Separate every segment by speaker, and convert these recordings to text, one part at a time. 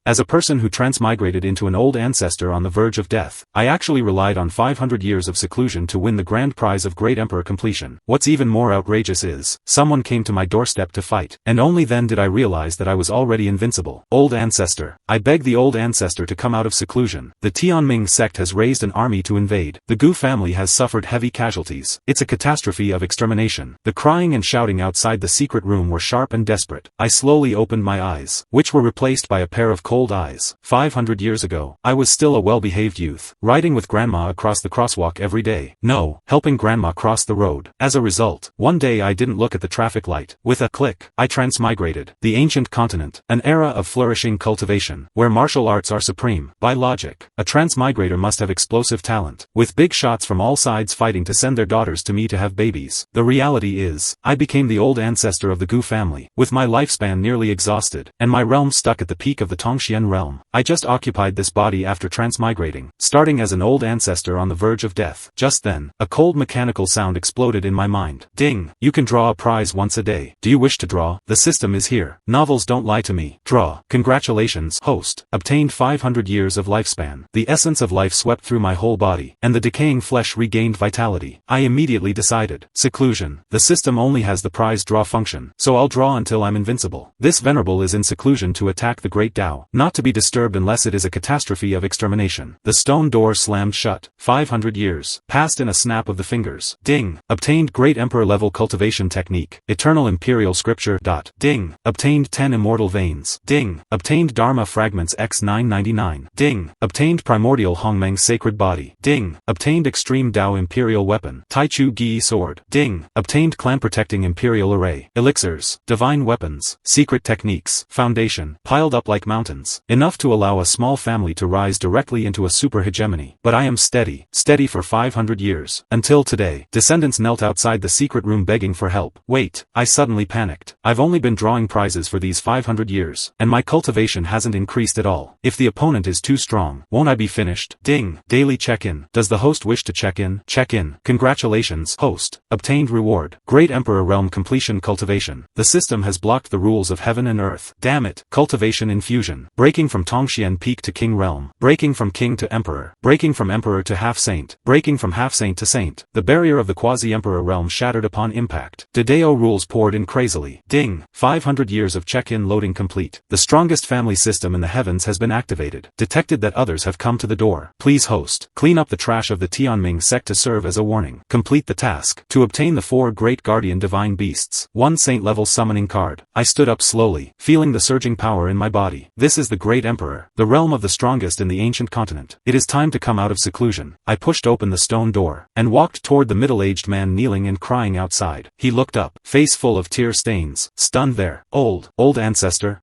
Speaker 1: As a person who transmigrated into an old ancestor on the verge of death, I actually relied on 500 years of seclusion to win the grand prize of Great Emperor completion. What's even more outrageous is, someone came to my doorstep to fight, and only then did I realize that I was already invincible. Old ancestor. I beg the old ancestor to come out of seclusion. The Tianming sect has raised an army to invade. The Gu family has suffered heavy casualties. It's a catastrophe of extermination. The crying and shouting outside the secret room were sharp and desperate. I slowly opened my eyes, which were replaced by a pair of cold eyes. 500 years ago, I was still a well-behaved youth, riding with grandma across the crosswalk every day. No, helping grandma cross the road. As a result, one day I didn't look at the traffic light. With a click, I transmigrated. The ancient continent, an era of flourishing cultivation, where martial arts are supreme. By logic, a transmigrator must have explosive talent, with big shots from all sides fighting to send their daughters to me to have babies. The reality is, I became the old ancestor of the Gu family, with my lifespan nearly exhausted, and my realm stuck at the peak of the Tongxian realm. I just occupied this body after transmigrating, starting as an old ancestor on the verge of death. Just then, a cold mechanical sound exploded in my mind. Ding! You can draw a prize once a day. Do you wish to draw? The system is here. Novels don't lie to me. Draw. Congratulations, host. Obtained 500 years of lifespan. The essence of life swept through my whole body, and the decaying flesh regained vitality. I immediately decided. Seclusion. The system only has the prize draw function, so I'll draw until I'm invincible. This venerable is in seclusion to attack the great Tao, not to be disturbed unless it is a catastrophe of extermination. The stone door slammed shut. 500 years passed in a snap of the fingers. Ding! Obtained Great Emperor level cultivation technique. Eternal Imperial Scripture. Ding! Obtained 10 immortal veins. Ding! Obtained Dharma fragments X999. Ding! Obtained Primordial Hongmeng sacred body. Ding! Obtained Extreme Dao Imperial weapon. Taichu Gi sword. Ding! Obtained Clan protecting Imperial array. Elixirs. Divine weapons. Secret techniques. Foundation. Piled up like mountains. Enough to allow a small family to rise directly into a super hegemony. But I am steady. Steady for 500 years. Until today. Descendants knelt outside the secret room begging for help. Wait. I suddenly panicked. I've only been drawing prizes for these 500 years, and my cultivation hasn't increased at all. If the opponent is too strong, won't I be finished? Ding! Daily check-in. Does the host wish to check in? Check in. Congratulations, host. Obtained reward. Great Emperor realm completion cultivation. The system has blocked the rules of heaven and earth. Damn it. Cultivation infusion. Breaking from Tongxian peak to king realm. Breaking from king to emperor. Breaking from emperor to half-saint. Breaking from half-saint to saint. The barrier of the quasi-emperor realm shattered upon impact. Dedeo rules poured in crazily. Ding! 500 years of check-in loading complete. The strongest family system in the heavens has been activated. Detected that others have come to the door. Please host. Clean up the trash of the Tianming sect to serve as a warning. Complete the task. To obtain the 4 great guardian divine beasts. 1 saint level summoning card. I stood up slowly, feeling the surging power in my body. This is the great emperor, the realm of the strongest in the ancient continent. It is time to come out of seclusion. I pushed open the stone door, and walked toward the middle-aged man kneeling and crying outside. He looked up, face full of tear stains, stunned there. Old ancestor,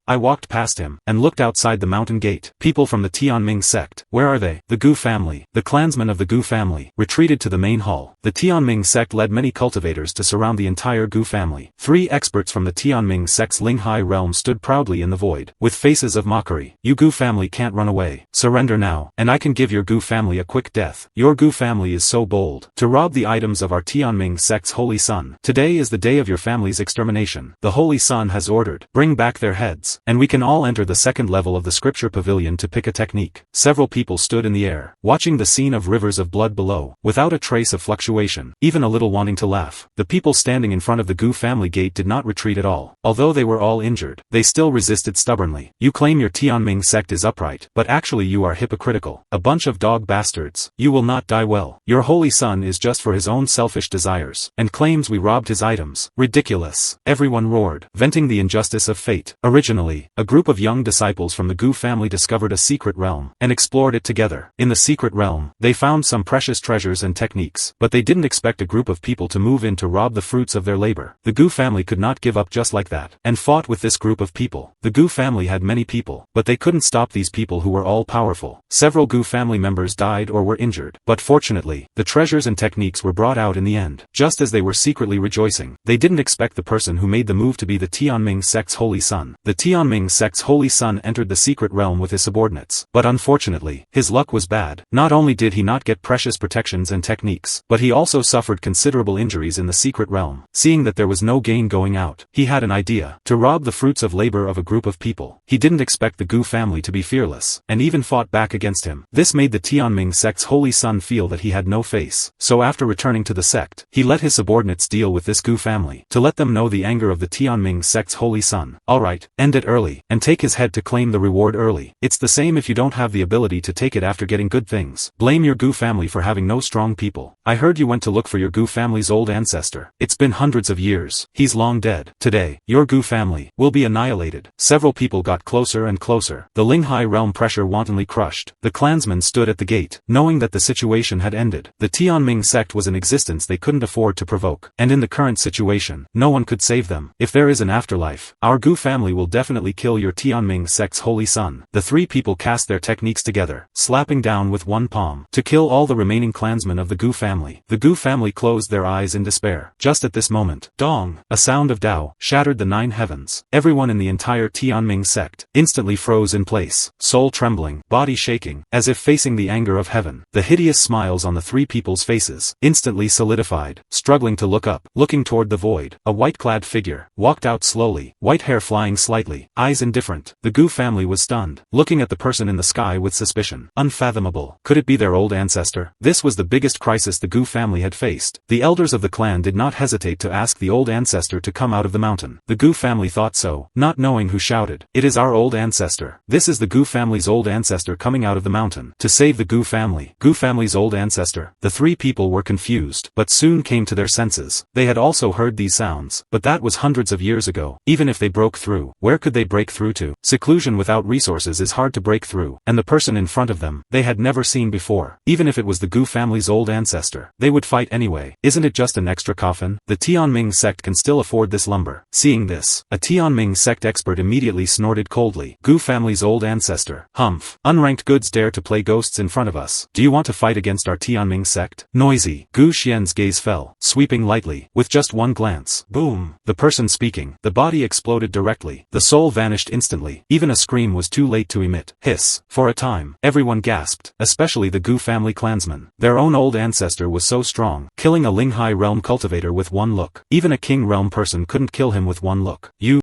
Speaker 1: I walked past him, and looked outside the mountain gate. People from the Tianming sect. Where are they? The Gu family. The clansmen of the Gu family retreated to the main hall. The Tianming sect led many cultivators to surround the entire Gu family. 3 experts from the Tianming sect's Linghai realm stood proudly in the void, with faces of mockery. You Gu family can't run away. Surrender now, and I can give your Gu family a quick death. Your Gu family is so bold to rob the items of our Tianming sect's holy sun. Today is the day of your family's extermination. The holy sun has ordered, bring back their heads, and we can all enter the second level of the scripture pavilion to pick a technique. Several people stood in the air, watching the scene of rivers of blood below, without a trace of fluctuation, even a little wanting to laugh. The people standing in front of the Gu family gate did not retreat at all. Although they were all injured, they still resisted stubbornly. You claim your Tianming sect is upright, but actually you are hypocritical. A bunch of dog bastards. You will not die well. Your holy son is just for his own selfish desires, and claims we robbed his items. Ridiculous. Everyone roared, venting the injustice of fate. Originally, a group of young disciples from the Gu family discovered a secret realm, and explored it together. In the secret realm, they found some precious treasures and techniques, but they didn't expect a group of people to move in to rob the fruits of their labor. The Gu family could not give up just like that, and fought with this group of people. The Gu family had many people, but they couldn't stop these people who were all powerful. Several Gu family members died or were injured, but fortunately, the treasures and techniques were brought out in the end. Just as they were secretly rejoicing, they didn't expect the person who made the move to be the Tianming sect's holy son. The Tianming sect's holy son entered the secret realm with his subordinates, but unfortunately, his luck was bad. Not only did he not get precious protections and techniques, but he also suffered considerable injuries in the secret realm. Seeing that there was no gain going out, he had an idea to rob the fruits of labor of a group of people. He didn't didn't expect the Gu family to be fearless, and even fought back against him. This made the Tianming sect's holy son feel that he had no face. So after returning to the sect, he let his subordinates deal with this Gu family, to let them know the anger of the Tianming sect's holy son. Alright, end it early, and take his head to claim the reward early. It's the same if you don't have the ability to take it after getting good things. Blame your Gu family for having no strong people. I heard you went to look for your Gu family's old ancestor. It's been hundreds of years. He's long dead. Today, your Gu family will be annihilated. Several people got closer and closer. The Linghai realm pressure wantonly crushed. The clansmen stood at the gate, knowing that the situation had ended. The Tianming sect was an existence they couldn't afford to provoke. And in the current situation, no one could save them. If there is an afterlife, our Gu family will definitely kill your Tianming sect's holy son. The three people cast their techniques together, slapping down with one palm, to kill all the remaining clansmen of the Gu family. The Gu family closed their eyes in despair. Just at this moment, dong, a sound of Tao, shattered the 9 heavens. Everyone in the entire Tianming sect instantly froze in place, soul trembling, body shaking, as if facing the anger of heaven. The hideous smiles on the three people's faces instantly solidified, struggling to look up, looking toward the void. A white-clad figure walked out slowly, white hair flying slightly, eyes indifferent. The Gu family was stunned, looking at the person in the sky with suspicion. Unfathomable. Could it be their old ancestor? This was the biggest crisis the Gu family had faced. The elders of the clan did not hesitate to ask the old ancestor to come out of the mountain. The Gu family thought so, not knowing who shouted. It is our old ancestor. This is the Gu family's old ancestor coming out of the mountain to save the Gu family. Gu family's old ancestor. The three people were confused, but soon came to their senses. They had also heard these sounds, but that was hundreds of years ago. Even if they broke through, where could they break through to? Seclusion without resources is hard to break through, and the person in front of them, they had never seen before. Even if it was the Gu family's old ancestor, they would fight anyway. Isn't it just an extra coffin? The Tianming sect can still afford this lumber. Seeing this, a Tianming sect expert immediately snorted coldly. Gu family's old ancestor. Humph. Unranked goods dare to play ghosts in front of us. Do you want to fight against our Tianming sect? Noisy. Gu Xian's gaze fell, sweeping lightly, with just one glance. Boom. The person speaking, the body exploded directly. The soul vanished instantly. Even a scream was too late to emit. Hiss. For a time, everyone gasped, especially the Gu family clansmen. Their own old ancestor was so strong, killing a Linghai realm cultivator with one look. Even a king realm person couldn't kill him with one look. You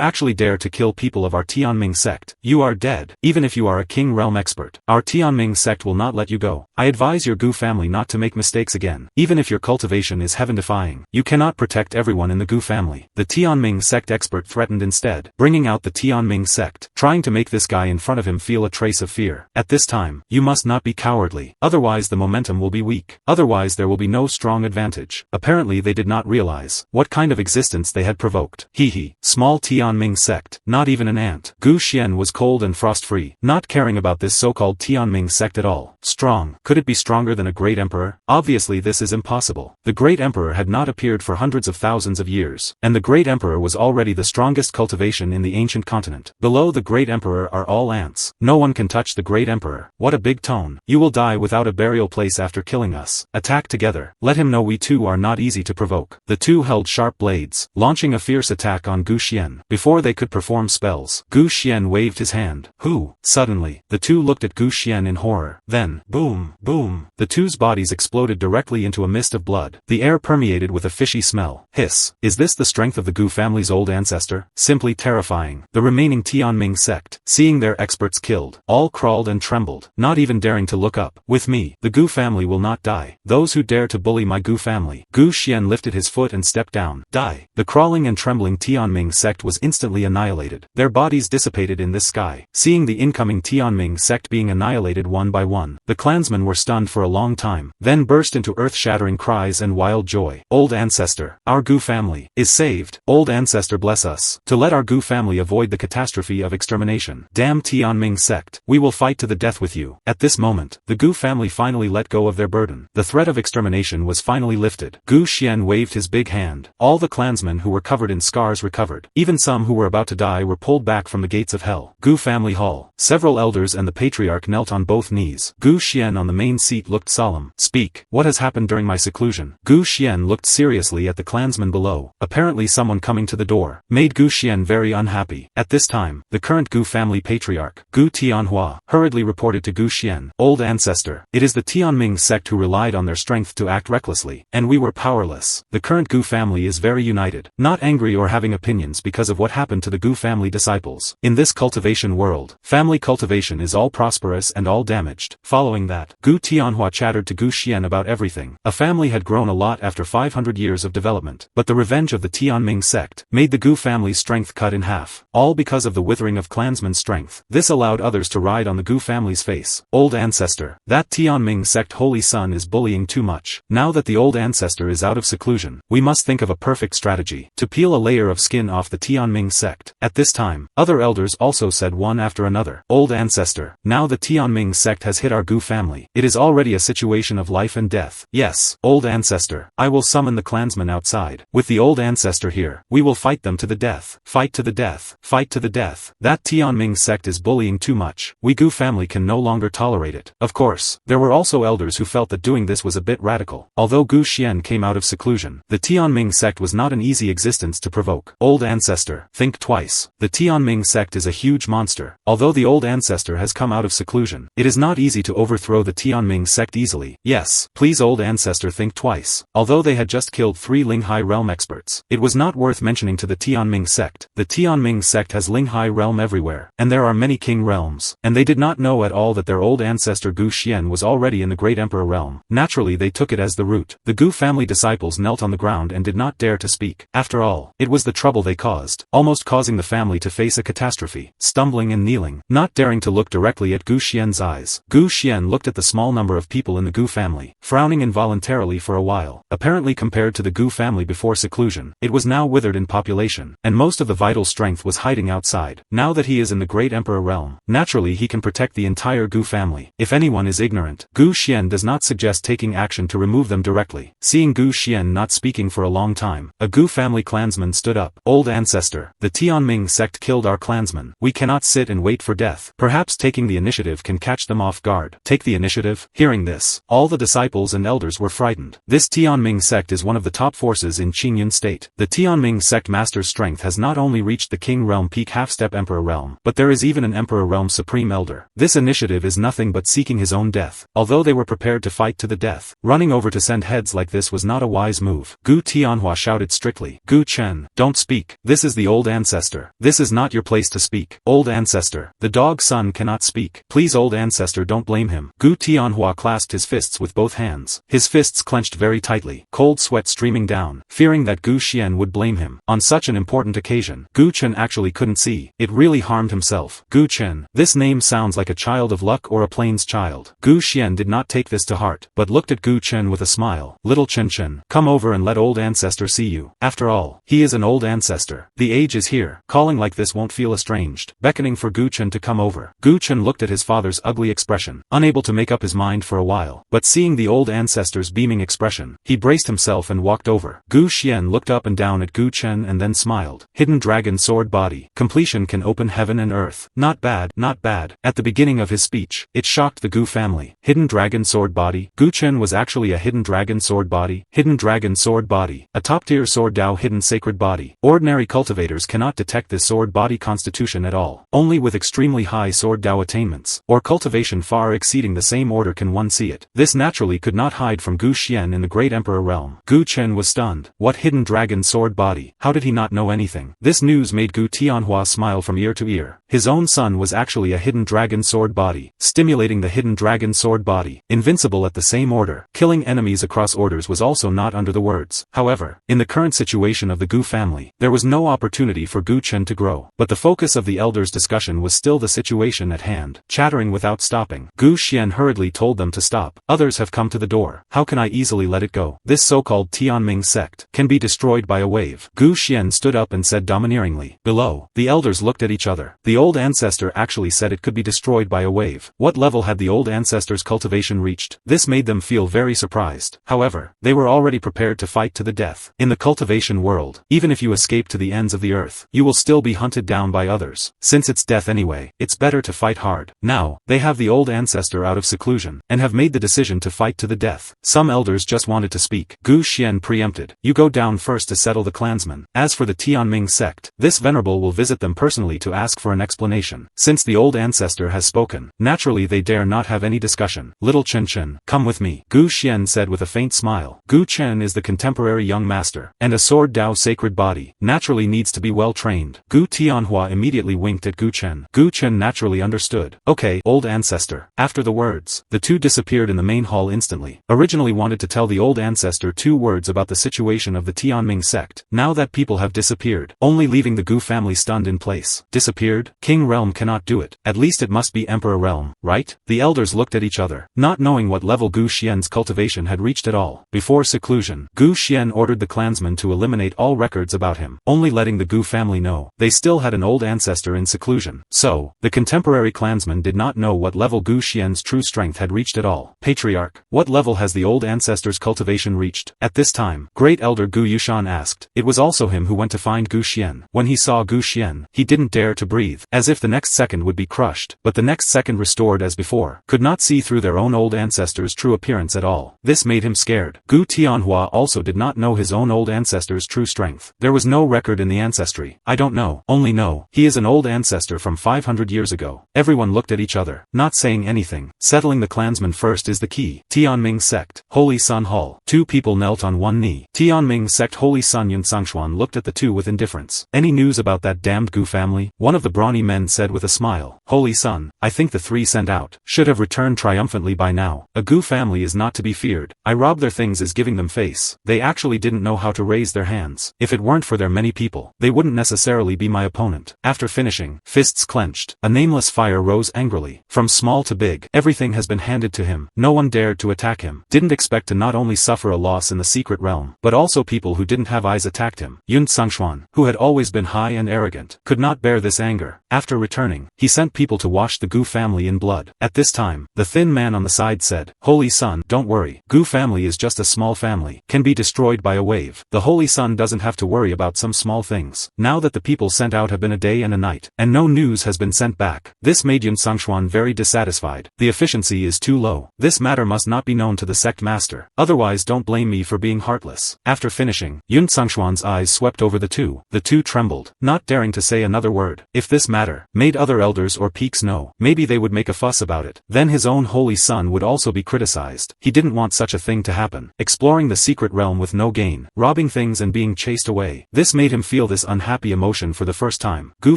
Speaker 1: actually dare to kill people of our Tianming sect. You are dead. Even if you are a king realm expert, our Tianming sect will not let you go. I advise your Gu family not to make mistakes again. Even if your cultivation is heaven-defying, you cannot protect everyone in the Gu family. The Tianming sect expert threatened instead, bringing out the Tianming sect, trying to make this guy in front of him feel a trace of fear. At this time, you must not be cowardly, otherwise the momentum will be weak. Otherwise there will be no strong advantage. Apparently they did not realize what kind of existence they had provoked. Hee. Small Tianming sect, not even an ant. Gu Xian was cold and frost-free, not caring about this so-called Tianming sect at all. Strong. Could it be stronger than a great emperor? Obviously this is impossible. The great emperor had not appeared for hundreds of thousands of years, and the great emperor was already the strongest cultivation in the ancient continent. Below the great emperor are all ants. No one can touch the great emperor. What a big tone. You will die without a burial place after killing us. Attack together. Let him know we too are not easy to provoke. The two held sharp blades, launching a fierce attack on Gu Xian. Before they could perform spells, Gu Xian waved his hand. Who? Suddenly, the two looked at Gu Xian in horror. Then, boom, boom, the two's bodies exploded directly into a mist of blood. The air permeated with a fishy smell. Hiss. Is this the strength of the Gu family's old ancestor? Simply terrifying. The remaining Tianming sect, seeing their experts killed, all crawled and trembled, not even daring to look up. With me, the Gu family will not die. Those who dare to bully my Gu family. Gu Xian lifted his foot and stepped down. Die. The crawling and trembling Tianming sect was instantly annihilated. Their bodies dissipated in this sky. Seeing the incoming Tianming sect being annihilated one by one, the clansmen were stunned for a long time, then burst into earth-shattering cries and wild joy. Old ancestor, our Gu family, is saved. Old ancestor bless us, to let our Gu family avoid the catastrophe of extermination. Damn Tianming sect, we will fight to the death with you. At this moment, the Gu family finally let go of their burden. The threat of extermination was finally lifted. Gu Xian waved his big hand. All the clansmen who were covered in scars recovered. Even some who were about to die were pulled back from the gates of hell. Gu family hall. Several elders and the patriarch knelt on both knees. Gu Xian on the main seat looked solemn. Speak. What has happened during my seclusion? Gu Xian looked seriously at the clansmen below. Apparently someone coming to the door made Gu Xian very unhappy. At this time, the current Gu family patriarch, Gu Tianhua, hurriedly reported to Gu Xian. Old ancestor, it is the Tianming sect who relied on their strength to act recklessly, and we were powerless. The current Gu family is very united, not angry or having opinions because of what happened to the Gu family decided disciples. In this cultivation world, family cultivation is all prosperous and all damaged. Following that, Gu Tianhua chattered to Gu Xian about everything. A family had grown a lot after 500 years of development, but the revenge of the Tianming sect made the Gu family's strength cut in half, all because of the withering of clansmen's strength. This allowed others to ride on the Gu family's face. Old ancestor, that Tianming sect holy son is bullying too much. Now that the old ancestor is out of seclusion, we must think of a perfect strategy to peel a layer of skin off the Tianming sect. At this time, other elders also said one after another. Old ancestor, now the Tianming sect has hit our Gu family. It is already a situation of life and death. Yes, old ancestor, I will summon the clansmen outside. With the old ancestor here, we will fight them to the death. Fight to the death. Fight to the death. That Tianming sect is bullying too much. We Gu family can no longer tolerate it. Of course, there were also elders who felt that doing this was a bit radical. Although Gu Xian came out of seclusion, the Tianming sect was not an easy existence to provoke. Old ancestor, think twice. The Tianming sect is a huge monster. Although the old ancestor has come out of seclusion, it is not easy to overthrow the Tianming sect easily. Yes, please old ancestor think twice. Although they had just killed 3 Linghai realm experts, it was not worth mentioning to the Tianming sect. The Tianming sect has Linghai realm everywhere, and there are many king realms, and they did not know at all that their old ancestor Gu Xian was already in the great emperor realm. Naturally they took it as the root. The Gu family disciples knelt on the ground and did not dare to speak. After all, it was the trouble they caused, almost causing the family to face a catastrophe. Stumbling and kneeling, not daring to look directly at Gu Xian's eyes. Gu Xian looked at the small number of people in the Gu family, frowning involuntarily for a while. Apparently compared to the Gu family before seclusion, it was now withered in population, and most of the vital strength was hiding outside. Now that he is in the great emperor realm, naturally he can protect the entire Gu family. If anyone is ignorant, Gu Xian does not suggest taking action to remove them directly. Seeing Gu Xian not speaking for a long time, a Gu family clansman stood up. Old ancestor, the Tianming sect killed our clansman. We cannot sit and wait for death. Perhaps taking the initiative can catch them off guard. Take the initiative? Hearing this, all the disciples and elders were frightened. This Tianming sect is one of the top forces in Qingyun state. The Tianming sect master's strength has not only reached the king realm peak half-step emperor realm, but there is even an emperor realm supreme elder. This initiative is nothing but seeking his own death. Although they were prepared to fight to the death, running over to send heads like this was not a wise move. Gu Tianhua shouted strictly. Gu Chen, don't speak. This is the old ancestor. This is not your place to speak. Old ancestor, the dog's son cannot speak. Please old ancestor don't blame him. Gu Tianhua clasped his fists with both hands. His fists clenched very tightly, cold sweat streaming down, fearing that Gu Xian would blame him. On such an important occasion, Gu Chen actually couldn't see. It really harmed himself. Gu Chen, this name sounds like a child of luck or a plains child. Gu Xian did not take this to heart, but looked at Gu Chen with a smile. Little Chen Chen, come over and let old ancestor see you. After all, he is an old ancestor. The age is here. Calling like this won't feel estranged. Beckoning for Gu Chen to come over. Gu Chen looked at his father's ugly expression, unable to make up his mind for a while, but seeing the old ancestor's beaming expression, he braced himself and walked over. Gu Xian looked up and down at Gu Chen and then smiled. Hidden dragon sword body. Completion can open heaven and earth. Not bad, not bad. At the beginning of his speech, it shocked the Gu family. Hidden dragon sword body. Gu Chen was actually a hidden dragon sword body. Hidden dragon sword body. A top-tier sword Dao hidden sacred body. Ordinary cultivators cannot detect this sword body constitution at all. Only with extremely high sword Dao attainments, or cultivation far exceeding the same order can one see it. This naturally could not hide from Gu Xian in the great emperor realm. Gu Chen was stunned. What hidden dragon sword body? How did he not know anything? This news made Gu Tianhua smile from ear to ear. His own son was actually a hidden dragon sword body, stimulating the hidden dragon sword body. Invincible at the same order. Killing enemies across orders was also not under the words. However, in the current situation of the Gu family, there was no opportunity for Gu Chen to grow. But the focus of the elders' discussion was still the situation at hand. Chattering without stopping, Gu Xian hurriedly told them to stop. Others have come to the door. How can I easily let it go? This so-called Tianming sect can be destroyed by a wave. Gu Xian stood up and said domineeringly. Below, the elders looked at each other. The old ancestor actually said it could be destroyed by a wave. What level had the old ancestor's cultivation reached? This made them feel very surprised. However, they were already prepared to fight to the death. In the cultivation world, even if you escape to the ends of the earth, you will still be hunted down by others. Since it's death anyway, it's better to fight hard. Now, they have the old ancestor out of seclusion, and have made the decision to fight to the death. Some elders just wanted to speak. Gu Xian preempted. You go down first to settle the clansmen. As for the Tianming sect, this venerable will visit them personally to ask for an explanation. Since the old ancestor has spoken, naturally they dare not have any discussion. Little Chen Chen, come with me. Gu Xian said with a faint smile. Gu Chen is the contemporary young master, and a sword Dao sacred body, naturally needs to be well trained. Gu Tianhua Tianhua immediately winked at Gu Chen. Gu Chen naturally understood. Okay, old ancestor. After the words, the two disappeared in the main hall instantly. Originally wanted to tell the old ancestor 2 words about the situation of the Tianming sect. Now that people have disappeared, only leaving the Gu family stunned in place. Disappeared? King realm cannot do it. At least it must be emperor realm, right? The elders looked at each other, not knowing what level Gu Xian's cultivation had reached at all. Before seclusion, Gu Xian ordered the clansmen to eliminate all records about him, only letting the Gu family know. They still had an old ancestor in seclusion. So, the contemporary clansmen did not know what level Gu Xian's true strength had reached at all. Patriarch, what level has the old ancestor's cultivation reached? At this time, Great Elder Gu Yushan asked. It was also him who went to find Gu Xian. When he saw Gu Xian, he didn't dare to breathe, as if the next second would be crushed, but the next second restored as before, could not see through their own old ancestor's true appearance at all. This made him scared. Gu Tianhua also did not know his own old ancestor's true strength. There was no record in the ancestry. I don't know. Only know. He is an old ancestor from 500 years ago. Everyone looked at each other, not saying anything. Settling the clansmen first is the key. Tianming sect, Holy Sun Hall. 2 people knelt on one knee. Tianming sect Holy Sun Yun Sangshuan looked at the 2 with indifference. Any news about that damned Gu family? One of the brawny men said with a smile. Holy Sun, I think the 3 sent out should have returned triumphantly by now. A Gu family is not to be feared. I robbed their things as giving them face. They actually didn't know how to raise their hands. If it weren't for their many people, they wouldn't necessarily be my opponent. After finishing, fists clenched, a nameless fire rose angrily. From small to big, everything has been handed to him. No one dared to attack him. Didn't expect to not only suffer a loss in the secret realm, but also people who didn't have eyes attacked him. Yun Sangshuan, who had always been high and arrogant, could not bear this anger. After returning, he sent people to wash the Gu family in blood. At this time, the thin man on the side said, Holy Sun, don't worry. Gu family is just a small family, can be destroyed by a wave. The Holy Sun doesn't have to worry about some small things. Now that the people sent out have been a day and a night, and no news has been sent back, this made Yun Sangshuan very dissatisfied. The efficiency is too low. This matter must not be known to the sect master. Otherwise don't blame me for being heartless. After finishing, Yun Sangshuan's eyes swept over the 2. The 2 trembled, not daring to say another word. If this matter made other elders or peaks know, maybe they would make a fuss about it. Then his own holy son would also be criticized. He didn't want such a thing to happen. Exploring the secret realm with no gain, robbing things and being chased away. This made him feel this unhappy emotion for the first time. Gu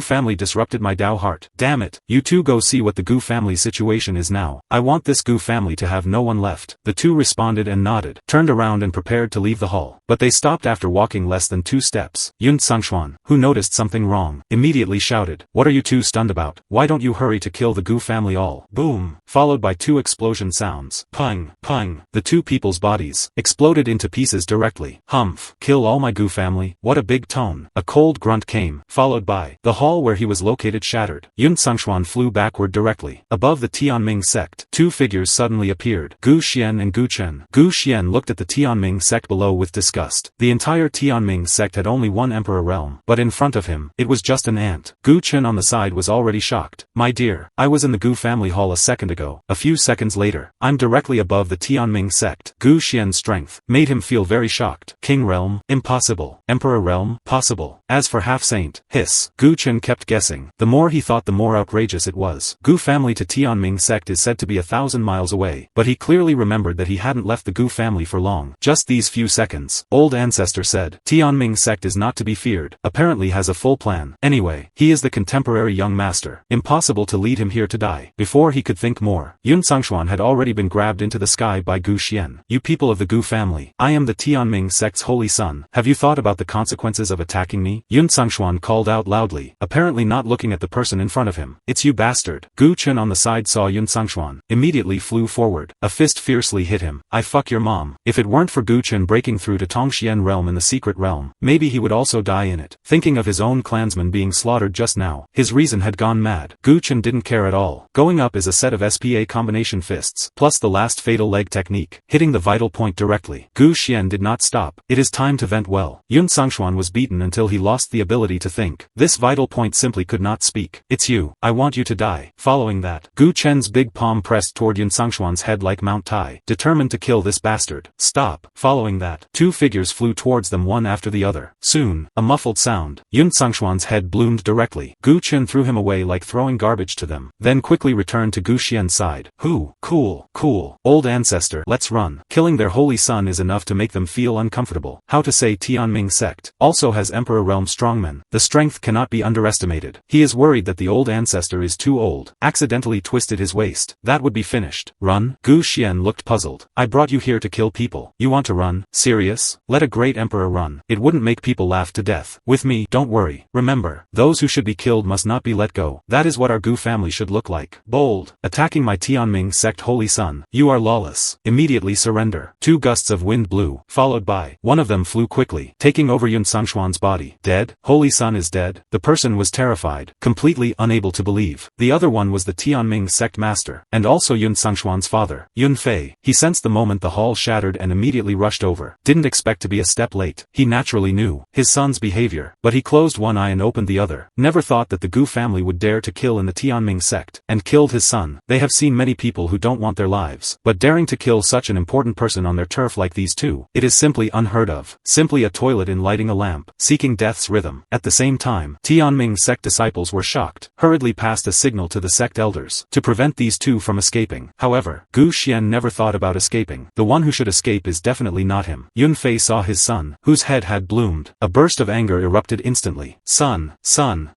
Speaker 1: family disrupted my Dao heart. Damn it. You 2 go see what the Gu family situation is now. I want this Gu family to have no one left. The 2 responded and nodded, turned around and prepared to leave the hall. But they stopped after walking less than 2 steps. Yun Sangshuan, who noticed something wrong, immediately shouted, What are you 2 stunned about? Why don't you hurry to kill the Gu family all? Boom. Followed by 2 explosion sounds. Pung, pung. The 2 people's bodies exploded into pieces directly. Humph. Kill all my Gu family? What a big tone. A cold grunt came, followed by the hall where he was located shattered. Yun Sangshuan flew backward directly. Above the Tianming sect, 2 figures suddenly appeared. Gu Xian and Gu Chen. Gu Xian looked at the Tianming sect below with disgust. The entire Tianming sect had only one emperor realm, but in front of him, it was just an ant. Gu Chen on the side was already shocked. My dear, I was in the Gu family hall a second ago. A few seconds later, I'm directly above the Tianming sect. Gu Xian's strength made him feel very shocked. King realm? Impossible. Emperor realm? Possible. As for half-saint, hiss. Gu Chen kept guessing. The more he thought the more outrageous it was. Gu family to Tianming sect is said to be 1,000 miles away, but he clearly remembered that he hadn't left the Gu family for long. Just these few seconds. Old ancestor said, Tianming sect is not to be feared, apparently has a full plan. Anyway, he is the contemporary young master. Impossible to lead him here to die. Before he could think more, Yun Sangshuan had already been grabbed into the sky by Gu Xian. You people of the Gu family, I am the Tianming sect's holy son. Have you thought about the consequences of attacking me? Yun Sangshuan called out loudly, apparently not looking at the person in front of him. It's you bastard. Gu Chen on the side saw Yun Sangshuan, immediately flew forward. A fist fiercely hit him. I fuck your mom. If it weren't for Gu Chen breaking through to Tongxian realm in the secret realm, maybe he would also die in it. Thinking of his own clansmen being slaughtered just now, his reason had gone mad. Gu Chen didn't care at all. Going up is a set of SPA combination fists, plus the last fatal leg technique, hitting the vital point directly. Gu Xian did not stop. It is time to vent well. Yun Sangshuan was beaten until he lost the ability to think. This vital point simply could not speak. It's you. I want you to die. Following that, Gu Chen's big palm pressed toward Yun Sangshuan's head like Mount Tai, determined to kill this bastard. Stop. Following that, 2 figures flew towards them one after the other. Soon, a muffled sound. Yun Sangshuan's head bloomed directly. Gu Chen threw him away like throwing garbage to them, then quickly returned to Gu Xian's side. Who? Cool. Cool. Old ancestor. Let's run. Killing their holy son is enough to make them feel uncomfortable. How to say Tianming sect also has emperor realm strongmen. The strength strength cannot be underestimated. He is worried that the old ancestor is too old. Accidentally twisted his waist. That would be finished. Run? Gu Xian looked puzzled. I brought you here to kill people. You want to run? Serious? Let a great emperor run. It wouldn't make people laugh to death. With me, don't worry. Remember, those who should be killed must not be let go. That is what our Gu family should look like. Bold. Attacking my Tianming sect holy son. You are lawless. Immediately surrender. 2 gusts of wind blew, followed by, one of them flew quickly, taking over Yun Sangshuan's body. Dead? Holy son is dead? The person was terrified, completely unable to believe. The other one was the Tianming sect master, and also Yun Sangshuan's father, Yun Fei. He sensed the moment the hall shattered and immediately rushed over. Didn't expect to be a step late. He naturally knew his son's behavior, but he closed one eye and opened the other. Never thought that the Gu family would dare to kill in the Tianming sect, and killed his son. They have seen many people who don't want their lives, but daring to kill such an important person on their turf like these two, it is simply unheard of. Simply a toilet in lighting a lamp, seeking death's rhythm. At the same time, Tianming sect disciples were shocked, hurriedly passed a signal to the sect elders, to prevent these two from escaping. However, Gu Xian never thought about escaping. The one who should escape is definitely not him. Yun Fei saw his son, whose head had bloomed. A burst of anger erupted instantly. Son,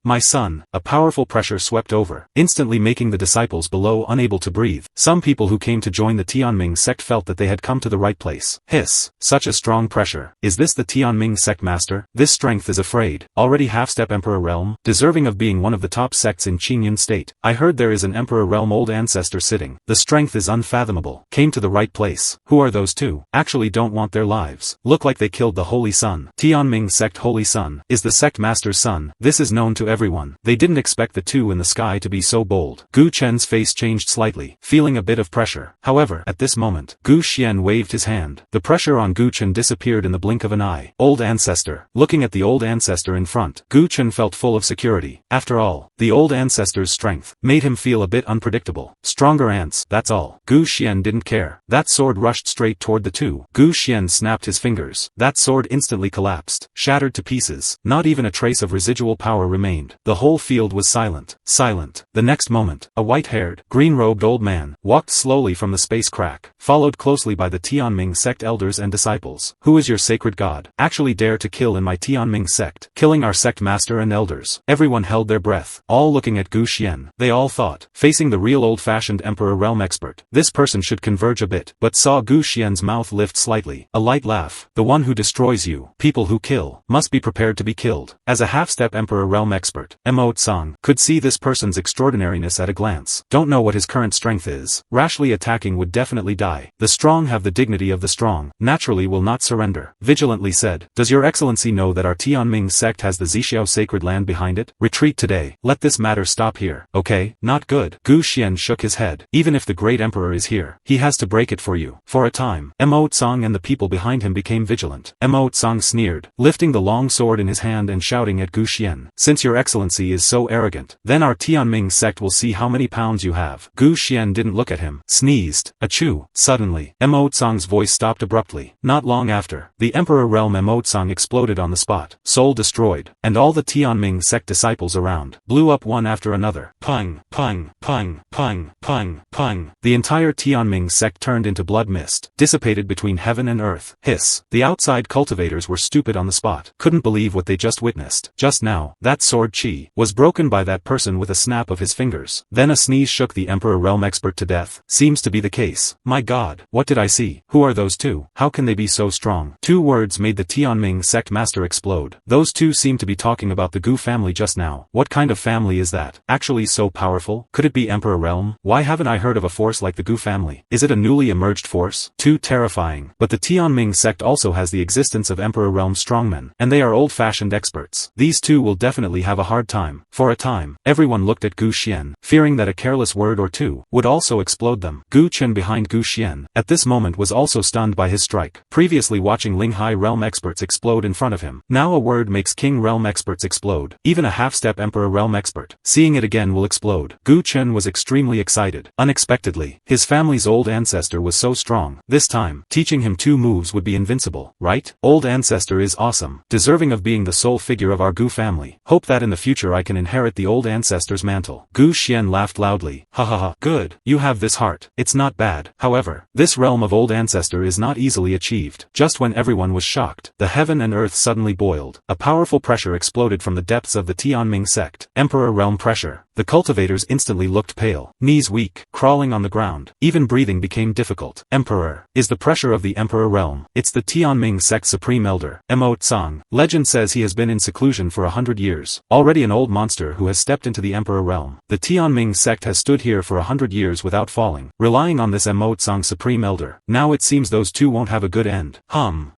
Speaker 1: my son. A powerful pressure swept over, instantly making the disciples below unable to breathe. Some people who came to join the Tianming sect felt that they had come to the right place. Hiss, such a strong pressure. Is this the Tianming sect master? This strength is afraid. Already half-step emperor realm, deserving of being one of the top sects in Qingyun state. I heard there is an emperor realm old ancestor sitting. The strength is unfathomable. Came to the right place. Who are those two? Actually don't want their lives. Look like they killed the holy son. Tianming sect holy son is the sect master's son. This is known to everyone. They didn't expect the two in the sky to be so bold. Gu Chen's face changed slightly, feeling a bit of pressure. However, at this moment, Gu Xian waved his hand. The pressure on Gu Chen disappeared in the blink of an eye. Old ancestor. Looking at the old ancestor in front, Gu Chen felt full of security. After all, the old ancestor's strength made him feel a bit unpredictable. Stronger ants, that's all. Gu Xian didn't care. That sword rushed straight toward the two. Gu Xian snapped his fingers. That sword instantly collapsed, shattered to pieces. Not even a trace of residual power remained. The whole field was silent. Silent. The next moment, a white-haired, green-robed old man walked slowly from the space crack, followed closely by the Tianming sect elders and disciples. Who is your sacred god? Actually dare to kill in my Tianming sect, killing our sect master and elders. Everyone held their breath, all looking at Gu Xian. They all thought, facing the real old-fashioned emperor realm expert, this person should converge a bit, but saw Gu Xian's mouth lift slightly. A light laugh. The one who destroys you, people who kill, must be prepared to be killed. As a half-step emperor realm expert, Mo Tsang could see this person's extraordinariness at a glance. Don't know what his current strength is. Rashly attacking would definitely die. The strong have the dignity of the strong, naturally will not surrender. Vigilantly said, does your excellency know that our Tianming sect has the Zixiao sacred land behind it? Retreat today. Let this matter stop here. Okay, not good. Gu Xian shook his head. Even if the great emperor is here, he has to break it for you. For a time, Mo Tsang and the people behind him became vigilant. Mo Tsang sneered, lifting the long sword in his hand and shouting at Gu Xian. Since your excellency is so arrogant, then our Tianming sect will see how many pounds you have. Gu Xian didn't look at him. Sneezed. Achoo. Suddenly, Mo Tsang's voice stopped abruptly. Not long after, the Emperor Realm Mo Tsang exploded on the spot. Soul destroyed. And all the Tianming sect disciples around blew up one after another. Pung, pung, pung, pung, pung, pung. The entire Tianming sect turned into blood mist, dissipated between heaven and earth. Hiss. The outside cultivators were stupid on the spot. Couldn't believe what they just witnessed. Just now, that sword chi was broken by that person with a snap of his fingers. Then a sneeze shook the Emperor Realm expert to death. Seems to be the case. My god, what did I see? Who are those two? How can they be so strong? 2 words made the Tianming sect master explode. Those two seem to be talking about the Gu family just now. What kind of family is that? Actually so powerful? Could it be Emperor Realm? Why haven't I heard of a force like the Gu family? Is it a newly emerged force? Too terrifying. But the Tianming sect also has the existence of Emperor Realm strongmen, and they are old-fashioned experts. These two will definitely have a hard time. For a time, everyone looked at Gu Xian, fearing that a careless word or two would also explode them. Gu Chen behind Gu Xian, at this moment was also stunned by his strike. Previously watching Linghai realm experts explode in front of him. Now a word makes King realm experts explode. Even a half-step Emperor realm expert, seeing it again will explode. Gu Chen was extremely excited. Unexpectedly, his family's old ancestor was so strong. This time, teaching him 2 moves would be invincible, right? Old ancestor is awesome, deserving of being the sole figure of our Gu family. Hope that in the future I can inherit the old ancestor's mantle. Gu Xian laughed loudly. Ha ha ha. Good, you have this heart. It's not bad. However, this realm of old ancestor is not easily achieved. Just when everyone was shocked, the heaven and earth suddenly boiled. A powerful pressure exploded exploded from the depths of the Tianming sect. Emperor realm pressure. The cultivators instantly looked pale, knees weak, crawling on the ground. Even breathing became difficult. Emperor. Is the pressure of the Emperor realm. It's the Tianming sect supreme elder. Emote Song. Legend says he has been in seclusion for 100 years. Already an old monster who has stepped into the Emperor realm. The Tianming sect has stood here for 100 years without falling, relying on this Emote Song supreme elder. Now it seems those two won't have a good end.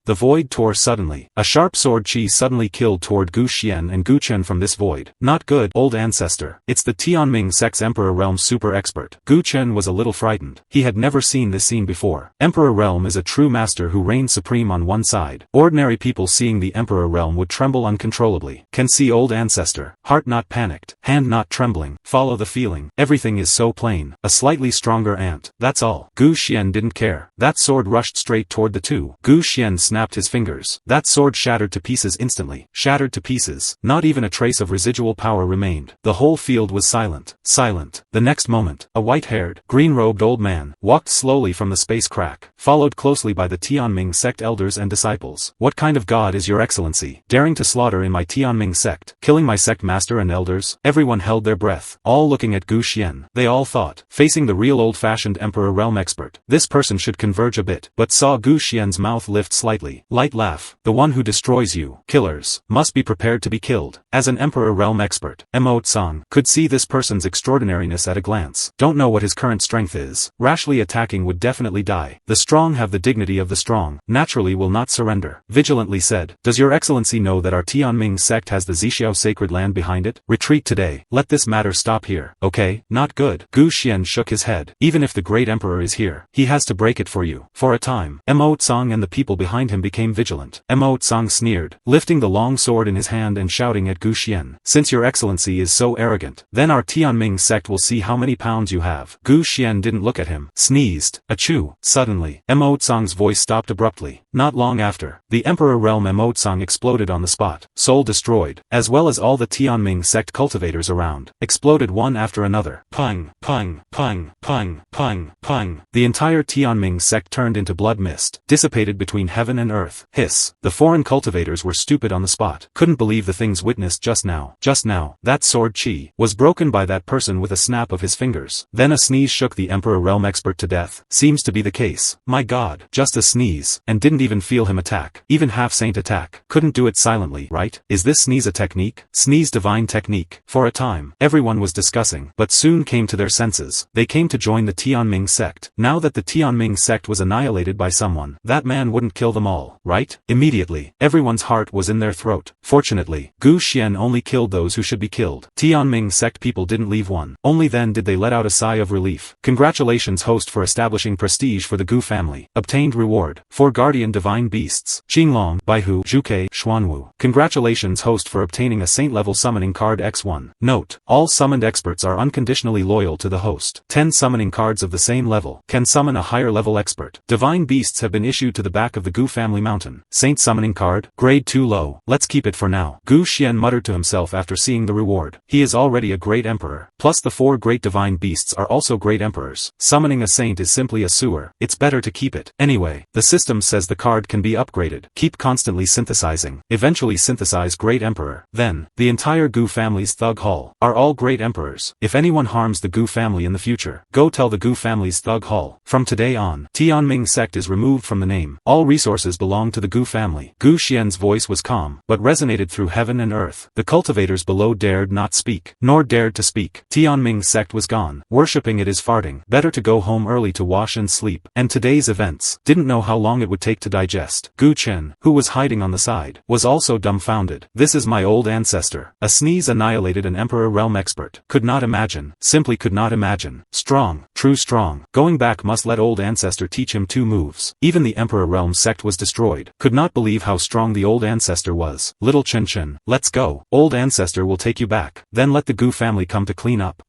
Speaker 1: The void tore suddenly. A sharp sword chi suddenly killed toward Gu Xian and Gu Chen from this void. Not good, old ancestor. It's the Tianming sect's Emperor realm super expert. Gu Chen was a little frightened. He had never seen this scene before. Emperor realm is a true master who reigns supreme on one side. Ordinary people seeing the Emperor realm would tremble uncontrollably. Can see old ancestor. Heart not panicked. Hand not trembling. Follow the feeling. Everything is so plain. A slightly stronger ant. That's all. Gu Xian didn't care. That sword rushed straight toward the two. Gu Xian snapped his fingers. That sword shattered to pieces instantly. Shattered to pieces. Not even a trace of residual power remained. The whole field was silent. Silent. The next moment, a white-haired, green-robed old man walked slowly from the space crack, followed closely by the Tianming sect elders and disciples. What kind of god is your excellency? Daring to slaughter in my Tianming sect, killing my sect master and elders? Everyone held their breath, all looking at Gu Xian. They all thought, facing the real old-fashioned Emperor realm expert, this person should converge a bit, but saw Gu Xian's mouth lift slightly. Light laugh. The one who destroys you, killers, must be prepared to be killed. As an Emperor realm expert, Emote Song could see this person's extraordinariness at a glance. Don't know what his current strength is. Rashly attacking would definitely die. The strong have the dignity of the strong, naturally will not surrender. Vigilantly said, does your excellency know that our Tianming sect has the Zixiao sacred land behind it? Retreat today. Let this matter stop here. Okay, not good. Gu Xian shook his head. Even if the great emperor is here, he has to break it for you. For a time, Emote Song and the people behind him became vigilant. Emote Song sneered, lifting the long sword in his hand and shouting at Gu Xian. Since your excellency is so arrogant, then our Tianming sect will see how many pounds you have. Gu Xian didn't look at him. Sneezed. Achoo. Suddenly, Emote Song's voice stopped abruptly. Not long after, the Emperor realm Emote Song exploded on the spot. Soul destroyed, as well as all the Tianming sect cultivators around. Exploded one after another. Pung, pung, pung, pung, pung, pung. The entire Tianming sect turned into blood mist, dissipated between heaven and earth. Hiss. The foreign cultivators were stupid on the spot. Couldn't believe the things witnessed just now. Just now, that sword chi was broken by that person with a snap of his fingers. Then a sneeze shook the Emperor realm expert to death. Seems to be the case. My god, just a sneeze, and didn't even feel him attack. Even half-saint attack. Couldn't do it silently, right? Is this sneeze a technique? Sneeze divine technique. For a time, everyone was discussing, but soon came to their senses. They came to join the Tianming sect. Now that the Tianming sect was annihilated by someone, that man wouldn't kill them all, right? Immediately, everyone's heart was in their throat. Fortunately, Gu Xian only killed those who should be killed. Tianming sect people didn't leave one. Only then did they let out a sigh of relief. Congratulations host for establishing prestige for the Gu family. Obtained reward. 4 guardian divine beasts. Qinglong, Baihu, Zhuke, Xuanwu. Congratulations host for obtaining a saint level summoning card X1. Note, all summoned experts are unconditionally loyal to the host. 10 summoning cards of the same level can summon a higher level expert. Divine beasts have been issued to the back of the Gu family mountain. Saint summoning card, grade 2 low. Let's keep it for now. Gu Xian muttered to himself after seeing the reward. He is already a great emperor. Plus the 4 great divine beasts are also great emperors. Summoning a saint is simply a sewer. It's better to keep it. Anyway, the system says the card can be upgraded. Keep constantly synthesizing. Eventually synthesize great emperor. Then, the entire Gu family's thug hall are all great emperors. If anyone harms the Gu family in the future, go tell the Gu family's thug hall. From today on, Tianming sect is removed from the name. All resources belong to the Gu family. Gu Xian's voice was calm, but resonated through heaven and earth. The cultivators below dared not speak, nor dared to speak. Tianming sect was gone. Worshipping it is farting. Better to go home early to wash and sleep. And today's events, didn't know how long it would take to digest. Gu Chen, who was hiding on the side, was also dumbfounded. This is my old ancestor. A sneeze annihilated an Emperor realm expert. Could not imagine. Simply could not imagine. Strong. True strong. Going back must let old ancestor teach him 2 moves. Even the Emperor realm sect was destroyed. Could not believe how strong the old ancestor was. Little Chen Chen, let's go. Old ancestor will take you back. Then let the Gu family come to clean up.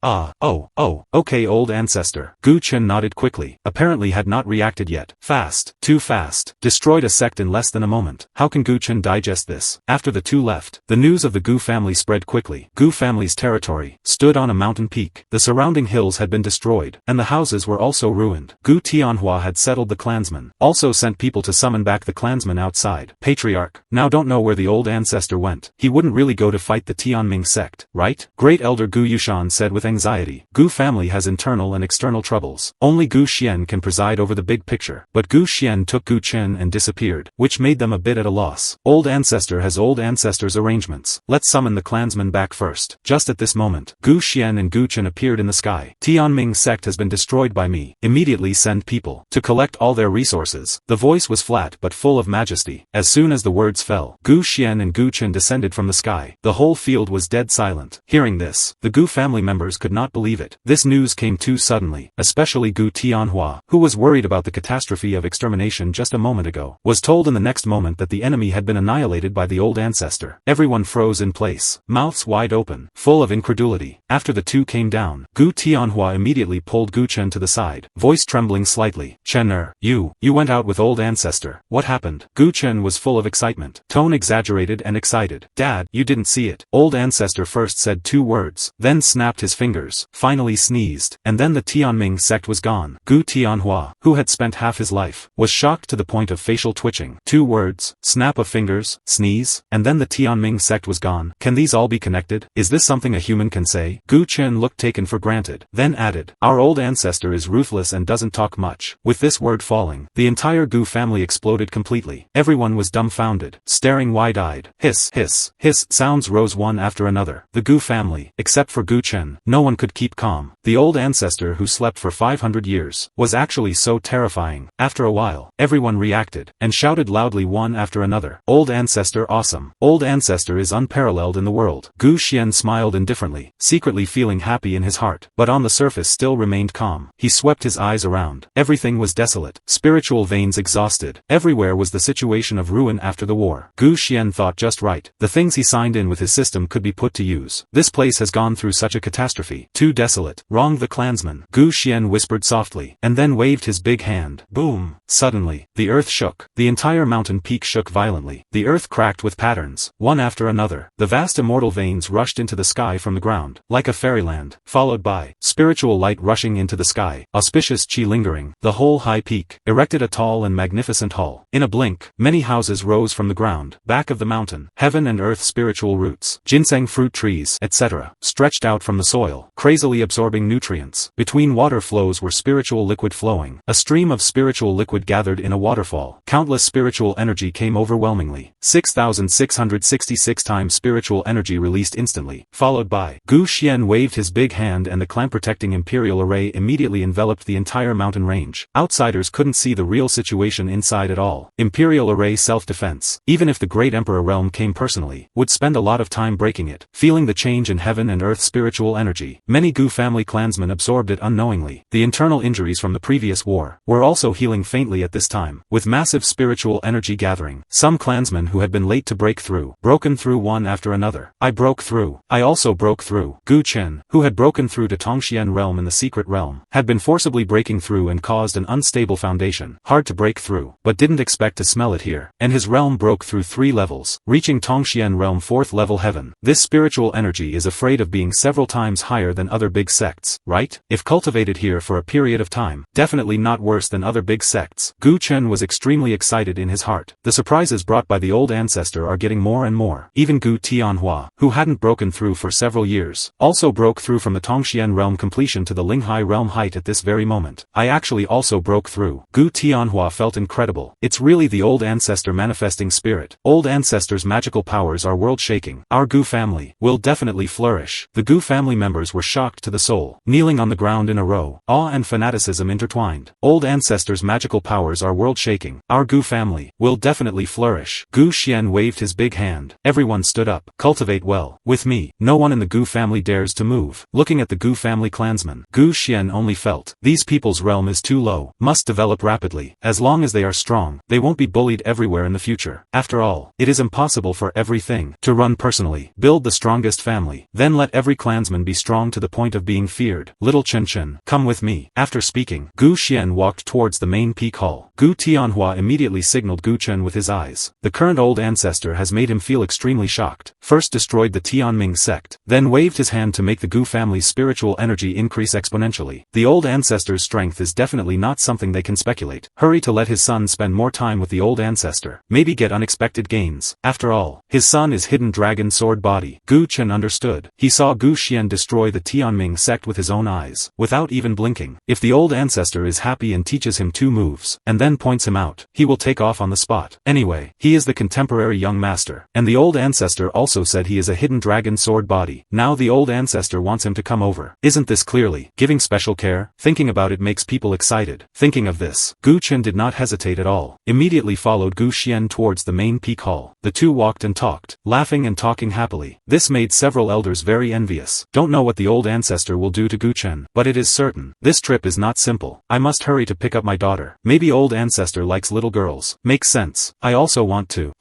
Speaker 1: Okay old ancestor. Gu Chen nodded quickly. Apparently had not reacted yet. Fast. Too fast. Destroyed a sect in less than a moment. How can Gu Chen digest this? After the 2 left, the news of the Gu family spread quickly. Gu family's territory stood on a mountain peak. The surrounding hills had been destroyed, and the houses were also ruined. Gu Tianhua had settled the clansmen. Also sent people to summon back the clansmen outside. Patriarch. Now don't know where the old ancestor went. meant. He wouldn't really go to fight the Tianming sect, right? Great Elder Gu Yushan said with anxiety. Gu family has internal and external troubles. Only Gu Xian can preside over the big picture. But Gu Xian took Gu Chen and disappeared, which made them a bit at a loss. Old ancestor has old ancestor's arrangements. Let's summon the clansmen back first. Just at this moment, Gu Xian and Gu Chen appeared in the sky. Tianming sect has been destroyed by me. Immediately send people to collect all their resources. The voice was flat but full of majesty. As soon as the words fell, Gu Xian and Gu Chen descended from the sky. The whole field was dead silent. Hearing this, the Gu family members could not believe it. This news came too suddenly, especially Gu Tianhua, who was worried about the catastrophe of extermination just a moment ago, was told in the next moment that the enemy had been annihilated by the old ancestor. Everyone froze in place, mouths wide open, full of incredulity. After the two came down, Gu Tianhua immediately pulled Gu Chen to the side, voice trembling slightly. Chen you went out with old ancestor. What happened? Gu Chen was full of excitement, tone exaggerated and excited. Dad, you didn't see it. Old ancestor first said 2 words, then snapped his fingers, finally sneezed, and then the Tianming sect was gone. Gu Tianhua, who had spent half his life, was shocked to the point of facial twitching. 2 words, snap of fingers, sneeze, and then the Tianming sect was gone. Can these all be connected? Is this something a human can say? Gu Chen looked taken for granted, then added, our old ancestor is ruthless and doesn't talk much. With this word falling, the entire Gu family exploded completely. Everyone was dumbfounded, staring wide-eyed. Hiss, hiss, hiss, sounds rose one after another. The Gu family, except for Gu Chen, no one could keep calm. The old ancestor who slept for 500 years, was actually so terrifying. After a while, everyone reacted, and shouted loudly one after another. Old ancestor awesome. Old ancestor is unparalleled in the world. Gu Xian smiled indifferently, secretly feeling happy in his heart, but on the surface still remained calm. He swept his eyes around. Everything was desolate, spiritual veins exhausted. Everywhere was the situation of ruin after the war. Gu Xian thought just right. The things he signed in with his system could be put to use. This place has gone through such a catastrophe. Too desolate. Wronged the clansman. Gu Xian whispered softly, and then waved his big hand. Boom. Suddenly, the earth shook. The entire mountain peak shook violently. The earth cracked with patterns, one after another. The vast immortal veins rushed into the sky from the ground, like a fairyland, followed by spiritual light rushing into the sky, auspicious chi lingering. The whole high peak erected a tall and magnificent hall. In a blink, many houses rose from the ground, back of the mountain. Heaven and earth spiritual roots, ginseng fruit trees, etc., stretched out from the soil, crazily absorbing nutrients. Between water flows were spiritual liquid flowing. A stream of spiritual liquid gathered in a waterfall. Countless spiritual energy came overwhelmingly. 6,666 times spiritual energy released instantly, followed by Gu Xian waved his big hand and the clan-protecting imperial array immediately enveloped the entire mountain range. Outsiders couldn't see the real situation inside at all. Imperial array self-defense, even if the great emperor realm came personally, would spend a lot of time breaking it. Feeling the change in heaven and earth spiritual energy, many Gu family clansmen absorbed it unknowingly. The internal injuries from the previous war were also healing faintly at this time, with massive spiritual energy gathering. Some clansmen who had been late to break through, broken through one after another. I broke through. I also broke through. Gu Chen, who had broken through to Tongxian realm in the secret realm, had been forcibly breaking through and caused an unstable foundation, hard to break through, but didn't expect to smell it here, and his realm broke through 3 levels, reaching Tongxian realm 4th level heaven. This spiritual energy is afraid of being several times higher than other big sects, right? If cultivated here for a period of time, definitely not worse than other big sects. Gu Chen was extremely excited in his heart. The surprises brought by the old ancestor are getting more and more. Even Gu Tianhua, who hadn't broken through for several years, also broke through from the Tongxian realm completion to the Linghai realm height at this very moment. I actually also broke through. Gu Tianhua felt incredible. It's really the old ancestor manifesting spirit. Old ancestor's magical powers are world-shaking. Our Gu family will definitely flourish. The Gu family members were shocked to the soul, kneeling on the ground in a row, awe and fanaticism intertwined. Old ancestor's magical powers are world-shaking. Our Gu family will definitely flourish. Gu Xian waved his big hand. Everyone stood up. Cultivate well. With me, no one in the Gu family dares to move. Looking at the Gu family clansmen, Gu Xian only felt, these people's realm is too low, must develop rapidly. As long as they are strong, they won't be bullied everywhere in the future. After all, it is impossible for everything to run personally. Build the strongest family, then let every clansman be strong to the point of being feared. Little Chen Chen, come with me. After speaking, Gu Xian walked towards the main peak hall. Gu Tianhua immediately signaled Gu Chen with his eyes. The current old ancestor has made him feel extremely shocked. First destroyed the Tianming sect, then waved his hand to make the Gu family's spiritual energy increase exponentially. The old ancestor's strength is definitely not something they can speculate. Hurry to let his son spend more time with the old ancestor, maybe get unexpected gains. After all, his His son is Hidden Dragon Sword Body. Gu Chen understood. He saw Gu Xian destroy the Tianming sect with his own eyes, without even blinking. If the old ancestor is happy and teaches him 2 moves, and then points him out, he will take off on the spot. Anyway, he is the contemporary young master. And the old ancestor also said he is a Hidden Dragon Sword Body. Now the old ancestor wants him to come over. Isn't this clearly giving special care? Thinking about it makes people excited. Thinking of this, Gu Chen did not hesitate at all. Immediately followed Gu Xian towards the main peak hall. The two walked and talked, laughing and talking happily. This made several elders very envious. Don't know what the old ancestor will do to Gu Chen, but it is certain. This trip is not simple. I must hurry to pick up my daughter. Maybe old ancestor likes little girls. Makes sense. I also want to.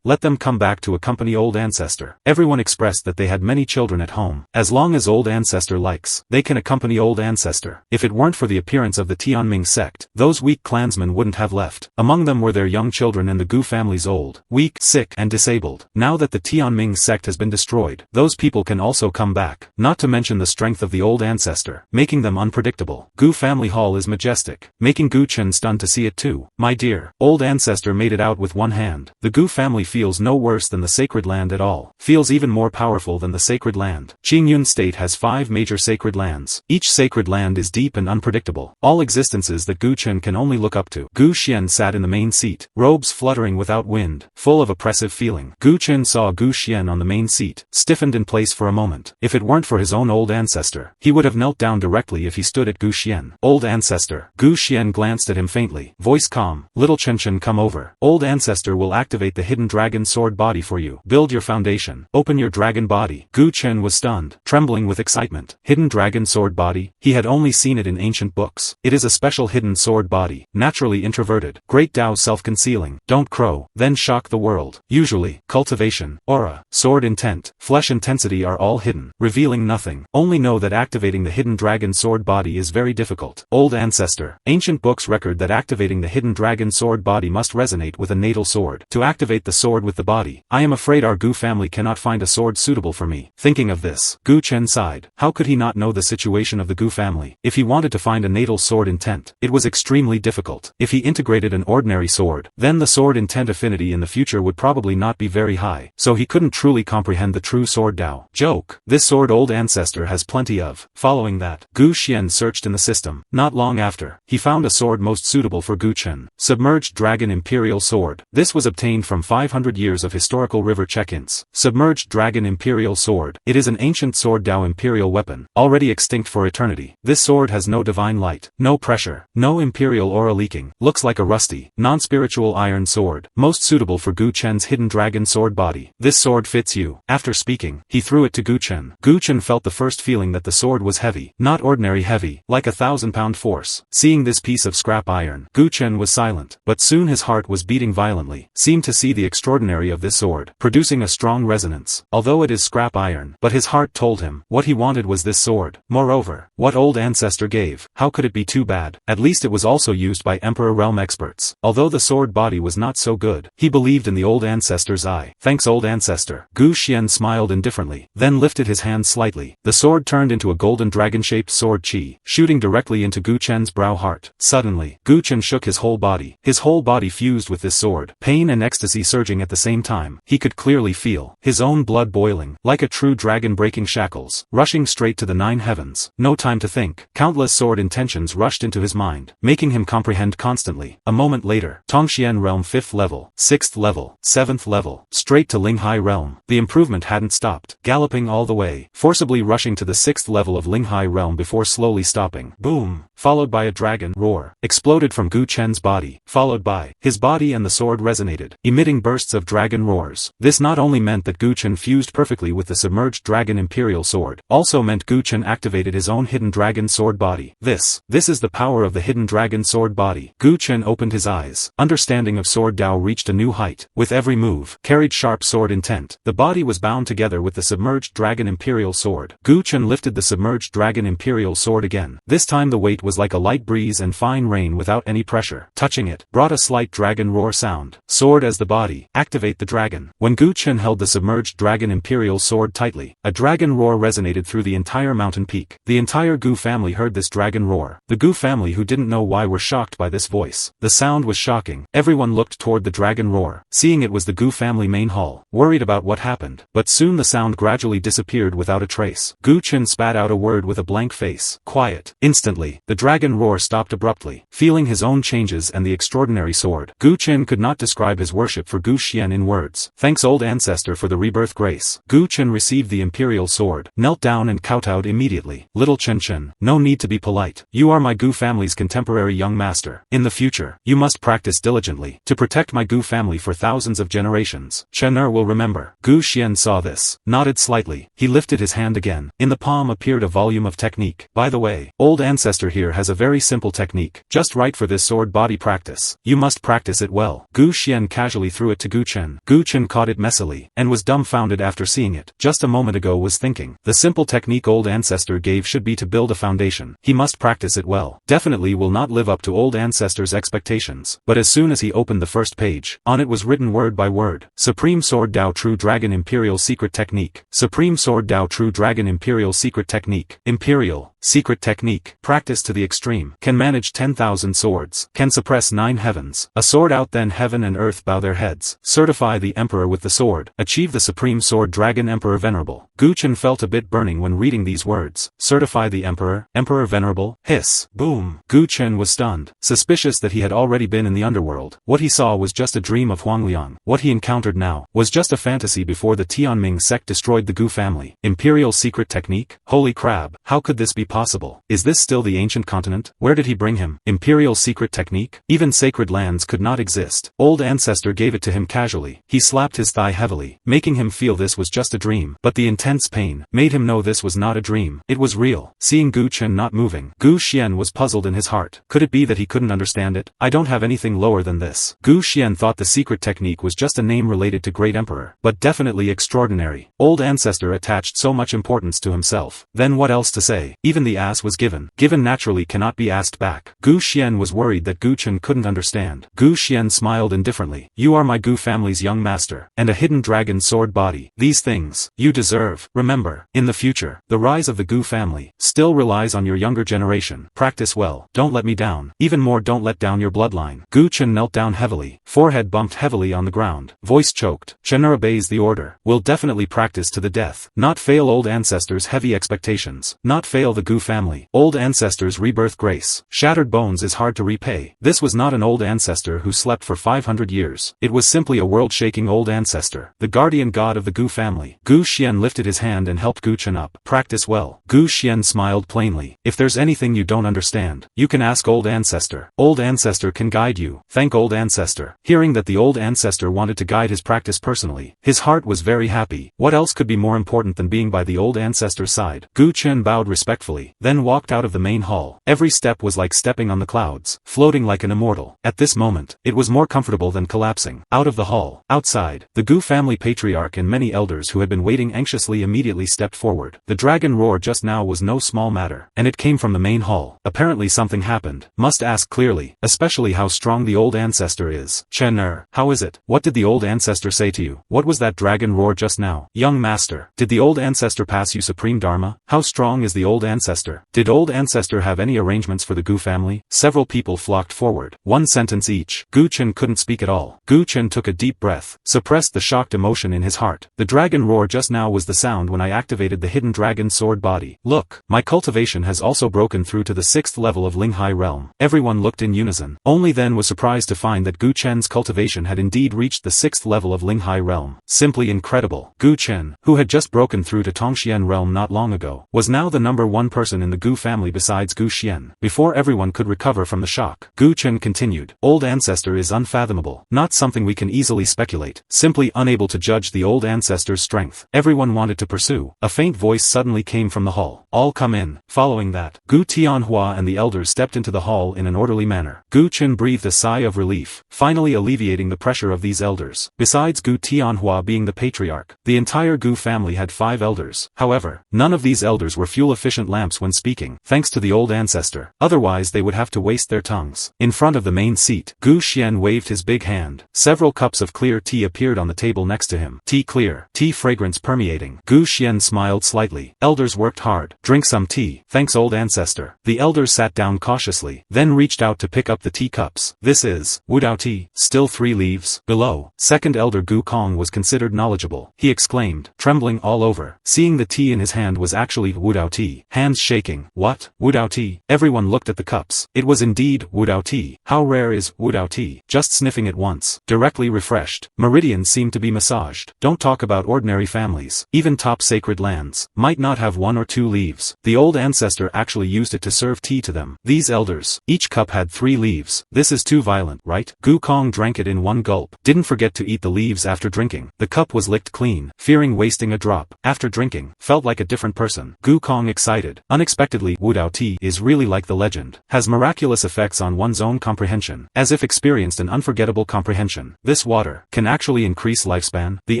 Speaker 1: Let them come back to accompany old ancestor. Everyone expressed that they had many children at home. As long as old ancestor likes, they can accompany old ancestor. If it weren't for the appearance of the Tianming sect, those weak clansmen wouldn't have left. Among them were their young children and the Gu family's old, weak, sick, and disabled. Now that the Tianming sect has been destroyed, those people can also come back. Not to mention the strength of the old ancestor, making them unpredictable. Gu family hall is majestic, making Gu Chen stunned to see it too. My dear, old ancestor made it out with one hand. The Gu family feels no worse than the sacred land at all. Feels even more powerful than the sacred land. Qingyun state has 5 major sacred lands. Each sacred land is deep and unpredictable. All existences that Gu Chen can only look up to. Gu Xian sat in the main seat, robes fluttering without wind, full of oppressive feeling. Gu Chen saw Gu Xian on the main seat, stiffened in place for a moment. If it weren't for his own old ancestor, he would have knelt down directly if he stood at Gu Xian. Old ancestor. Gu Xian glanced at him faintly. Voice calm. Little Chen Chen, come over. Old ancestor will activate the Hidden Dragon Sword Body for you. Build your foundation. Open your dragon body. Gu Chen was stunned, trembling with excitement. Hidden Dragon Sword Body? He had only seen it in ancient books. It is a special hidden sword body, naturally introverted. Great Tao self-concealing. Don't crow, then shock the world. Usually, cultivation, aura, sword intent, flesh intensity are all hidden, revealing nothing. Only know that activating the Hidden Dragon Sword Body is very difficult. Old ancestor. Ancient books record that activating the Hidden Dragon Sword Body must resonate with a natal sword. To activate the sword with the body, I am afraid our Gu family cannot find a sword suitable for me. Thinking of this, Gu Chen sighed. How could he not know the situation of the Gu family? If he wanted to find a natal sword intent, it was extremely difficult. If he integrated an ordinary sword, then the sword intent affinity in the future would probably not be very high, so he couldn't truly comprehend the true sword Tao. Joke. This sword old ancestor has plenty of. Following that, Gu Xian searched in the system. Not long after, he found a sword most suitable for Gu Chen. Submerged Dragon Imperial Sword. This was obtained from 500 years of historical river check-ins. Submerged Dragon Imperial Sword. It is an ancient sword Tao imperial weapon, already extinct for eternity. This sword has no divine light, no pressure, no imperial aura leaking. Looks like a rusty, non-spiritual iron sword. Most suitable for Gu Chen's Hidden Dragon Sword Body. This sword fits you. After speaking, he threw it to Gu Chen. Gu Chen felt the first feeling that the sword was heavy. Not ordinary heavy, like a 1,000-pound force. Seeing this piece of scrap iron, Gu Chen was silent, but soon his heart was beating violently. Seemed to see the extraordinary of this sword, producing a strong resonance. Although it is scrap iron, but his heart told him, what he wanted was this sword. Moreover, what old ancestor gave, how could it be too bad? At least it was also used by Emperor Realm experts. Although the sword body was not so good, he believed in the old ancestor's eye. Thanks old ancestor. Gu Xian smiled indifferently, then lifted his hand slightly. The sword turned into a golden dragon-shaped sword chi, shooting directly into Gu Chen's brow heart. Suddenly, Gu Chen shook his whole body. His whole body fused with this sword, pain and ecstasy surging at the same time. He could clearly feel his own blood boiling, like a true dragon breaking shackles, rushing straight to the 9 heavens. No time to think. Countless sword intentions rushed into his mind, making him comprehend constantly. A moment later, Tongxian realm 5th level, 6th level, 7th level, straight to Linghai realm. The improvement hadn't stopped, galloping all the way, forcibly rushing to the 6th level of Linghai realm before slowly stopping. Boom! Followed by a dragon roar, exploded from Gu Chen's body, followed by his body, and the sword resonated, emitting bursts of dragon roars. This not only meant that Gu Chen fused perfectly with the submerged dragon imperial sword, also meant Gu Chen activated his own hidden dragon sword body. This is the power of the hidden dragon sword body. Gu Chen opened his eyes. Understanding of sword Tao reached a new height. With every move, carried sharp sword intent. The body was bound together with the submerged dragon imperial sword. Gu Chen lifted the submerged dragon imperial sword again. This time the weight was like a light breeze and fine rain without any pressure. Touching it, brought a slight dragon roar sound. Sword as the body. Activate the dragon. When Gu Chen held the submerged dragon imperial sword tightly, a dragon roar resonated through the entire mountain peak. The entire Gu family heard this dragon dragon roar. The Gu family, who didn't know why, were shocked by this voice. The sound was shocking. Everyone looked toward the dragon roar, seeing it was the Gu family main hall, worried about what happened. But soon the sound gradually disappeared without a trace. Gu Chen spat out a word with a blank face. Quiet. Instantly, the dragon roar stopped abruptly. Feeling his own changes and the extraordinary sword, Gu Chen could not describe his worship for Gu Xian in words. Thanks, old ancestor, for the rebirth grace. Gu Chen received the imperial sword, knelt down and kowtowed immediately. Little Chen Chen, no need to be polite. You are my Gu family's contemporary young master. In the future, you must practice diligently to protect my Gu family for thousands of generations. Chen Er will remember. Gu Xian saw this, nodded slightly. He lifted his hand again. In the palm appeared a volume of technique. By the way, old ancestor here has a very simple technique, just right for this sword body practice. You must practice it well. Gu Xian casually threw it to Gu Chen. Gu Chen caught it messily, and was dumbfounded after seeing it. Just a moment ago was thinking, the simple technique old ancestor gave should be to build a foundation. He must practice it well. Definitely will not live up to old ancestor's expectations. But as soon as he opened the first page, on it was written word by word, Supreme Sword Dao True Dragon Imperial Secret Technique. Supreme Sword Dao True Dragon Imperial Secret Technique. Imperial Secret Technique. Practice to the extreme. Can manage 10,000 swords. Can suppress 9 heavens. A sword out, then heaven and earth bow their heads. Certify the emperor with the sword. Achieve the supreme sword dragon emperor venerable. Gu Chen felt a bit burning when reading these words. Certify the emperor, emperor venerable. Hiss. Boom. Gu Chen was stunned, suspicious that he had already been in the underworld. What he saw was just a dream of Huangliang. What he encountered now was just a fantasy before the Tianming sect destroyed the Gu family. Imperial secret technique? Holy crab. How could this be possible? Is this still the ancient continent? Where did he bring him? Imperial secret technique? Even sacred lands could not exist. Old ancestor gave it to him casually. He slapped his thigh heavily, making him feel this was just a dream. But the intense pain made him know this was not a dream. It was real. Seeing Gu Chen not moving, Gu Xian was puzzled in his heart. Could it be that he couldn't understand it? I don't have anything lower than this. Gu Xian thought the secret technique was just a name related to great emperor, but definitely extraordinary. Old ancestor attached so much importance to himself. Then what else to say? Even the ass was given. Given naturally cannot be asked back. Gu Xian was worried that Gu Chen couldn't understand. Gu Xian smiled indifferently. You are my Gu family's young master, and a hidden dragon sword body. These things, you deserve. Remember, in the future, the rise of the Gu family still relies on your younger generation. Practice well. Don't let me down. Even more, don't let down your bloodline. Gu Chen knelt down heavily. Forehead bumped heavily on the ground. Voice choked. Chen obeys the order. Will definitely practice to the death. Not fail old ancestors' heavy expectations. Not fail the Gu family. Old ancestors' rebirth grace. Shattered bones is hard to repay. This was not an old ancestor who slept for 500 years. It was simply a world-shaking old ancestor. The guardian god of the Gu family. Gu Xian lifted his hand and helped Gu Chen up. Practice well. Gu Xian smiled plainly. If there's anything you don't understand, you can ask old ancestor. Old ancestor can guide you. Thank old ancestor. Hearing that the old ancestor wanted to guide his practice personally, his heart was very happy. What else could be more important than being by the old ancestor's side? Gu Chen bowed respectfully, then walked out of the main hall. Every step was like stepping on the clouds, floating like an immortal. At this moment, it was more comfortable than collapsing. Out of the hall, outside, the Gu family patriarch and many elders who had been waiting anxiously immediately stepped forward. The dragon roar just now was no small matter, and it came from the main hall. Apparently something happened. Must ask clearly, especially how strong the old ancestor is. Chen Er, how is it? What did the old ancestor say to you? What was that dragon roar just now? Young master, did the old ancestor pass you supreme dharma? How strong is the old ancestor? Did old ancestor have any arrangements for the Gu family? Several people flocked forward. One sentence each. Gu Chen couldn't speak at all. Gu Chen took a deep breath, suppressed the shocked emotion in his heart. The dragon roar just now was the sound when I activated the hidden dragon sword body. Look, my cultivation has also broken through to the 6th level of Linghai realm. Everyone looked in unison. Only then was surprised to find that Gu Chen's cultivation had indeed reached the 6th level of Linghai realm. Simply incredible. Gu Chen, who had just broken through to Tongxian realm not long ago, was now the number 1 person in the Gu family besides Gu Xian. Before everyone could recover from the shock, Gu Chen continued. Old ancestor is unfathomable. Not something we can easily speculate. Simply unable to judge the old ancestor's strength. Everyone wanted to pursue. A faint voice suddenly came from the hall. All come in. Following that, Gu Tianhua and the elders stepped into the hall in an orderly manner. Gu Chen breathed a sigh of relief, finally alleviating the pressure of these elders. Besides Gu Tianhua being the patriarch, the entire Gu family had 5 elders. However, none of these elders were fuel-efficient lamps when speaking, thanks to the old ancestor. Otherwise they would have to waste their tongues. In front of the main seat, Gu Xian waved his big hand. Several cups of clear tea appeared on the table next to him. Tea clear, tea fragrance permeating. Gu Xian smiled slightly. Elders worked hard. Drink some tea. Thanks old ancestor. ancestor. The elders sat down cautiously, then reached out to pick up the teacups. This is Wudao tea, still 3 leaves. Below, second elder Gu Kong was considered knowledgeable. He exclaimed, trembling all over. Seeing the tea in his hand was actually Wudao tea. Hands shaking. What? Wudao tea? Everyone looked at the cups. It was indeed Wudao tea. How rare is Wudao tea? Just sniffing it once. Directly refreshed. Meridians seemed to be massaged. Don't talk about ordinary families. Even top sacred lands might not have 1 or 2 leaves. The old ancestor actually used it to serve tea to them. These elders, each cup had 3 leaves. This is too violent, right? Gu Kong drank it in one gulp. Didn't forget to eat the leaves after drinking. The cup was licked clean, fearing wasting a drop. After drinking, felt like a different person. Gu Kong excited. Unexpectedly, Wudao tea is really like the legend. Has miraculous effects on one's own comprehension. As if experienced an unforgettable comprehension. This water can actually increase lifespan. The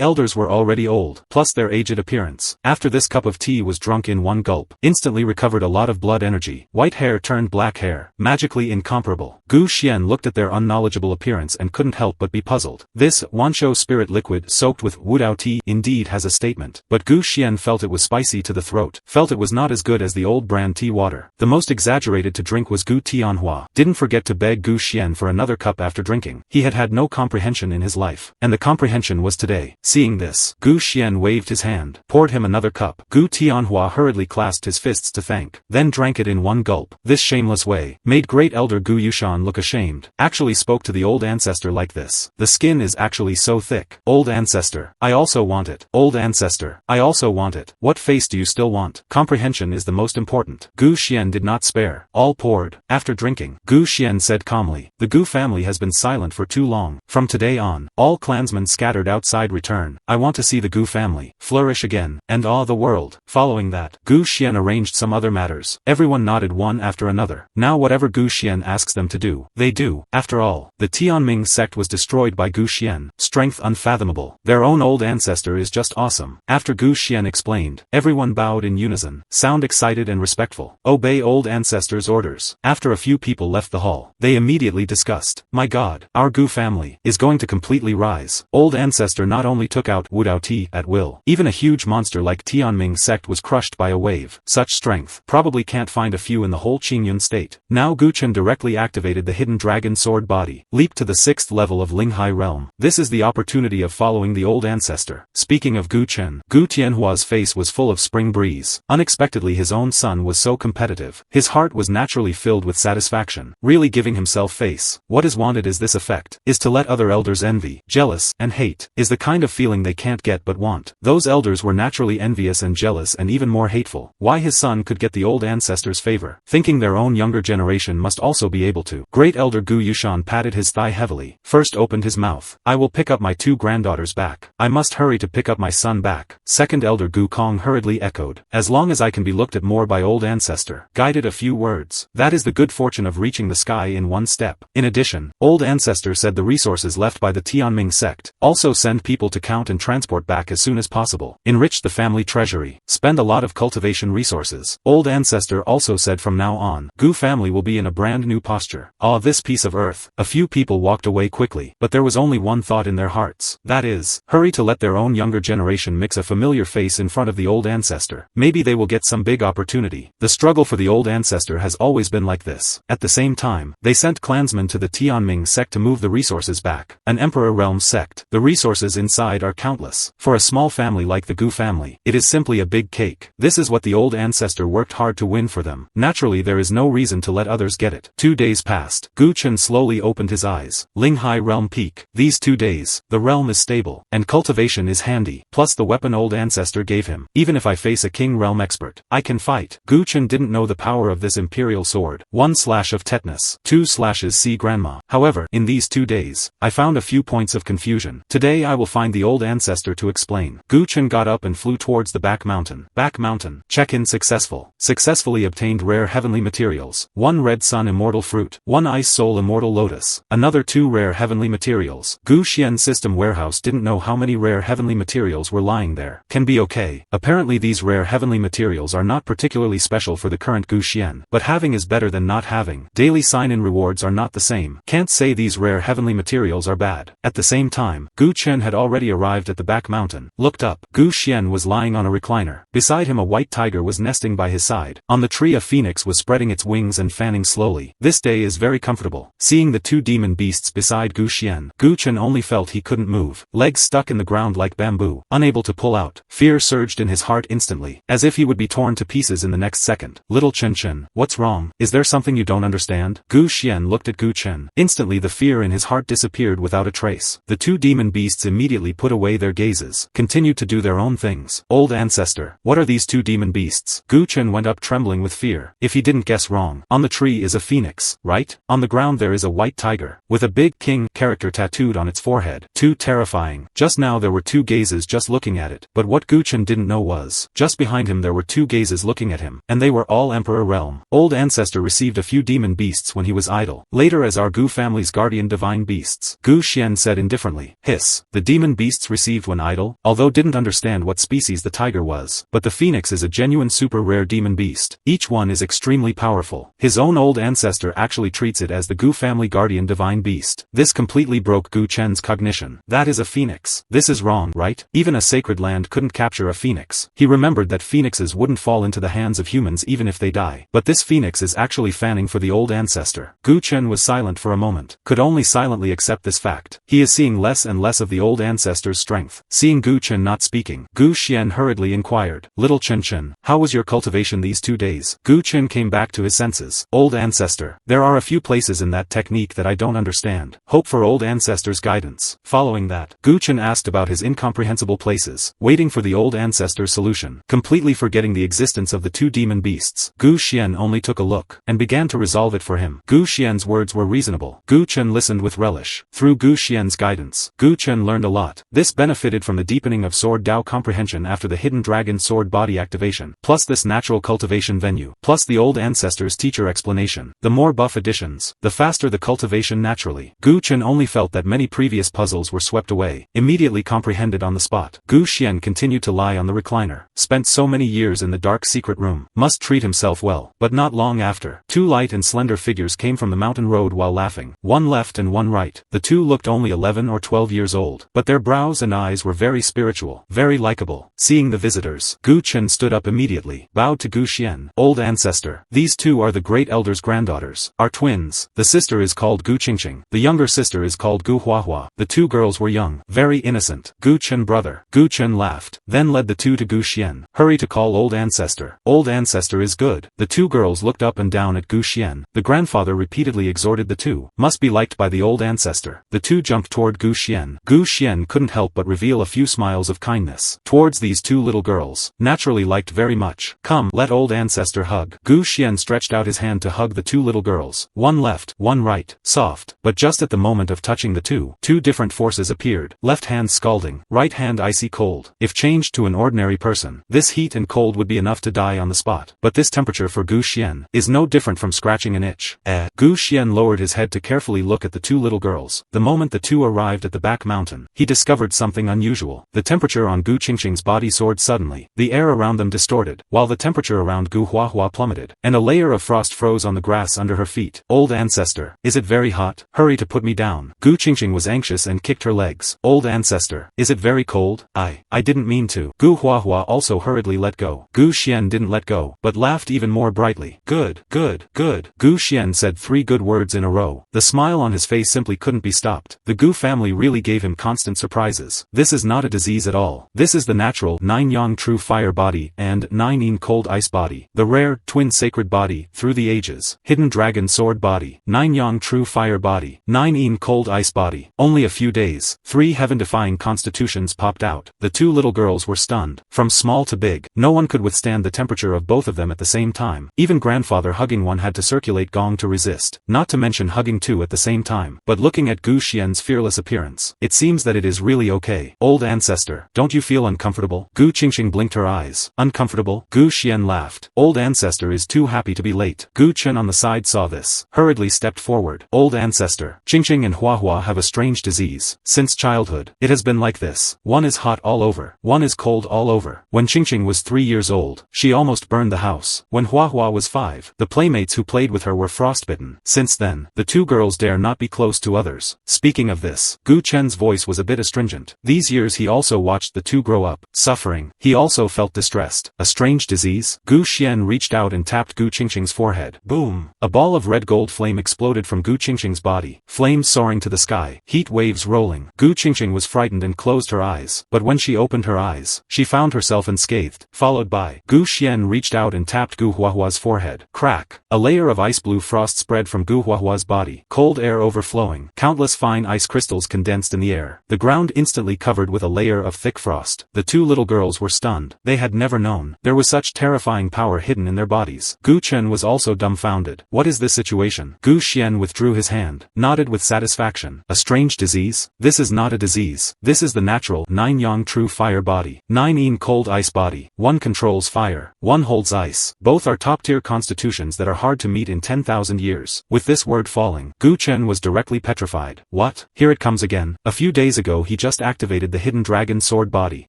Speaker 1: elders were already old, plus their aged appearance. After this cup of tea was drunk in one gulp, instantly recovered a lot of blood energy. White hair turned black hair, magically incomparable. Gu Xian looked at their unknowledgeable appearance and couldn't help but be puzzled. This Wanshou spirit liquid soaked with Wudao tea indeed has a statement, but Gu Xian felt it was spicy to the throat, felt it was not as good as the old brand tea water. The most exaggerated to drink was Gu Tianhua. Didn't forget to beg Gu Xian for another cup after drinking. He had had no comprehension in his life, and the comprehension was today. Seeing this, Gu Xian waved his hand, poured him another cup. Gu Tianhua hurriedly clasped his fists to thank, then drank it in one gulp. This shameless way made great elder Gu Yushan look ashamed. Actually spoke to the old ancestor like this. The skin is actually so thick. Old ancestor, I also want it. Old ancestor, I also want it. What face do you still want? Comprehension is the most important. Gu Xian did not spare. All poured. After drinking, Gu Xian said calmly, the Gu family has been silent for too long. From today on, all clansmen scattered outside return. I want to see the Gu family flourish again, and awe the world. Following that, Gu Xian arranged some other matters. Everyone nodded one after another. Now whatever Gu Xian asks them to do, they do. After all, the Tianming sect was destroyed by Gu Xian. Strength unfathomable. Their own old ancestor is just awesome. After Gu Xian explained, everyone bowed in unison. Sound excited and respectful. Obey old ancestor's orders. After a few people left the hall, they immediately discussed, my god, our Gu family is going to completely rise. Old ancestor not only took out Wudao tea at will, even a huge monster like Tianming sect was crushed by a wave. Such strength, probably can't find a few in the whole Qingyun state. Now Gu Chen directly activated the hidden dragon sword body, leaped to the 6th level of Linghai realm. This is the opportunity of following the old ancestor. Speaking of Gu Chen, Gu Tianhua's face was full of spring breeze. Unexpectedly his own son was so competitive. His heart was naturally filled with satisfaction, really giving himself face. What is wanted is this effect, is to let other elders envy, jealous, and hate, is the kind of feeling they can't get but want. Those elders were naturally envious and jealous and even more hateful. Why his son could get the old ancestor's favor, thinking their own younger generation must also be able to. Great elder Gu Yushan patted his thigh heavily, first opened his mouth. I will pick up my 2 granddaughters back. I must hurry to pick up my son back. Second elder Gu Kong hurriedly echoed, as long as I can be looked at more by old ancestor. Guided a few words. That is the good fortune of reaching the sky in one step. In addition, old ancestor said the resources left by the Tianming sect, also send people to count and transport back as soon as possible. Enrich the family treasury. Spend a lot of cultivation resources. Old ancestor also said from now on, Gu family will be in a brand new posture. Ah, this piece of earth. A few people walked away quickly, but there was only one thought in their hearts. That is, hurry to let their own younger generation mix a familiar face in front of the old ancestor. Maybe they will get some big opportunity. The struggle for the old ancestor has always been like this. At the same time, they sent clansmen to the Tianming sect to move the resources back. An emperor realm sect. The resources inside are countless. For a small family like the Gu family, it is simply a big cake. This is what the old ancestor worked hard to win for them. Naturally there is no reason to let others get it. 2 days passed. Gu Chen slowly opened his eyes. Linghai realm peak. These 2 days, the realm is stable, and cultivation is handy, plus the weapon old ancestor gave him. Even if I face a king realm expert, I can fight. Gu Chen didn't know the power of this imperial sword. 1 slash of tetanus. 2 slashes see grandma. However, in these 2 days, I found a few points of confusion. Today I will find the old ancestor to explain. Gu Chen got up and flew towards the back mountain. Back mountain. Check-in successful. Successfully obtained rare heavenly materials. 1 red sun immortal fruit. 1 ice soul immortal lotus. Another 2 rare heavenly materials. Gu Xian system warehouse didn't know how many rare heavenly materials were lying there. Can be okay. Apparently these rare heavenly materials are not particularly special for the current Gu Xian, but having is better than not having. Daily sign-in rewards are not the same. Can't say these rare heavenly materials are bad. At the same time, Gu Chen had already arrived at the back mountain. Looked up. Gu Xian was lying on a recliner. Beside him a white tiger was nesting by his side. On the tree of phoenix was spreading its wings and fanning slowly. This day is very comfortable. Seeing the two demon beasts beside Gu Xian, Gu Chen only felt he couldn't move, legs stuck in the ground like bamboo, unable to pull out. Fear surged in his heart instantly, as if he would be torn to pieces in the next second. Little Chen Chen, what's wrong? Is there something you don't understand? Gu Xian looked at Gu Chen. Instantly the fear in his heart disappeared without a trace. The two demon beasts immediately put away their gazes, continued to do their own things. Old ancestor, what are these two demon beasts? Gu Chen went up trembling with fear. If he didn't guess wrong, on the tree is a phoenix, right? On the ground there is a white tiger, with a big king character tattooed on its forehead. Too terrifying. Just now there were two gazes just looking at it, but what Gu Chen didn't know was, just behind him there were two gazes looking at him, and they were all Emperor realm. Old ancestor received a few demon beasts when he was idle, later as our Gu family's guardian divine beasts. Gu Xian said indifferently. Hiss. The demon beasts received when idle, although didn't understand what species the tiger was, but the phoenix is a genuine super rare demon beast. Each one is extremely powerful. His own old ancestor actually treats it as the Gu family guardian divine beast. This completely broke Gu Chen's cognition. That is a phoenix. This is wrong, right? Even a sacred land couldn't capture a phoenix. He remembered that phoenixes wouldn't fall into the hands of humans even if they die. But this phoenix is actually fanning for the old ancestor. Gu Chen was silent for a moment, could only silently accept this fact. He is seeing less and less of the old ancestor's strength. Seeing Gu Chen not speaking, Gu Xian hurriedly inquired, Little Chen Chen, how was your cultivation these 2 days? Gu Chen came back to his senses. Old ancestor, there are a few places in that technique that I don't understand. Hope for old ancestor's guidance. Following that, Gu Chen asked about his incomprehensible places, waiting for the old ancestor's solution. Completely forgetting the existence of the two demon beasts, Gu Xian only took a look, and began to resolve it for him. Gu Xian's words were reasonable. Gu Chen listened with relish. Through Gu Xian's guidance, Gu Chen learned a lot. This benefited from the deepening of Sword Dao comprehension after the Hidden Dragon Sword body activation, plus this natural cultivation venue, plus the old ancestor's teacher explanation. The more buff additions, the faster the cultivation naturally. Gu Chen only felt that many previous puzzles were swept away, immediately comprehended on the spot. Gu Xian continued to lie on the recliner. Spent so many years in the dark secret room, must treat himself well. But not long after, two light and slender figures came from the mountain road while laughing. One left and one right. The two looked only 11 or 12 years old, but their brows and eyes were very spiritual, very likable. Seeing the visitors, Gu Chen stood up immediately, bowed to Gu Xian. Old ancestor, these two are the great elder's granddaughters, are twins. The sister is called Gu Qingqing. The younger sister is called Gu Huahua. The two girls were young, very innocent. Gu Chen brother. Gu Chen laughed, then led the two to Gu Xian. Hurry to call old ancestor. Old ancestor is good. The two girls looked up and down at Gu Xian. The grandfather repeatedly exhorted the two. Must be liked by the old ancestor. The two jumped toward Gu Xian. Gu Xian couldn't help but reveal a few smiles of kindness towards these two little girls, naturally liked very much. Come, let old ancestor hug. Gu Xian stretched out his hand to hug the two little girls. One left, one right, soft. But just at the moment of touching the two different forces appeared. Left hand scalding, right hand icy cold. If changed to an ordinary person, this heat and cold would be enough to die on the spot. But this temperature for Gu Xian is no different from scratching an itch. Gu Xian lowered his head to carefully look at the two little girls. The moment the two arrived at the back mountain, he discovered something unusual. The temperature on Gu Qingqing's body soared suddenly. The air around them distorted, while the temperature around Gu Huahua plummeted, and a layer of frost froze on the grass under her feet. Old ancestor, is it very hot? Hurry to put me down. Gu Qingqing was anxious and kicked her legs. Old ancestor, is it very cold? I didn't mean to. Gu Huahua also hurriedly let go. Gu Xian didn't let go, but laughed even more brightly. Good, good, good. Gu Xian said 3 good words in a row. The smile on his face simply couldn't be stopped. The Gu family really gave him constant surprises. This is not a disease at all. This is the natural 9 yang true fire body and 9 yin cold ice body. The rare twin sacred body through the ages. Hidden dragon sword body. 9 yang true fire body. 9 yin cold ice body. Only a few days, 3 heaven-defying constitutions popped out. The two little girls were stunned. From small to big, no one could withstand the temperature of both of them at the same time. Even grandfather hugging one had to circulate gong to resist, not to mention hugging two at the same time. But looking at Gu Xian's fearless appearance, it seems that it is really okay. Old ancestor, don't you feel uncomfortable? Gu Qingqing blinked her eyes. Uncomfortable? Gu Xian laughed. Old ancestor is too happy to be late. Gu Chen on the side saw this, hurriedly stepped forward. Old ancestor, Qingqing and Huahua have a strange disease. Since childhood, it has been like this. One is hot all over, one is cold all over. When Qingqing was 3 years old, she almost burned the house. When Huahua was 5, the playmates who played with her were frostbitten. Since then, the two girls dare not be close to others. Speaking of this, Gu Chen's voice was a bit astringent. These years he also watched the two grow up, suffering. He also felt distressed. A strange disease? Gu Xian reached out and tapped Gu Qingqing's forehead. Boom! A ball of red gold flame exploded from Gu Qingqing's body, flames soaring to the sky, heat waves rolling. Gu Qingqing was frightened and closed her eyes, but when she opened her eyes, she found herself unscathed, followed by. Gu Xian reached out and tapped Gu Huahua's forehead. Crack! A layer of ice-blue frost spread from Gu Huahua's body, cold air overflowing, countless fine ice crystals condensed in the air. The ground instantly covered with a layer of thick frost. The two little girls were stunned. They had never known there was such terrifying power hidden in their bodies. Gu Chen was also dumbfounded. What is this situation? Gu Xian withdrew his hand, nodded with satisfaction. A strange disease? This is not a disease. This is the natural 9 yang true fire body. 9 yin cold ice body. One controls fire. One holds ice. Both are top-tier constitutions that are hard to meet in 10,000 years. With this word falling, Gu Chen was directly petrified. What? Here it comes again. A few days ago he just activated the hidden dragon sword body.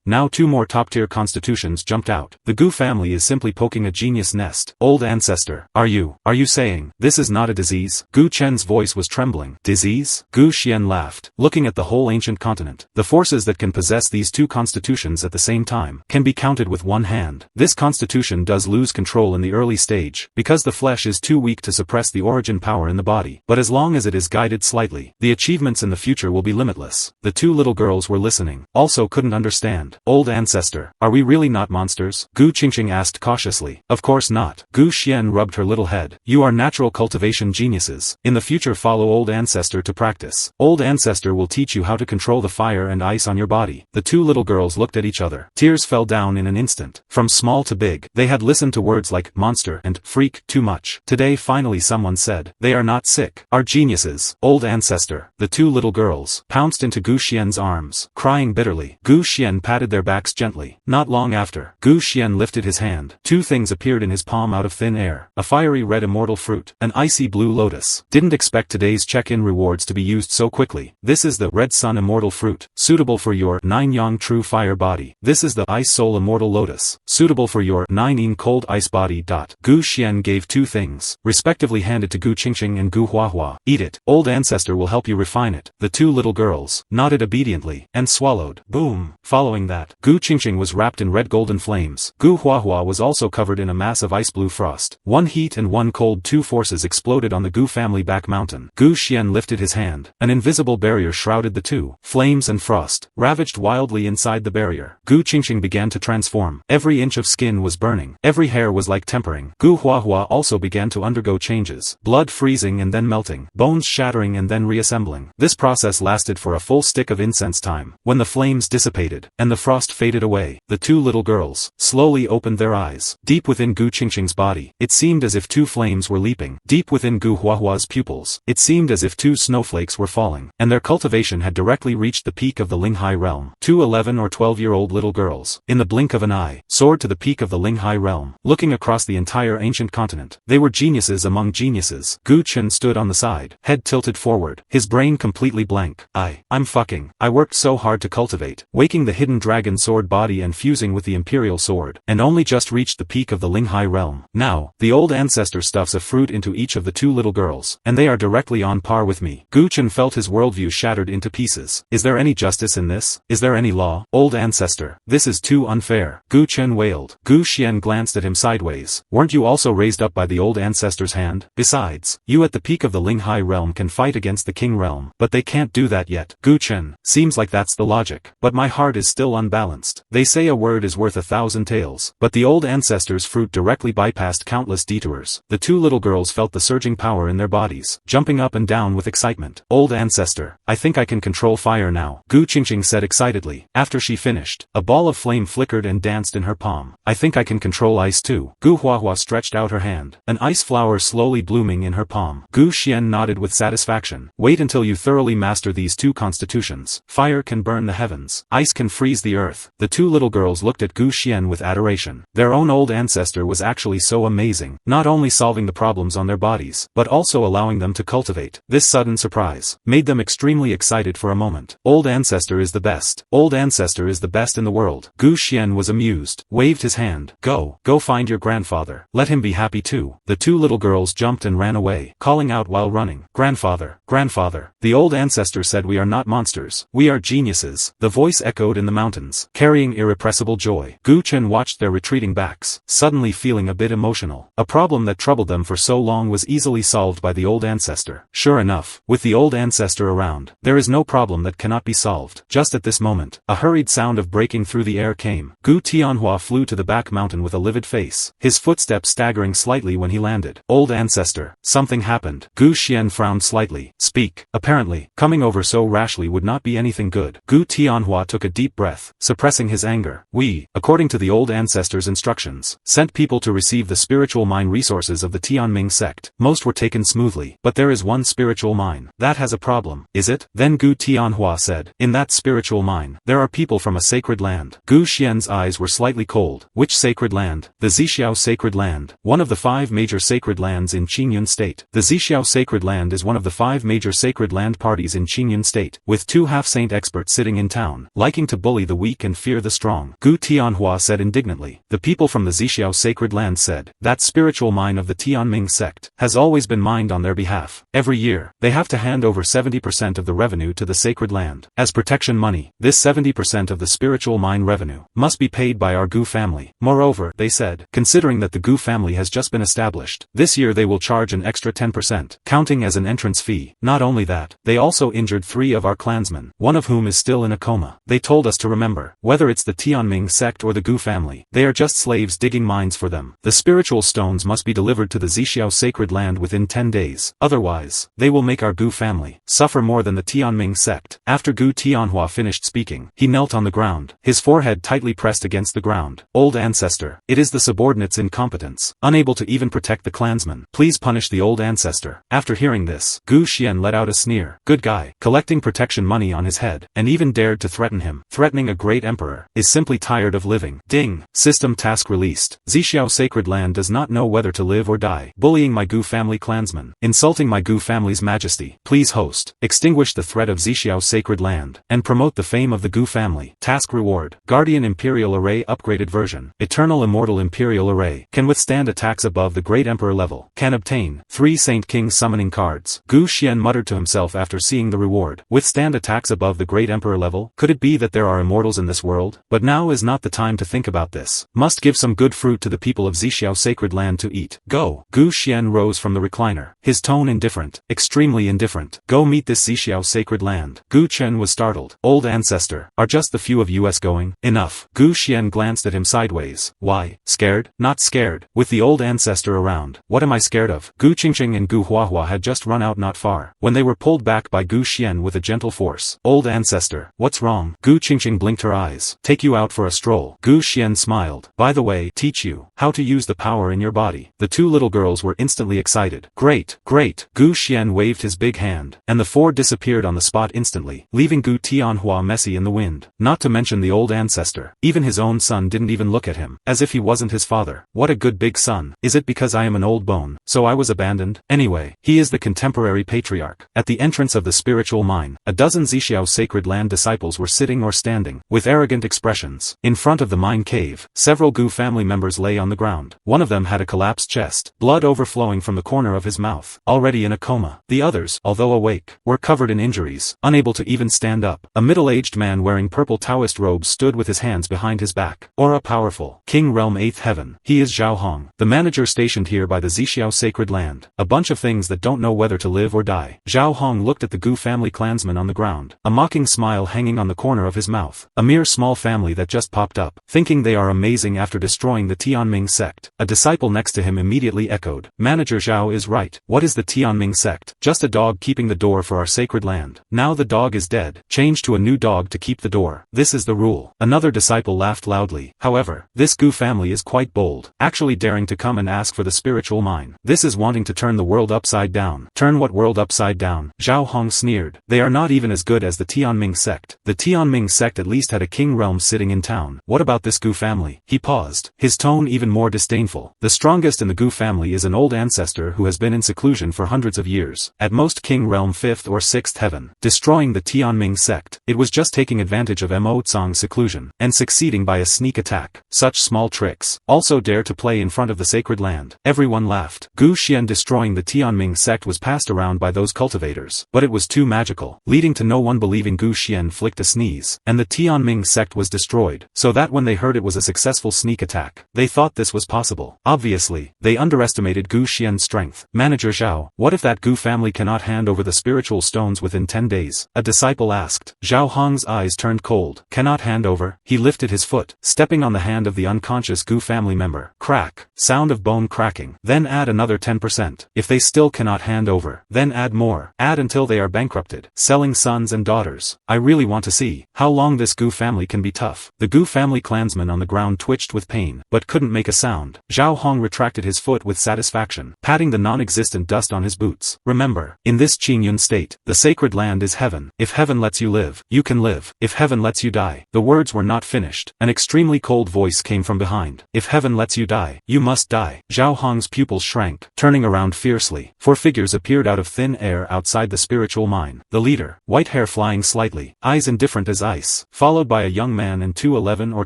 Speaker 1: Now 2 more top-tier constitutions jumped out. The Gu family is simply poking a genius nest. Old ancestor, are you saying this is not a disease? Gu Chen's voice was trembling. Disease? Gu Xian laughed, looking at the whole ancient continent. The forces that can possess these 2 constitutions at the same time can be counted with one hand. This constitution does lose control in the early stage, because the flesh is too weak to suppress the origin power in the body, but as long as it is guided slightly, the achievements in the future will be limitless. The 2 little girls were listening, also couldn't understand. Old ancestor, are we really not monsters? Gu Qingqing asked cautiously. Of course not. Gu Xian rubbed her little head. You are natural cultivation geniuses. In the future follow old ancestor to practice. Old ancestor will teach you how to control the fire and ice on your body. The 2 little girls looked at each other. Tears fell down in an instant. From small to big, they had listened to words like monster and freak too much. Today finally someone said, they are not sick. Are geniuses. Old ancestor. The 2 little girls pounced into Gu Xian's arms, crying bitterly. Gu Xian patted their backs gently. Not long after, Gu Xian lifted his hand. 2 things appeared in his palm out of thin air. A fiery red immortal fruit, an icy blue lotus. Didn't expect today's check-in rewards to be used so quickly. This is the red sun immortal fruit, suitable for your 9 yang true fire body. This is the ice soul immortal lotus, suitable for your 9 yin cold ice body. Gu Xian gave 2 things, respectively handed to Gu Qingqing and Gu Huahua. Eat it. Old ancestor will help you refine it. The 2 little girls nodded obediently and swallowed. Boom. Following that, Gu Qingqing was wrapped in red golden flames. Gu Huahua was also covered in a mass of ice blue frost. One heat and one cold. 2 forces exploded on the Gu family back mountain. Gu Xian lifted his hand. An invisible barrier shrouded the 2. Flames and frost ravaged wildly inside the barrier. Gu Qingqing began to transform. Every inch of skin was burning. Every hair was like tempering. Gu Huahua also began to undergo changes. Blood freezing and then melting. Bones shattering and then reassembling. This process lasted for a full stick of incense time. When the flames dissipated, and the frost faded away, the 2 little girls slowly opened their eyes. Deep within Gu Qingqing's body, it seemed as if 2 flames were leaping. Deep within Gu Huahua's pupils, it seemed as if 2 snowflakes were falling, and their cultivation had directly reached the peak of the Linghai realm. 2 11 or 12-year-old little girls, in the blink of an eye, soared to the peak of the Linghai realm, looking across the entire ancient continent. They were geniuses among geniuses. Gu Chen stood on the side, head tilted forward, his brain completely blank. I worked so hard to cultivate, waking the hidden dragon sword body and fusing with the imperial sword, and only just reached the peak of the Linghai realm. Now, the old ancestor stuffs a fruit into each of the 2 little girls, and they are directly on par with me. Gu Chen felt his worldview shattered into pieces. Is there any justice in this? Is there any law? Old ancestor, this is too unfair. Gu Chen wailed. Gu Xian glanced at him sideways. Weren't you also raised up by the old ancestor's hand? Besides, you at the peak of the Linghai realm can fight against the king realm, but they can't do that yet. Gu Chen, seems like that's the logic, but my heart is still unbalanced. They say a word is worth 1,000 tales, but the old ancestor's fruit directly bypassed countless detours. The 2 little girls felt the surging power in their bodies, jumping up and down with excitement. Old ancestor, I think I can control fire now, Gu Qingqing said excitedly. After she finished, a ball of flame flickered and danced in her palm. I think I can control ice too. Gu Huahua stretched out her hand, an ice flower slowly blooming in her palm. Gu Xian nodded with satisfaction. Wait until you thoroughly master these 2 constitutions. Fire can burn the heavens. Ice can freeze the earth. The 2 little girls looked at Gu Xian with adoration. Their own old ancestor was actually so amazing, not only solving the problems on their bodies, but also allowing them to cultivate. This sudden surprise made them extremely excited for a moment. Old ancestor is the best. Old ancestor is the best in the world. Gu Xian was amused, waved his hand. Go find your grandfather. Let him be happy too. The 2 little girls jumped and ran away, calling out while running. Grandfather, grandfather. The old ancestor said we are not monsters. We are geniuses. The voice echoed in the mountains, carrying irrepressible joy. Gu Chen watched their retreating backs. Suddenly suddenly feeling a bit emotional. A problem that troubled them for so long was easily solved by the old ancestor. Sure enough, with the old ancestor around, there is no problem that cannot be solved. Just at this moment, a hurried sound of breaking through the air came. Gu Tianhua flew to the back mountain with a livid face, his footsteps staggering slightly when he landed. Old ancestor, something happened. Gu Xian frowned slightly. Speak. Apparently, coming over so rashly would not be anything good. Gu Tianhua took a deep breath, suppressing his anger. We, according to the old ancestor's instructions, sent people to receive the spiritual mine resources of the Tianming sect. Most were taken smoothly, but there is one spiritual mine. That has a problem, is it? Then Gu Tianhua said, in that spiritual mine, there are people from a sacred land. Gu Xian's eyes were slightly cold. Which sacred land? The Zixiao sacred land, one of the 5 major sacred lands in Qingyun state. The Zixiao sacred land is one of the 5 major sacred land parties in Qingyun state, with 2 half-saint experts sitting in town, liking to bully the weak and fear the strong. Gu Tianhua said indignantly. The people from the Zixiao sacred land said, that spiritual mine of the Tianming sect has always been mined on their behalf. Every year, they have to hand over 70% of the revenue to the sacred land as protection money. This 70% of the spiritual mine revenue must be paid by our Gu family. Moreover, they said, considering that the Gu family has just been established, this year they will charge an extra 10%, counting as an entrance fee. Not only that, they also injured 3 of our clansmen, one of whom is still in a coma. They told us to remember, whether it's the Tianming sect or the Gu family, they are just slaves digging mines for them. The spiritual stones must be delivered to the Zixiao sacred land within 10 days. Otherwise, they will make our Gu family suffer more than the Tianming sect. After Gu Tianhua finished speaking, he knelt on the ground, his forehead tightly pressed against the ground. Old ancestor, it is the subordinates' incompetence, unable to even protect the clansmen. Please punish the old ancestor. After hearing this, Gu Xian let out a sneer. Good guy, collecting protection money on his head, and even dared to threaten him. Threatening a great emperor is simply tired of living. Ding. System task released. Zixiao sacred land does not know whether to live or die. Bullying my Gu family clansmen. Insulting my Gu family's majesty. Please host. Extinguish the threat of Zixiao sacred land, and promote the fame of the Gu family. Task reward. Guardian Imperial Array upgraded version. Eternal Immortal Imperial Array. Can withstand attacks above the Great Emperor level. Can obtain 3 Saint King summoning cards. Gu Xian muttered to himself after seeing the reward. Withstand attacks above the Great Emperor level? Could it be that there are immortals in this world? But now is not the time to think about this. Must give some good fruit to the people of Zixiao sacred land to eat. Go. Gu Xian rose from the recliner, his tone indifferent, extremely indifferent. Go meet this Zixiao sacred land. Gu Chen was startled. Old ancestor, are just the few of us going? Enough. Gu Xian glanced at him sideways. Why? Scared? Not scared. With the old ancestor around, what am I scared of? Gu Qingqing and Gu Huahua had just run out not far, when they were pulled back by Gu Xian with a gentle force. Old ancestor, what's wrong? Gu Qingqing blinked her eyes. Take you out for a stroll. Gu Xian smiled. By the way, teach you how to use the power in your body. The 2 little girls were instantly excited. Great, great. Gu Xian waved his big hand, and the 4 disappeared on the spot instantly, leaving Gu Tianhua messy in the wind. Not to mention the old ancestor. Even his own son didn't even look at him, as if he wasn't his father. What a good big son. Is it because I am an old bone, so I was abandoned? Anyway, he is the contemporary patriarch. At the entrance of the spiritual mine, a dozen Zixiao sacred land disciples were sitting or standing, with arrogant expressions. In front of the mine cave, several Gu family members lay on the ground. One of them had a collapsed chest, blood overflowing from the corner of his mouth, already in a coma. The others, although awake, were covered in injuries, unable to even stand up. A middle-aged man wearing purple Taoist robes stood with his hands behind his back. Aura powerful. King Realm 8th Heaven. He is Zhao Hong, the manager stationed here by the Zixiao sacred land. A bunch of things that don't know whether to live or die. Zhao Hong looked at the Gu family clansmen on the ground, a mocking smile hanging on the corner of his mouth. A mere small family that just popped up, thinking they are amazing after destroying the Tianming sect. A disciple next to him immediately echoed, Manager Zhao is right. What is the Tianming sect? Just a dog keeping the door for our sacred land. Now the dog is dead. Change to a new dog to keep the door. This is the rule. Another disciple laughed loudly. However, this Gu family is quite bold, actually daring to come and ask for the spiritual mine. This is wanting to turn the world upside down. Turn what world upside down? Zhao Hong sneered. They are not even as good as the Tianming sect. The Tianming sect at least had a king realm sitting in town. What about this Gu family? He paused, his tone even more disdainful. The strongest in the Gu family is an old ancestor who has been in seclusion for hundreds of years. At most king realm 5th or 6th heaven. Destroying the Tianming sect. It was just taking advantage of Mo Tsang's seclusion, and succeeding by a sneak attack. Such small tricks. Also dare to play in front of the sacred land. Everyone laughed. Gu Xian destroying the Tianming sect was passed around by those cultivators, but it was too magical, leading to no one believing Gu Xian flicked a sneeze, and the Tianming sect was destroyed, so that when they heard it was a successful sneak attack, they thought this was possible. Obviously, they underestimated Gu Xian's strength. Manager Zhao, what if that Gu family cannot hand over the spiritual stones within 10 days? A disciple asked. Zhao Hong's eyes turned cold. Cannot hand over? He lifted his foot, stepping on the hand of the unconscious Gu family member. Crack. Sound of bone cracking. Then add another 10%. If they still cannot hand over, then add more. Add until they are bankrupted, selling sons and daughters. I really want to see how long this Gu family can be tough. The Gu family clansman on the ground twitched with pain, but couldn't make a sound. Zhao Hong retracted his foot with satisfaction, patting the non-existent dust on his boots. Remember, in this Qingyun state, the sacred land is heaven. If heaven lets you live, you can live. If heaven lets you die. The words were not finished. An extremely cold voice came from behind. If heaven lets you die, you must die. Zhao Hong's pupils shrank, turning around fiercely. 4 figures appeared out of thin air outside the spiritual mine. The leader, white hair flying slightly, eyes indifferent as ice, followed by a young man and 2 11 or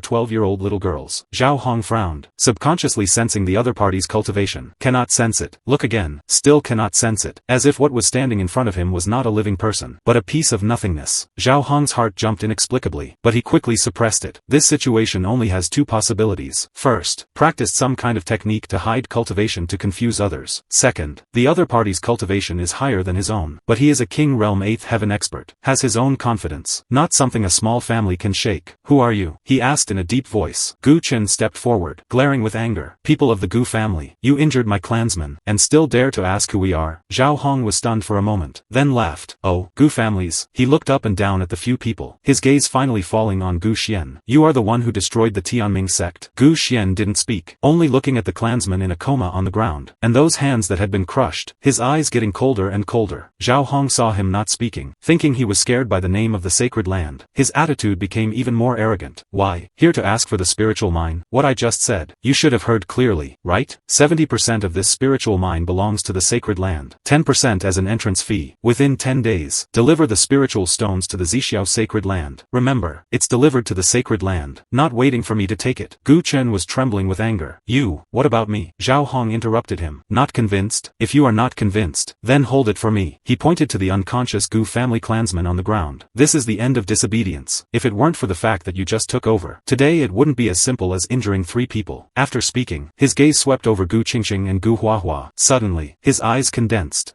Speaker 1: 12-year-old little girls. Zhao Hong frowned, subconsciously sensing the other party's cultivation. Cannot sense it. Look again. Still cannot sense it. As if what was standing in front of him was not a living person, but a piece of nothingness. Zhao Hong's heart jumped inexplicably, but he quickly suppressed it. This situation only has 2 possibilities. First, practiced some kind of technique to hide cultivation to confuse others. Second, the other party's cultivation is higher than his own, but he is a King Realm 8th Heaven expert, has his own confidence, not something a small family can shake. Who are you? He asked in a deep voice. Gu Chen stepped forward, glaring with anger. People of the Gu family, you injured my clansmen, and still dare to ask who we are? Zhao Hong was stunned for a moment, then laughed. Oh, Gu families. He looked up and down at the few people, his gaze finally falling on Gu Xian. You are the one who destroyed the Tianming sect. Gu Xian didn't speak, only looking at the clansman in a coma on the ground, and those hands that had been crushed, his eyes getting colder and colder. Zhao Hong saw him not speaking, thinking he was scared by the name of the sacred land. His attitude became even more arrogant. Why, here to ask for the spiritual mine? What I just said. You should have heard clearly, right? 70% of this spiritual mine belongs to the sacred land. 10% as an entrance fee. Within 10 days, deliver the spiritual stones to the Zixiao sacred land. Remember, it's delivered to the sacred land, not waiting for me to take it. Gu Chen was trembling with anger. You, what about me? Zhao Hong interrupted him. Not convinced? If you are not convinced, then hold it for me. He pointed to the unconscious Gu family clansman on the ground. This is the end of disobedience. If it weren't for the fact that you just took over, today it wouldn't be as simple as injuring 3 people. After speaking, his gaze swept over Gu Qingxing and Gu Huahua. Suddenly, his eyes condensed.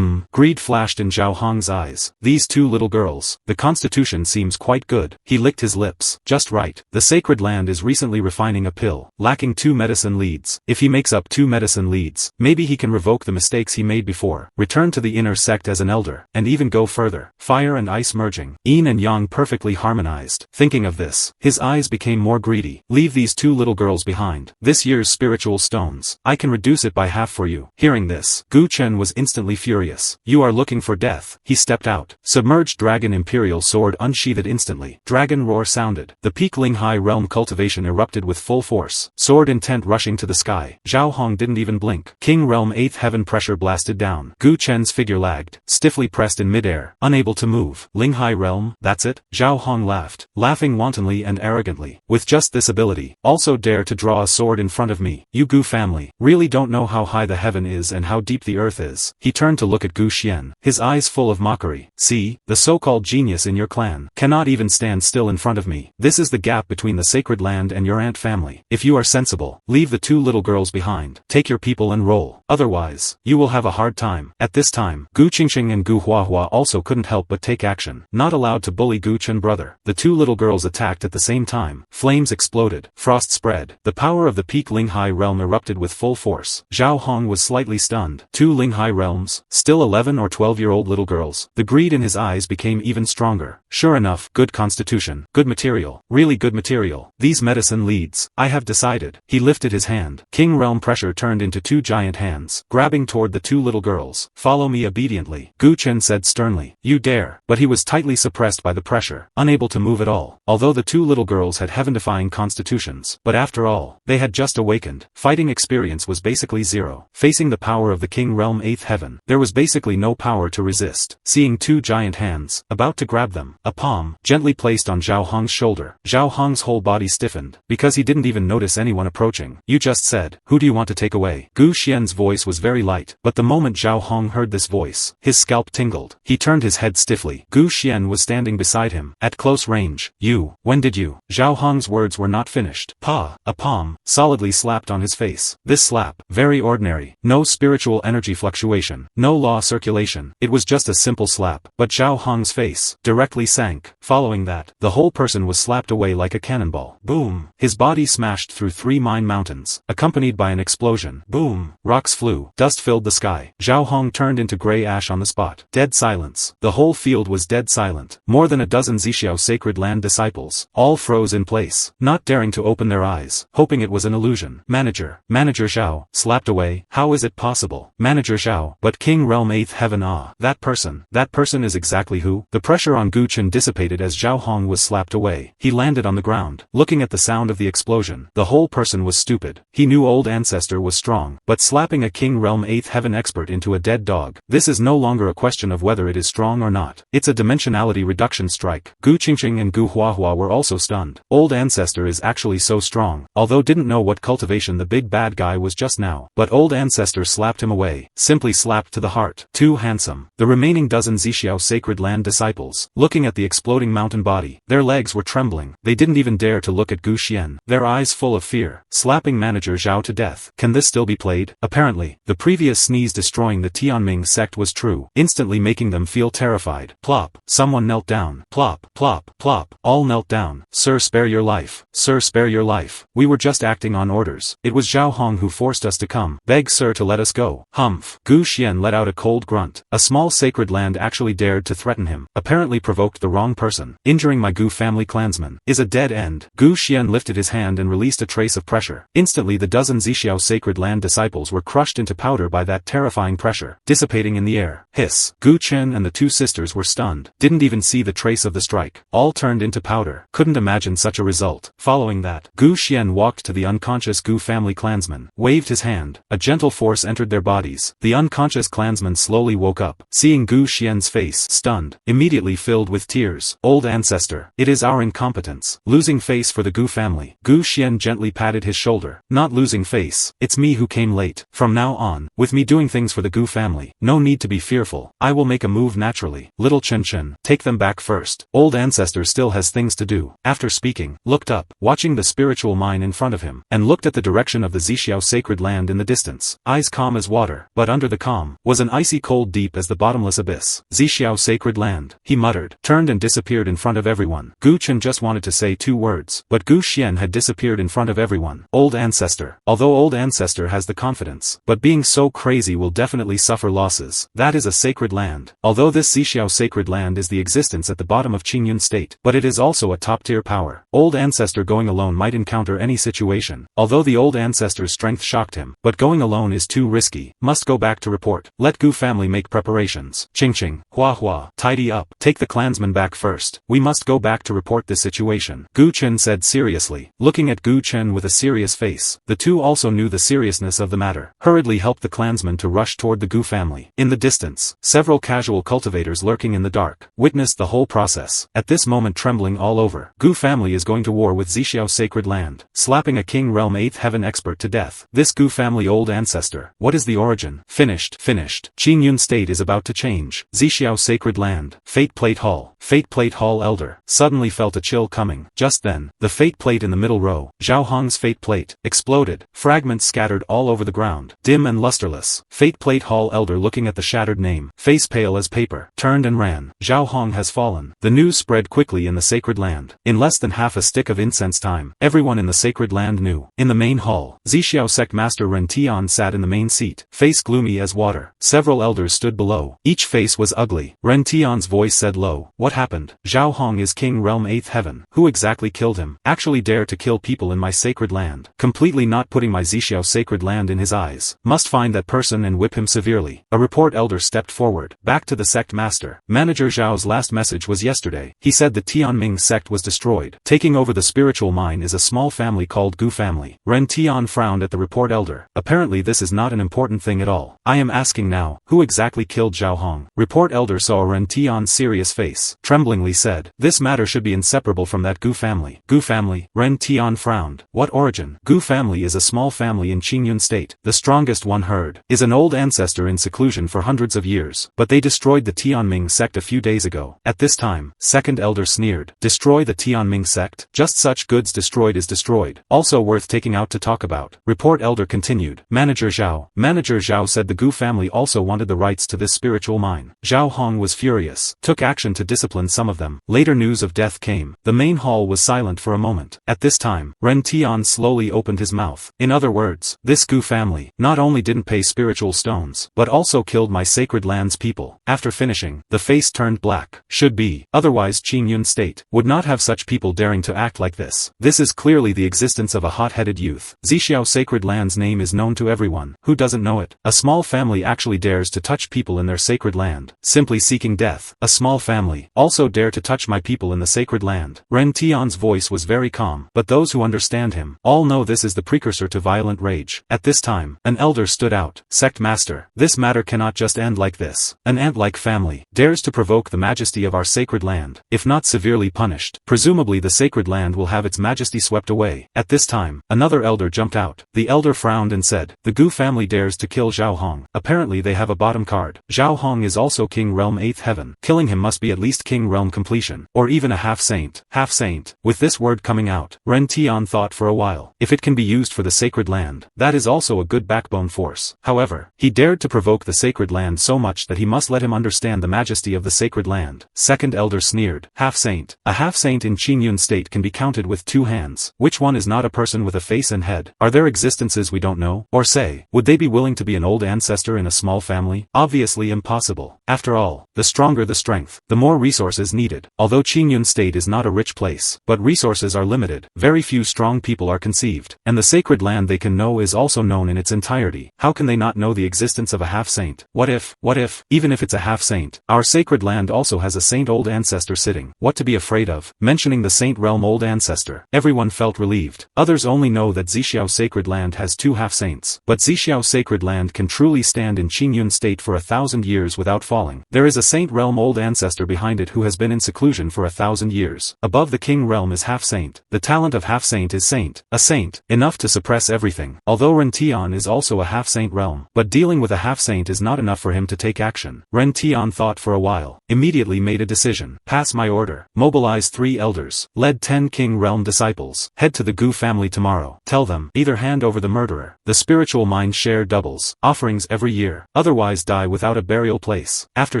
Speaker 1: Greed flashed in Zhao Hong's eyes. These 2 little girls. The constitution seems quite good. He licked his lips. Just right. The sacred land is recently refining a pill, lacking 2 medicine leads. If he makes up 2 medicine leads, maybe he can revoke the mistakes he made before, return to the inner sect as an elder, and even go further. Fire and ice merging. Yin and yang perfectly harmonized. Thinking of this, his eyes became more greedy. Leave these 2 little girls behind. This year's spiritual stones. I can reduce it by half for you. Hearing this, Gu Chen was instantly furious. You are looking for death. He stepped out. Submerged dragon imperial sword unsheathed instantly. Dragon roar sounded. The peak Linghai realm cultivation erupted with full force. Sword intent rushing to the sky. Zhao Hong didn't even blink. King realm 8th heaven pressure blasted down. Gu Chen's figure lagged, stiffly pressed in midair, unable to move. Linghai realm, that's it? Zhao Hong laughed, laughing wantonly and arrogantly. With just this ability, also dare to draw a sword in front of me. You Gu family, really don't know how high the heaven is and how deep the earth is. He turned to look at Gu Xian, his eyes full of mockery. See, the so-called genius in your clan cannot even stand still in front of me. This is the gap between the sacred land and your ant family. If you are sensible, leave the 2 little girls behind. Take your people and roll. Otherwise, you will have a hard time. At this time, Gu Qingxing and Gu Huahua also couldn't help but take action. Not allowed to bully Gu Chen brother. The 2 little girls attacked at the same time. Flames exploded. Frost spread. The power of the peak Linghai realm erupted with full force. Zhao Hong was slightly stunned. 2 Linghai realms, still 11 or 12-year-old little girls. The greed in his eyes became even stronger. Sure enough, good constitution, good material, really good material. These medicine leads. I have decided. He lifted his hand. King realm pressure turned into 2 giant hands, grabbing toward the 2 little girls. Follow me obediently. Gu Chen said sternly. You dare. But he was tightly suppressed by the pressure, unable to move at all. Although the 2 little girls had heaven-defying constitutions, but after all, they had just awakened. Fighting experience was basically 0. Facing the power of the King realm 8th heaven, there was basically no power to resist. Seeing 2 giant hands, about to grab them, a palm, gently placed on Zhao Hong's shoulder. Zhao Hong's whole body stiffened, because he didn't even notice anyone approaching. You just said, who do you want to take away? Gu Xian's voice was very light, but the moment Zhao Hong heard this voice, his scalp tingled. He turned his head stiffly. Gu Xian was standing beside him, at close range. You, when did you? Zhao Hong's words were not finished. Pa, a palm, solidly slapped on his face. This slap, very ordinary, no spiritual energy fluctuation, no law circulation, it was just a simple slap, but Zhao Hong's face directly sank. Following that, the whole person was slapped away like a cannonball. Boom! His body smashed through 3 mine mountains, accompanied by an explosion. Boom! Rocks flew, dust filled the sky. Zhao Hong turned into gray ash on the spot. Dead silence. The whole field was dead silent. More than a dozen Zixiao Sacred Land disciples, all froze in place, not daring to open their eyes, hoping it was an illusion. Manager Zhao, slapped away. How is it possible? Manager Zhao, but King Realm 8th Heaven. That person is exactly who? The pressure on Gu Chen dissipated as Zhao Hong was slapped away. He landed on the ground, looking at the sound of the explosion. The whole person was stupid. He knew Old Ancestor was strong, but slapping a King Realm 8th Heaven expert into a dead dog, this is no longer a question of whether it is strong or not. It's a dimensionality reduction strike. Gu Qingqing and Gu Huahua were also stunned. Old Ancestor is actually so strong, although didn't know what cultivation the big bad guy was just now. But Old Ancestor slapped him away, simply slapped to the heart. Too handsome. The remaining dozen Zixiao Sacred Land disciples, looking at the exploding mountain body, their legs were trembling. They didn't even dare to look at Gu Xian, their eyes full of fear. Slapping Manager Zhao to death. Can this still be played? Apparently, the previous sneeze destroying the Tianming sect was true, instantly making them feel terrified. Plop. Someone knelt down. Plop, plop, plop. All knelt down. Sir, spare your life. Sir, spare your life. We were just acting on orders. It was Zhao Hong who forced us to come. Beg sir to let us go. Humph. Gu Xian let out a cold grunt. A small sacred land actually dared to threaten him. Apparently provoked the wrong person. Injuring my Gu family clansman is a dead end. Gu Xian lifted his hand and released a trace of pressure. Instantly the dozen Zixiao Sacred Land disciples were crushed into powder by that terrifying pressure, dissipating in the air. Hiss. Gu Chen and the 2 sisters were stunned. Didn't even see the trace of the strike. All turned into powder. Couldn't imagine such a result. Following that, Gu Xian walked to the unconscious Gu family clansman, waved his hand. A gentle force entered their bodies. The unconscious clansman slowly woke up, seeing Gu Xian's face, stunned, immediately filled with tears. Old Ancestor, it is our incompetence. Losing face for the Gu family. Gu Xian gently patted his shoulder. Not losing face. It's me who came late. From now on, with me doing things for the Gu family, no need to be fearful. I will make a move naturally. Little Chen Chen, take them back first. Old Ancestor still has things to do. After speaking, looked up, watching the spiritual mine in front of him, and looked at the direction of the Zixiao Sacred Land in the distance. Eyes calm as water, but under the calm, was an icy cold deep as the bottomless abyss. Zixiao Sacred Land, he muttered, turned and disappeared in front of everyone. Gu Chen just wanted to say 2 words, but Gu Xian had disappeared in front of everyone. Old Ancestor. Although Old Ancestor has the confidence, but being so crazy will definitely suffer losses. That is a sacred land. Although this Zixiao Sacred Land is the existence at the bottom of Qingyun State, but it is also a top-tier power. Old Ancestor going alone might encounter any situation. Although the Old Ancestor's strength shocked him, but going alone is too risky. Must go back to report. Let Gu family make preparations. Qingqing, Huahua, tidy up. Take the clansmen back first. We must go back to report this situation. Gu Chen said seriously, looking at Gu Chen with a serious face. The 2 also knew the seriousness of the matter. Hurriedly helped the clansmen to rush toward the Gu family. In the distance, several casual cultivators lurking in the dark, witnessed the whole process. At this moment trembling all over. Gu family is going to war with Zixiao Sacred Land, slapping a King Realm 8th Heaven expert to death. This Gu family Old Ancestor. What is the origin? Finished. Qingyun State is about to change. Zixiao Sacred Land. Fate Plate Hall. Fate Plate Hall Elder suddenly felt a chill coming. Just then, the fate plate in the middle row, Zhao Hong's fate plate, exploded. Fragments scattered all over the ground. Dim and lusterless. Fate Plate Hall Elder looking at the shattered name, face pale as paper, turned and ran. Zhao Hong has fallen. The news spread quickly in the Sacred Land. In less than half a stick of incense time, everyone in the Sacred Land knew. In the main hall, Zixiao Sect Master Ren Tian sat in the main seat, face gloomy as water. Several elders stood below. Each face was ugly. Ren Tian's voice said low. What happened? Zhao Hong is King Realm 8th Heaven. Who exactly killed him? Actually dare to kill people in my Sacred Land. Completely not putting my Zixiao Sacred Land in his eyes. Must find that person and whip him severely. A report elder stepped forward, back to the sect master. Manager Zhao's last message was yesterday. He said the Tianming sect was destroyed. Taking over the spiritual mine is a small family called Gu family. Ren Tian frowned at the report elder. Apparently this is not an important thing at all. I am asking now, who exactly killed Zhao Hong? Report elder saw Ren Tian's serious face. tremblingly said. This matter should be inseparable from that Gu family. Gu family? Ren Tian frowned. What origin? Gu family is a small family in Qingyun state. The strongest one heard is an old ancestor in seclusion for hundreds of years. But they destroyed the Tianming sect a few days ago. At this time, second elder sneered. Destroy the Tianming sect? Just such goods destroyed is destroyed. Also worth taking out to talk about. Report elder continued. Manager Zhao said the Gu family also wanted the rights to this spiritual mine. Zhao Hong was furious, took action to discipline some of them. Later news of death came. The main hall was silent for a moment. At this time, Ren Tian slowly opened his mouth. In other words, this Gu family not only didn't pay spiritual stones, but also killed my sacred land's people. After finishing, the face turned black. Should be. Otherwise Qingyun state would not have such people daring to act like this. This is clearly the existence of a hot-headed youth. Zixiao sacred land's name is known to everyone. Who doesn't know it? A small family actually dares to touch people in their sacred land, simply seeking death. A small family also dare to touch my people in the sacred land. Ren Tian's voice was very calm, but those who understand him all know this is the precursor to violent rage. At this time, an elder stood out. Sect master, this matter cannot just end like this. An ant-like family dares to provoke the majesty of our sacred land. If not severely punished, presumably the sacred land will have its majesty swept away. At this time, another elder jumped out. The elder frowned and said, the Gu family dares to kill Zhao Hong. Apparently they have a bottom card. Zhao Hong is also King Realm 8th Heaven. Killing him must be at least King Realm completion, or even a half-saint. Half-saint. With this word coming out, Ren Tian thought for a while. If it can be used for the sacred land, that is also a good backbone force. However, he dared to provoke the sacred land so much that he must let him understand the majesty of the sacred land. Second elder sneered. Half-saint. A half-saint in Qingyun state can be counted with 2 hands. Which one is not a person with a face and head? Are there existences we don't know? Or say, would they be willing to be an old ancestor in a small family? Obviously impossible. After all, the stronger the strength, the more resources needed. Although Qingyun state is not a rich place, but resources are limited. Very few strong people are conceived, and the sacred land they can know is also known in its entirety. How can they not know the existence of a half-saint? What if, even if it's a half-saint, our sacred land also has a saint old ancestor sitting? What to be afraid of? Mentioning the saint realm old ancestor, everyone felt relieved. Others only know that Zixiao sacred land has 2 half-saints, but Zixiao sacred land can truly stand in Qingyun state for 1,000 years without falling. There is a saint realm old ancestor behind it who has been in seclusion for 1,000 years. Above the king realm is half-saint. The talent of half-saint is saint. A saint, enough to suppress everything. Although Ren Tian is also a half-saint realm, but dealing with a half-saint is not enough for him to take action. Ren Tian thought for a while, immediately made a decision. Pass my order. Mobilize 3 elders. Led 10 king realm disciples. Head to the Gu family tomorrow. Tell them, either hand over the murderer. The spiritual mind share doubles. Offerings every year. Otherwise die without a burial place. After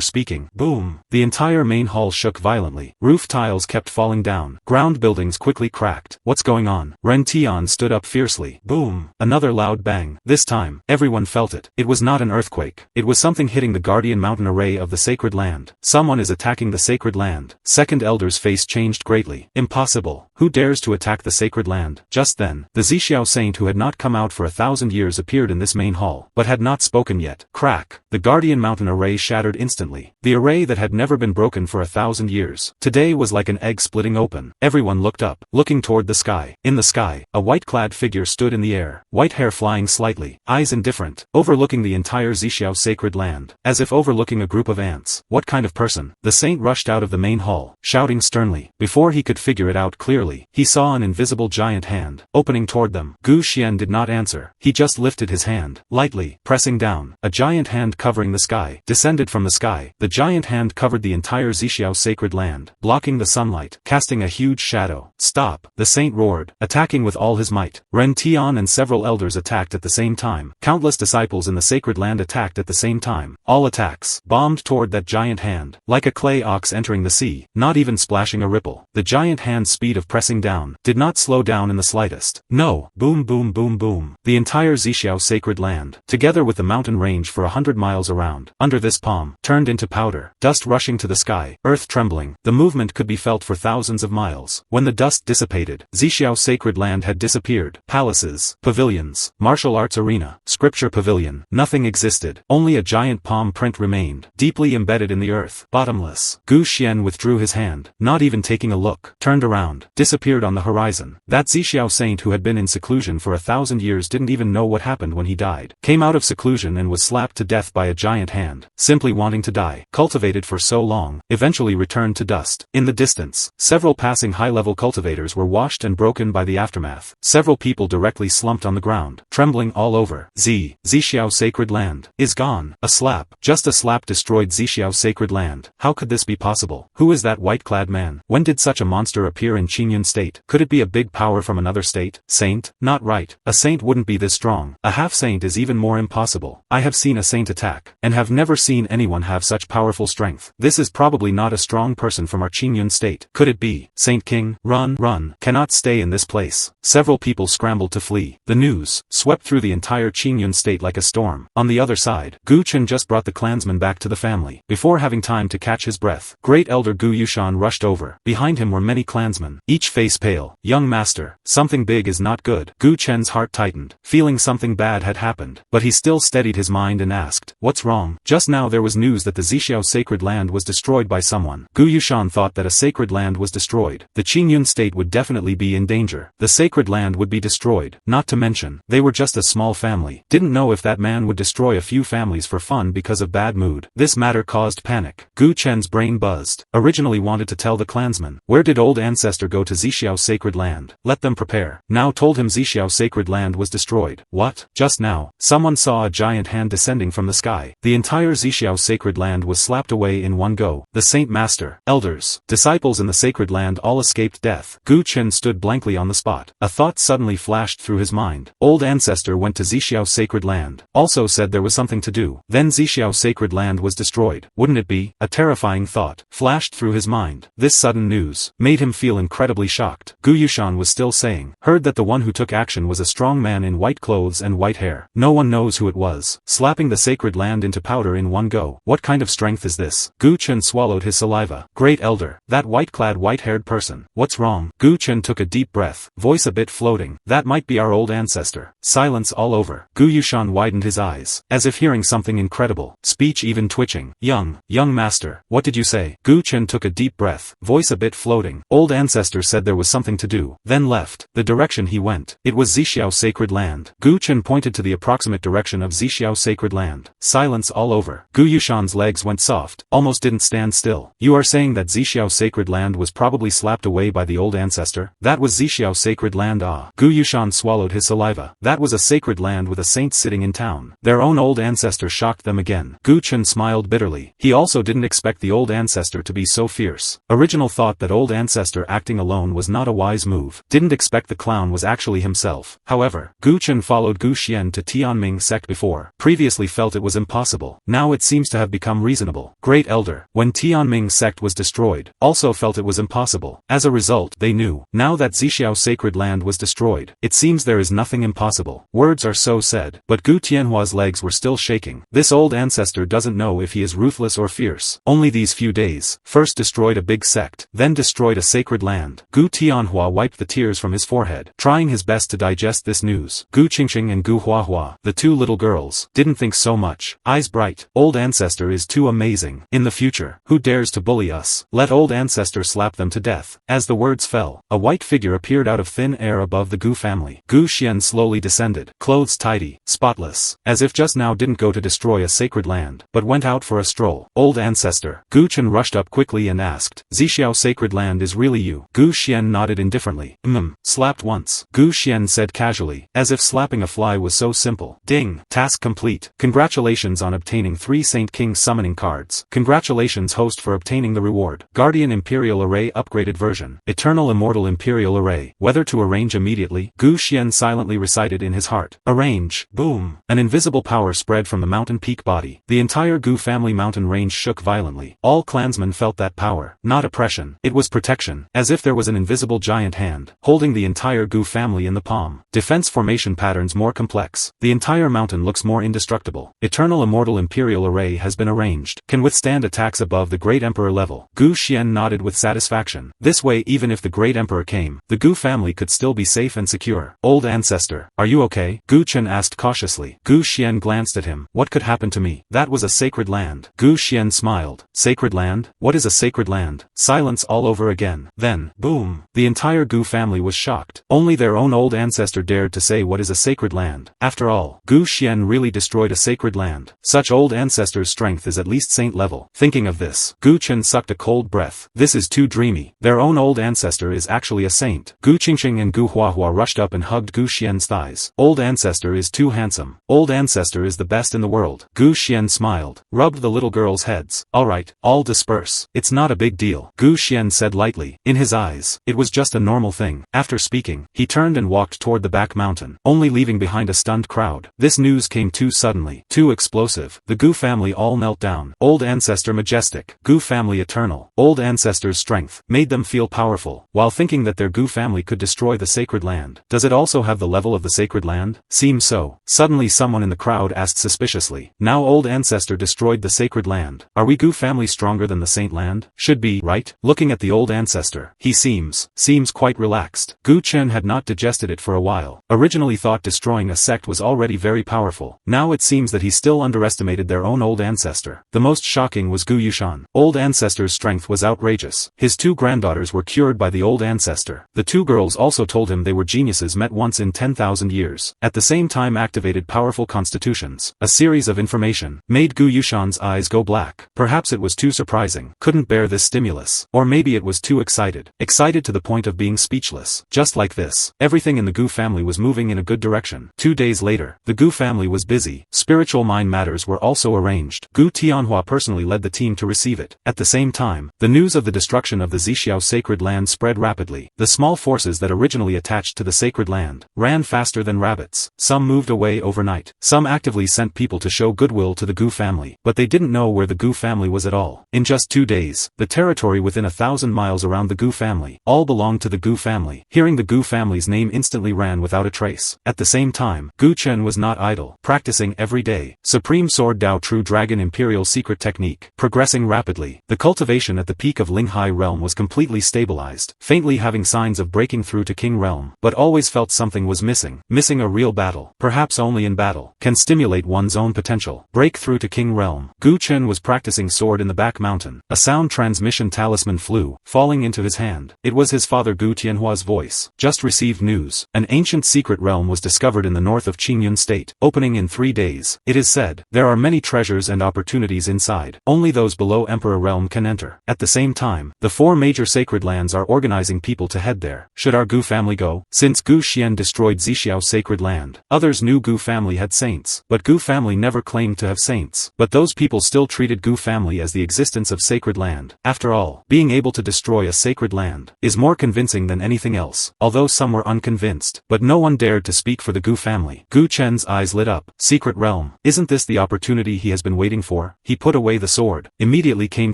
Speaker 1: speaking, boom. The entire main hall shook violently. Roof tiles kept falling down. Ground buildings quickly cracked. What's going on? Ren Tian stood up fiercely. Boom. Another loud bang. This time, everyone felt it. It was not an earthquake. It was something hitting the guardian mountain array of the sacred land. Someone is attacking the sacred land. Second elder's face changed greatly. Impossible. Who dares to attack the sacred land? Just then, the Zixiao saint who had not come out for 1,000 years appeared in this main hall, but had not spoken yet. Crack. The guardian mountain array shattered instantly. The array that had never been broken for 1,000 years. Today was like an egg splitting open. Everyone looked up, looking toward the sky. In the sky, a white-clad figure stood in the air, white hair flying slightly, eyes indifferent, overlooking the entire Zixiao sacred land, as if overlooking a group of ants. What kind of person? The saint rushed out of the main hall, shouting sternly. Before he could figure it out clearly, he saw an invisible giant hand, opening toward them. Gu Xian did not answer. He just lifted his hand, lightly, pressing down. A giant hand covering the sky, descended from the sky. The giant hand covered the entire Zixiao sacred land, blocking the sunlight, casting a huge shadow. Stop! The saint roared, attacking with all his might. Ren Tian and several elders attacked at the same time. Countless disciples in the sacred land attacked at the same time. All attacks bombed toward that giant hand, like a clay ox entering the sea, not even splashing a ripple. The giant hand's speed of pressing down did not slow down in the slightest. No! Boom boom boom boom. The entire Zixiao sacred land, together with the mountain range for 100 miles around, under this palm, turned into powder, dust rushing to the sky, earth trembling. The movement could be felt for thousands of miles. When the dust dissipated, Zixiao sacred land had disappeared. Palaces, pavilions, martial arts arena, scripture pavilion, nothing existed. Only a giant palm print remained, deeply embedded in the earth, bottomless. Gu Xian withdrew his hand, not even taking a look, turned around, disappeared on the horizon. That Zixiao saint who had been in seclusion for 1,000 years didn't even know what happened when he died. Came out of seclusion and was slapped to death by a giant hand, simply wanting to die. Cultivated for so long, eventually returned to dust. In the distance, several passing high-level cultivators were washed and broken by the aftermath. Several people directly slumped on the ground, trembling all over. Zixiao's sacred land is gone. A slap, just a slap destroyed Zixiao's sacred land. How could this be possible? Who is that white-clad man? When did such a monster appear in Qingyun state? Could it be a big power from another state? Saint? Not right. A saint wouldn't be this strong. A half-saint is even more impossible. I have seen a saint attack, and have never seen anyone have such powerful strength. This is probably not a strong person from our Qingyun state. Could it be? Saint King? Run, run. Cannot stay in this place. Several people scrambled to flee. The news swept through the entire Qingyun state like a storm. On the other side, Gu Chen just brought the clansman back to the family. Before having time to catch his breath, great elder Gu Yushan rushed over. Behind him were many clansmen, each face pale. Young master, something big is not good. Gu Chen's heart tightened, feeling something bad had happened. But he still steadied his mind and asked, "What's wrong?" Just now there was news that the Zixiao sacred land was destroyed by someone. Gu Yushan thought that a sacred land was destroyed. The Qingyun state would definitely be in danger. The sacred land would be destroyed. Not to mention, they were just a small family. Didn't know if that man would destroy a few families for fun because of bad mood. This matter caused panic. Gu Chen's brain buzzed. Originally wanted to tell the clansmen, where did old ancestor go to Zixiao's sacred land? Let them prepare. Now told him Zixiao's sacred land was destroyed. What? Just now, someone saw a giant hand descending from the sky. The entire Zixiao's sacred land was slapped away in one go. The saint master, elders, disciples in the sacred land all escaped death. Gu Chen stood blankly on the spot. A thought suddenly flashed through his mind. Old ancestor went to Zixiao's sacred land. Also said there was something to do. Then Zixiao's sacred land was destroyed. Wouldn't it be? A terrifying thought flashed through his mind. This sudden news made him feel incredibly shocked. Gu Yushan was still saying, heard that the one who took action was a strong man in white clothes and white hair. No one knows who it was. Slapping the sacred land into powder in one go. What kind of strength is this? Gu Chen swallowed his saliva. Great elder, that white-clad white-haired person. What's wrong? Gu Chen took a deep breath, voice a bit floating. That might be our old ancestor. Silence all over. Gu Yushan widened his eyes, as if hearing something incredible. Speech even twitching. Young master, what did you say? Gu Chen took a deep breath, voice a bit floating. Old ancestor said there was something to do, then left. The direction he went. It was Zixiao's sacred land. Gu Chen pointed to the approximate direction of Zixiao's sacred land. Silence all over. Gu Yushan's legs went soft, almost didn't stand still. You are saying that Zixiao's sacred land was probably slapped away by the old ancestor? That was Zixiao's sacred land. Ah. Gu Yushan swallowed his saliva. That was a sacred land with a saint sitting in town. Their own old ancestor shocked them again. Gu Chen smiled bitterly. He also didn't expect the old ancestor to be so fierce. Original thought that old ancestor acting alone was not a wise move. Didn't expect the clown was actually himself. However, Gu Chen followed Gu Xian to Tianming sect before. Previously felt it was impossible. Now it seems to have become reasonable. Great elder, when Tianming sect was destroyed, also felt it was impossible. As a result, they knew. Now that Zixiao's sacred land was destroyed, it seems there is nothing impossible. Words are so said, but Gu Tianhua's legs were still shaking. This old ancestor doesn't know if he is ruthless or fierce. Only these few days, first destroyed a big sect, then destroyed a sacred land. Gu Tianhua wiped the tears from his forehead, trying his best to digest this news. Gu Qingqing and Gu Huahua, the two little girls, didn't think so much. Eyes bright. Old ancestor is too amazing. In the future, who dares to bully us? Let old ancestor slap them to death. As the words fell, a white figure appeared out of thin air above the Gu family. Gu Xian slowly descended, clothes tidy, spotless, as if just now didn't go to destroy a sacred land, but went out for a stroll. Old ancestor. Gu Chen rushed up quickly and asked, Zixiao sacred land is really you? Gu Xian nodded indifferently. Slapped once. Gu Xian said casually, as if slapping a fly was so simple. Ding. Task complete. Congratulations on obtaining 3 Saint King summoning cards. Congratulations host for obtaining the reward. Guardian Imperial Array upgraded version. Eternal Immortal Imperial Array. Whether to arrange immediately? Gu Xian silently recited in his heart. Arrange. Boom. An invisible power spread from the mountain peak body. The entire Gu family mountain range shook violently. All clansmen felt that power. Not oppression. It was protection. As if there was an invisible giant hand, holding the entire Gu family in the palm. Defense formation patterns more complex. The entire mountain looks more indestructible. Eternal Immortal Imperial Array has been arranged. Can withstand attacks above the Great Emperor level. Gu Xian nodded with satisfaction. This way even if the Great Emperor came, the Gu family could still be safe and secure. Old ancestor, are you okay? Gu Chen asked cautiously. Gu Xian glanced at him. What could happen to me? That was a sacred land. Gu Xian smiled. Sacred land? What is a sacred land? Silence all over again. Then, boom. Boom! The entire Gu family was shocked. Only their own old ancestor dared to say what is a sacred land. After all, Gu Xian really destroyed a sacred land. Such old ancestors' strength is at least saint level. Thinking of this, Gu Chen sucked a cold breath. This is too dreamy. Their own old ancestor is actually a saint. Gu Qingqing and Gu Huahua rushed up and hugged Gu Xian's thighs. Old ancestor is too handsome. Old ancestor is the best in the world. Gu Xian smiled, rubbed the little girls' heads. Alright, all disperse. It's not a big deal, Gu Xian said lightly. In his eyes, it was just a normal thing. After speaking, he turned and walked toward the back mountain, only leaving behind a stunned crowd. This news came too suddenly, too explosive. The Gu family all knelt down. Old ancestor majestic, Gu family eternal. Old ancestor's strength made them feel powerful, while thinking that their Gu family could destroy the sacred land. Does it also have the level of the sacred land? Seems so. Suddenly someone in the crowd asked suspiciously. Now old ancestor destroyed the sacred land. Are we Gu family stronger than the saint land? Should be, right? Looking at the old ancestor, he seems quite relaxed. Gu Chen had not digested it for a while. Originally thought destroying a sect was already very powerful. Now it seems that he still underestimated their own old ancestor. The most shocking was Gu Yushan. Old ancestor's strength was outrageous. His two granddaughters were cured by the old ancestor. The two girls also told him they were geniuses met once in 10,000 years. At the same time activated powerful constitutions. A series of information made Gu Yushan's eyes go black. Perhaps it was too surprising. Couldn't bear this stimulus. Or maybe it was too excited. Excited to the point of being speechless. Just like this, everything in the Gu family was moving in a good direction. 2 days later, the Gu family was busy. Spiritual mind matters were also arranged. Gu Tianhua personally led the team to receive it. At the same time, the news of the destruction of the Zixiao sacred land spread rapidly. The small forces that originally attached to the sacred land ran faster than rabbits. Some moved away overnight. Some actively sent people to show goodwill to the Gu family. But they didn't know where the Gu family was at all. In just 2 days, the territory within 1,000 miles around the Gu family all belonged to the Gu family. Hearing the Gu family's name instantly ran without a trace. At the same time, Gu Chen was not idle, practicing every day. Supreme Sword Dao True Dragon Imperial Secret Technique, progressing rapidly. The cultivation at the peak of Linghai Realm was completely stabilized, faintly having signs of breaking through to King Realm, but always felt something was missing. Missing a real battle. Perhaps only in battle can stimulate one's own potential. Break through to King Realm. Gu Chen was practicing sword in the back mountain. A sound transmission talisman flew, falling into his hand. It was his father Gu Tianhua's voice. Just received news. An ancient secret realm was discovered in the north of Qingyun State, opening in 3 days. It is said, there are many treasures and opportunities inside. Only those below Emperor Realm can enter. At the same time, the 4 major sacred lands are organizing people to head there. Should our Gu family go? Since Gu Xian destroyed Zixiao's sacred land, others knew Gu family had saints. But Gu family never claimed to have saints. But those people still treated Gu family as the existence of sacred land. After all, being able to destroy a sacred land is more convincing than anything else. Although some were unconvinced, but no one dared to speak for the Gu family. Gu Chen's eyes lit up. Secret realm. Isn't this the opportunity he has been waiting for? He put away the sword. Immediately came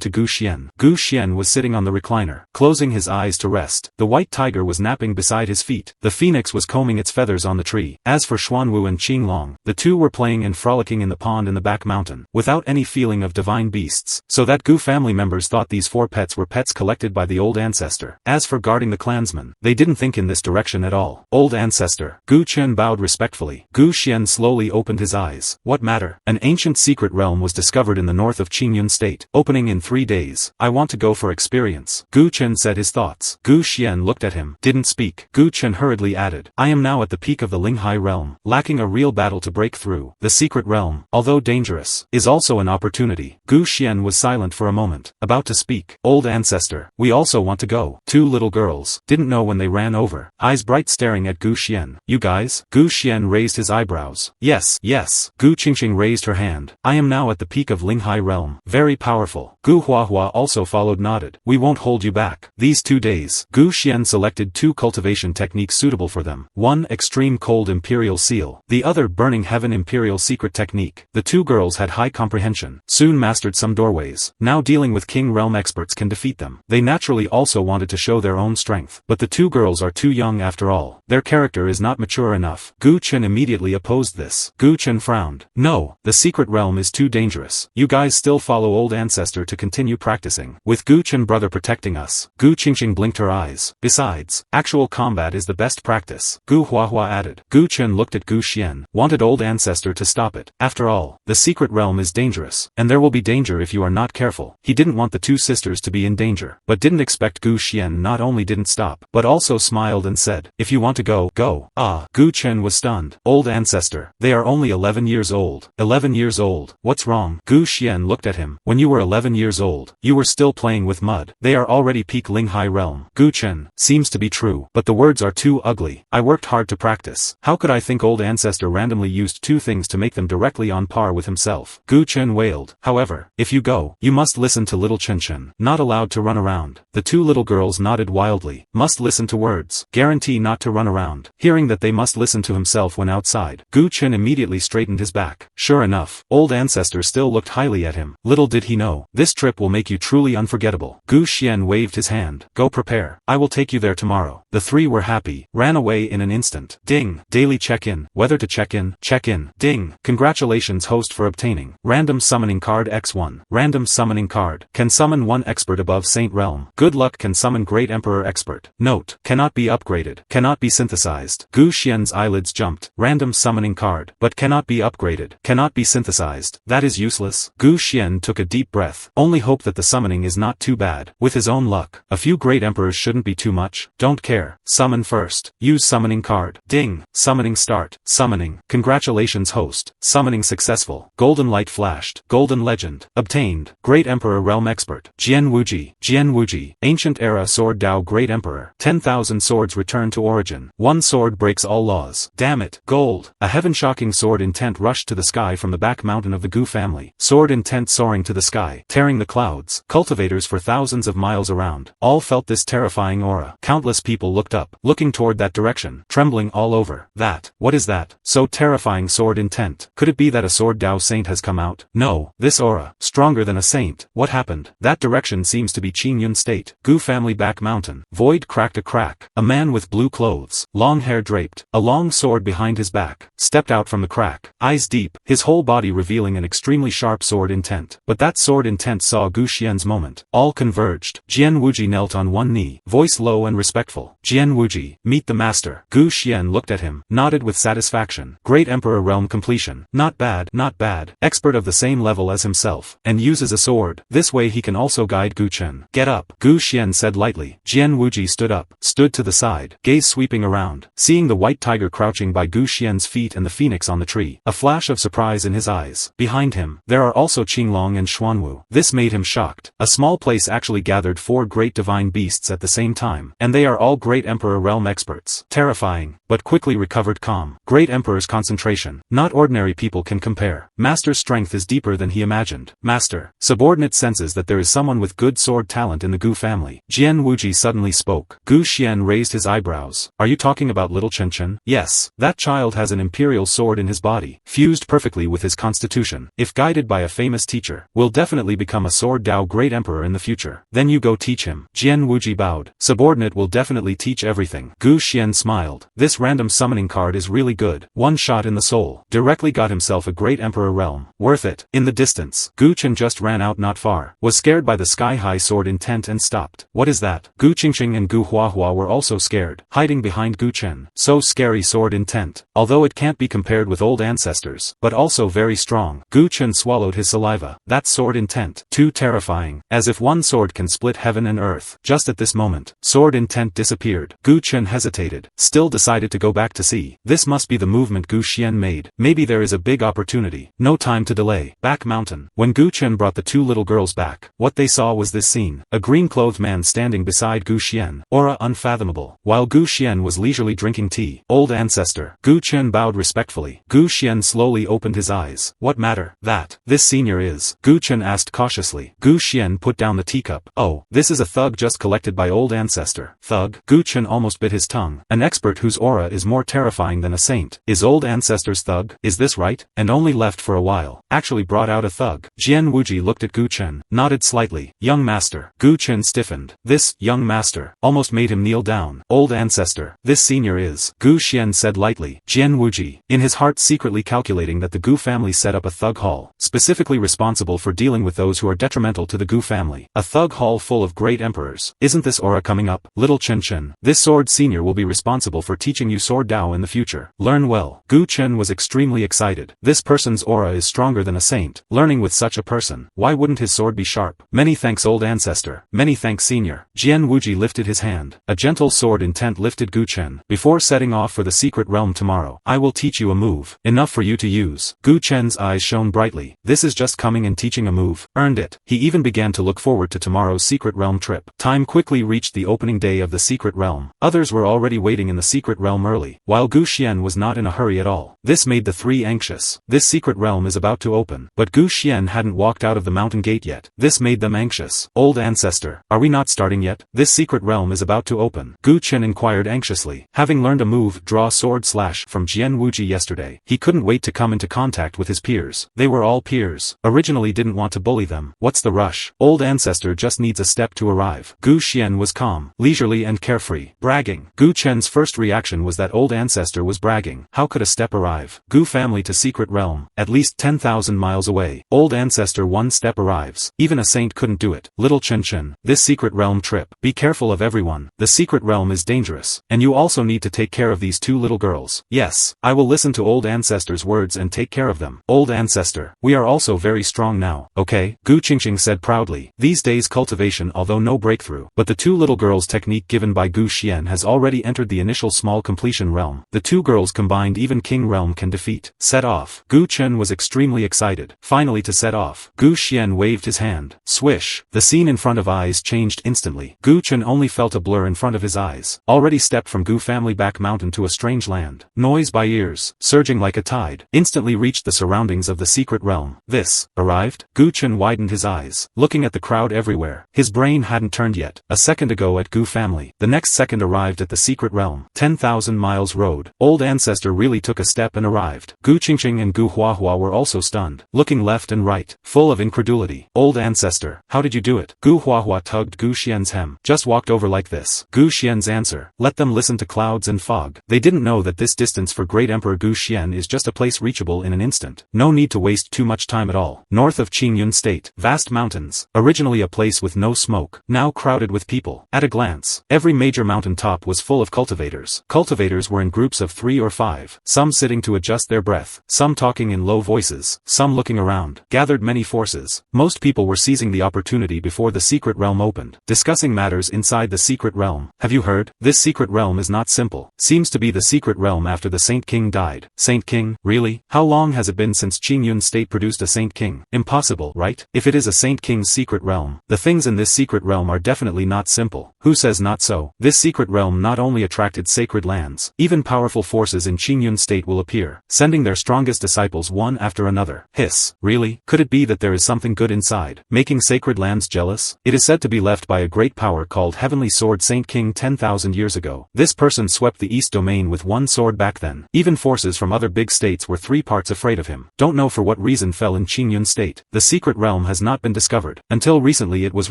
Speaker 1: to Gu Xian. Gu Xian was sitting on the recliner, closing his eyes to rest. The white tiger was napping beside his feet. The phoenix was combing its feathers on the tree. As for Xuanwu and Qinglong, the two were playing and frolicking in the pond in the back mountain, without any feeling of divine beasts, so that Gu family members thought these 4 pets were pets collected by the old ancestor. As for guarding the clansmen, they didn't think in this direction at all. Old ancestor. Gu Chen bowed respectfully. Gu Xian slowly opened his eyes. What matter? An ancient secret realm was discovered in the north of Qingyun State, opening in 3 days. I want to go for experience. Gu Chen said his thoughts. Gu Xian looked at him, didn't speak. Gu Chen hurriedly added, I am now at the peak of the Linghai realm, lacking a real battle to break through. The secret realm, although dangerous, is also an opportunity. Gu Xian was silent for a moment, about to speak. Old ancestor, we also want to go. 2 little girls didn't know when they ran over, eyes bright staring at Gu Xian. You guys? Gu Xian raised his eyebrows. Yes, yes. Gu Qingqing raised her hand. I am now at the peak of Linghai realm. Very powerful. Gu Huahua also followed, nodded. We won't hold you back. These 2 days, Gu Xian selected 2 cultivation techniques suitable for them. One, extreme cold imperial seal. The other, burning heaven imperial secret technique. The 2 girls had high comprehension, soon mastered some doorways. Now dealing with King Realm experts can defeat them. They naturally also wanted to show their own strength. But the 2 girls are too young after all. Their character is not mature enough. Gu Chen immediately opposed this. Gu Chen frowned. No, the secret realm is too dangerous. You guys still follow old ancestor to continue practicing. With Gu Chen brother protecting us. Gu Qingqing blinked her eyes. Besides, actual combat is the best practice. Gu Huahua added. Gu Chen looked at Gu Xian, wanted old ancestor to stop it. After all, the secret realm is dangerous, and there will be danger if you are not careful. He didn't want the 2 sisters to be in danger, but didn't expect Gu Xian Chen not only didn't stop, but also smiled and said, if you want to go, go. Ah, Gu Chen was stunned. Old ancestor. They are only 11 years old. 11 years old. What's wrong? Gu Xian looked at him. When you were 11 years old, you were still playing with mud. They are already peak Linghai realm. Gu Chen. Seems to be true, but the words are too ugly. I worked hard to practice. How could I think old ancestor randomly used two things to make them directly on par with himself? Gu Chen wailed. However, if you go, you must listen to little Chen Chen. Not allowed to run around. The two little girls nodded wildly. Must listen to words. Guarantee not to run around. Hearing that they must listen to himself when outside, Gu Chen immediately straightened his back. Sure enough, old ancestor still looked highly at him. Little did he know, this trip will make you truly unforgettable. Gu Xian waved his hand. Go prepare. I will take you there tomorrow. The three were happy, ran away in an instant. Ding. Daily check-in. Whether to check-in. Check-in. Ding. Congratulations host for obtaining Random Summoning Card X1. Random Summoning Card. Can summon one expert above Saint Realm. Good luck can summon Great Emperor Expert. Note. Cannot be upgraded. Cannot be synthesized. Gu Xian's eyelids jumped. Random Summoning Card. But cannot be upgraded. Cannot be synthesized. That is useless. Gu Xian took a deep breath. Only hope that the summoning is not too bad. With his own luck, a few Great Emperors shouldn't be too much. Don't care. Summon first. Use Summoning Card. Ding. Summoning start. Summoning. Congratulations host. Summoning successful. Golden light flashed. Golden legend. Obtained. Great Emperor Realm Expert. Jian Wuji. Jian Wuji. Ancient Era Sword Dao Great Emperor. 10,000 swords return to origin. One sword breaks all laws. Damn it. Gold. A heaven-shocking sword intent rushed to the sky from the back mountain of the Gu family. Sword intent soaring to the sky, tearing the clouds. Cultivators for thousands of miles around all felt this terrifying aura. Countless people looked up, looking toward that direction, trembling all over. That. What is that? So terrifying sword intent. Could it be that a sword Dao saint has come out? No. This aura. Stronger than a saint. What happened? That direction seems to be Qingyun State. Gu family back mountain. Void cracked a crack. A man with blue clothes, long hair draped, a long sword behind his back, stepped out from the crack, eyes deep, his whole body revealing an extremely sharp sword intent. But that sword intent saw Gu Xian's moment. All converged. Jian Wuji knelt on one knee, voice low and respectful. Jian Wuji, meet the master. Gu Xian looked at him, nodded with satisfaction. Great Emperor Realm completion. Not bad, not bad. Expert of the same level as himself, and uses a sword. This way he can also guide Gu Chen. Get up. Gu Xian said lightly. Jian Wuji stood up, stood to the side, gaze sweeping around, seeing the white tiger crouching by Gu Xian's feet and the phoenix on the tree. A flash of surprise in his eyes. Behind him, there are also Qinglong and Xuanwu. This made him shocked. A small place actually gathered 4 great divine beasts at the same time, and they are all Great Emperor Realm experts. Terrifying, but quickly recovered calm. Great Emperor's concentration. Not ordinary people can compare. Master's strength is deeper than he imagined. Master. Subordinate senses that there is someone with good sword talent in the Gu family. Jian Wuji suddenly spoke. Gu Xian raised his eyebrows. Are you talking about little Chen Chen? Yes. That child has an imperial sword in his body, fused perfectly with his constitution. If guided by a famous teacher, will definitely become a sword Dao Great Emperor in the future. Then you go teach him. Jian Wuji bowed. Subordinate will definitely teach everything. Gu Xian smiled. This random summoning card is really good. One shot in the soul. Directly got himself a Great Emperor realm. Worth it. In the distance, Gu Chen just ran out not far. Was scared by the sky-high sword intent and stopped. What is that? Gu Qingqing and Gu Huahua were also scared, hiding behind Gu Chen. So scary sword intent. Although it can't be compared with old ancestors, but also very strong. Gu Chen swallowed his saliva. That sword intent. Too terrifying. As if one sword can split heaven and earth. Just at this moment, sword intent disappeared. Gu Chen hesitated, still decided to go back to see. This must be the movement Gu Xian made. Maybe there is a big opportunity. No time to delay. Back mountain. When Gu Chen brought the 2 little girls back, what they saw was this scene. A green-clothed man standing beside Gu Xian. Aura unfathomable. While Gu Xian was leisurely drinking tea. Old ancestor. Gu Chen bowed respectfully. Gu Xian slowly opened his eyes. What matter? That. This senior is. Gu Chen asked cautiously. Gu Xian put down the teacup. Oh, this is a thug just collected by old ancestor. Thug? Gu Chen almost bit his tongue. An expert whose aura is more terrifying than a saint. Is old ancestor's thug? Is this right? And only left for a while. Actually brought out a thug. Jian Wuji looked at Gu Chen, nodded slightly. Young master. Gu Chen stiffened. This, young master, almost made him kneel down. Old ancestor. This senior is. Gu Xian said lightly. Jian Wuji, in his heart secretly calculating that the Gu family set up a thug hall, specifically responsible for dealing with those who are detrimental to the Gu family. A thug hall full of great emperors. Isn't this aura coming up? Little Chen Chen. This sword senior will be responsible for teaching you sword Dao in the future. Learn well. Gu Chen was extremely excited. This person's aura is stronger than a saint. Learning with such a person, why wouldn't his sword be sharp? Many thanks old ancestor. Many thanks senior. Jian Wuji lifted his hand. A gentle sword intent lifted Gu Chen. Before setting off for the secret realm tomorrow, I will teach you a move. Enough for you to use. Gu Chen's eyes shone brightly. This is just coming and teaching a move. Earned it. He even began to look forward to tomorrow's secret realm trip. Time quickly reached the opening day of the secret realm. Others were already waiting in the secret realm early, while Gu Xian was not in a hurry at all. This made the three anxious. This secret realm is about to open. But Gu Xian hadn't walked out of the mountain gate yet. This made them anxious. Old ancestor, are we not starting yet? This secret realm is about to open. Gu Chen inquired anxiously. Having learned a move, draw sword slash, from Jian Wuji yesterday, he couldn't wait to come into contact with his peers. They were all peers. Originally didn't want to bully them. What's the rush? Old ancestor just needs a step to arrive. Gu Xian was calm, leisurely and carefree. Bragging. Gu Chen's first reaction was that old ancestor was bragging. How could a step arrive? Gu family to secret realm, at least 10,000 miles away. Old ancestor one step arrives. Even a saint couldn't do it. Little Chen Chen, this secret realm trip. Be careful of everyone. The secret realm is dangerous. And you also need to take care of these two little girls. Yes, I will listen to old ancestor's words and take care of them. Old ancestor, we are also very strong now. Okay, Gu Qingqing said proudly. These days cultivation although no breakthrough, but the two little girls technique given by Gu Xian has already entered the initial small completion realm. The two girls combined even king realm can defeat. Set off. Gu Chen was extremely excited. Finally to set off. Gu Xian waved his hand. Swish. The scene in front of eyes changed instantly. Gu Chen only felt a blur in front of his eyes. Already stepped from Gu family back mountain to a strange land. Noise by ears, surging like a tide, instantly reached the surroundings of the secret realm. This, arrived? Gu Chen widened his eyes, looking at the crowd everywhere. His brain hadn't turned yet. A second ago at Gu family. The next second arrived at the secret realm. 10,000 miles road. Old ancestor really took a step and arrived. Gu Qingqing and Gu Huahua were also stunned, looking left and right, full of incredulity. Old ancestor, how did you do it? Gu Huahua tugged Gu Xian's hem. Just walked over like this. Gu Xian's answer, let them listen to clouds and fog. They didn't know that this distance for great emperor Gu Xian is just a place reachable in an instant. No need to waste too much time at all. North of Qingyun state, vast mountains, originally a place with no smoke, now crowded with people. At a glance, every major mountain top was full of cultivators. Cultivators were in groups of 3 or 5, some sitting to adjust their breath, some talking in low voices, some looking around. Gathered many forces. Most people were seizing the opportunity before the secret realm opened, discussing matters inside the secret realm. Have you heard? This secret realm is not simple. Seems to be the secret realm after the Saint King died. Saint King? Really? How long has it been since Qingyun state produced a Saint King? Impossible, right? If it is a Saint King's secret realm, the things in this secret realm are definitely not simple. Who says not so? This secret realm not only attracted sacred lands, even powerful forces in Qingyun state will appear, sending their strongest disciples one after another. Hiss. Really? Could it be that there is something good inside, making sacred lands jealous? It is said to be left by a great power called Heavenly Sword Saint King 10,000 years ago. This person swept the East domain with one sword back then. Even forces from other big states were 3 parts afraid of him. Don't know for what reason fell in Qingyun state. The secret realm has not been discovered. Until recently it was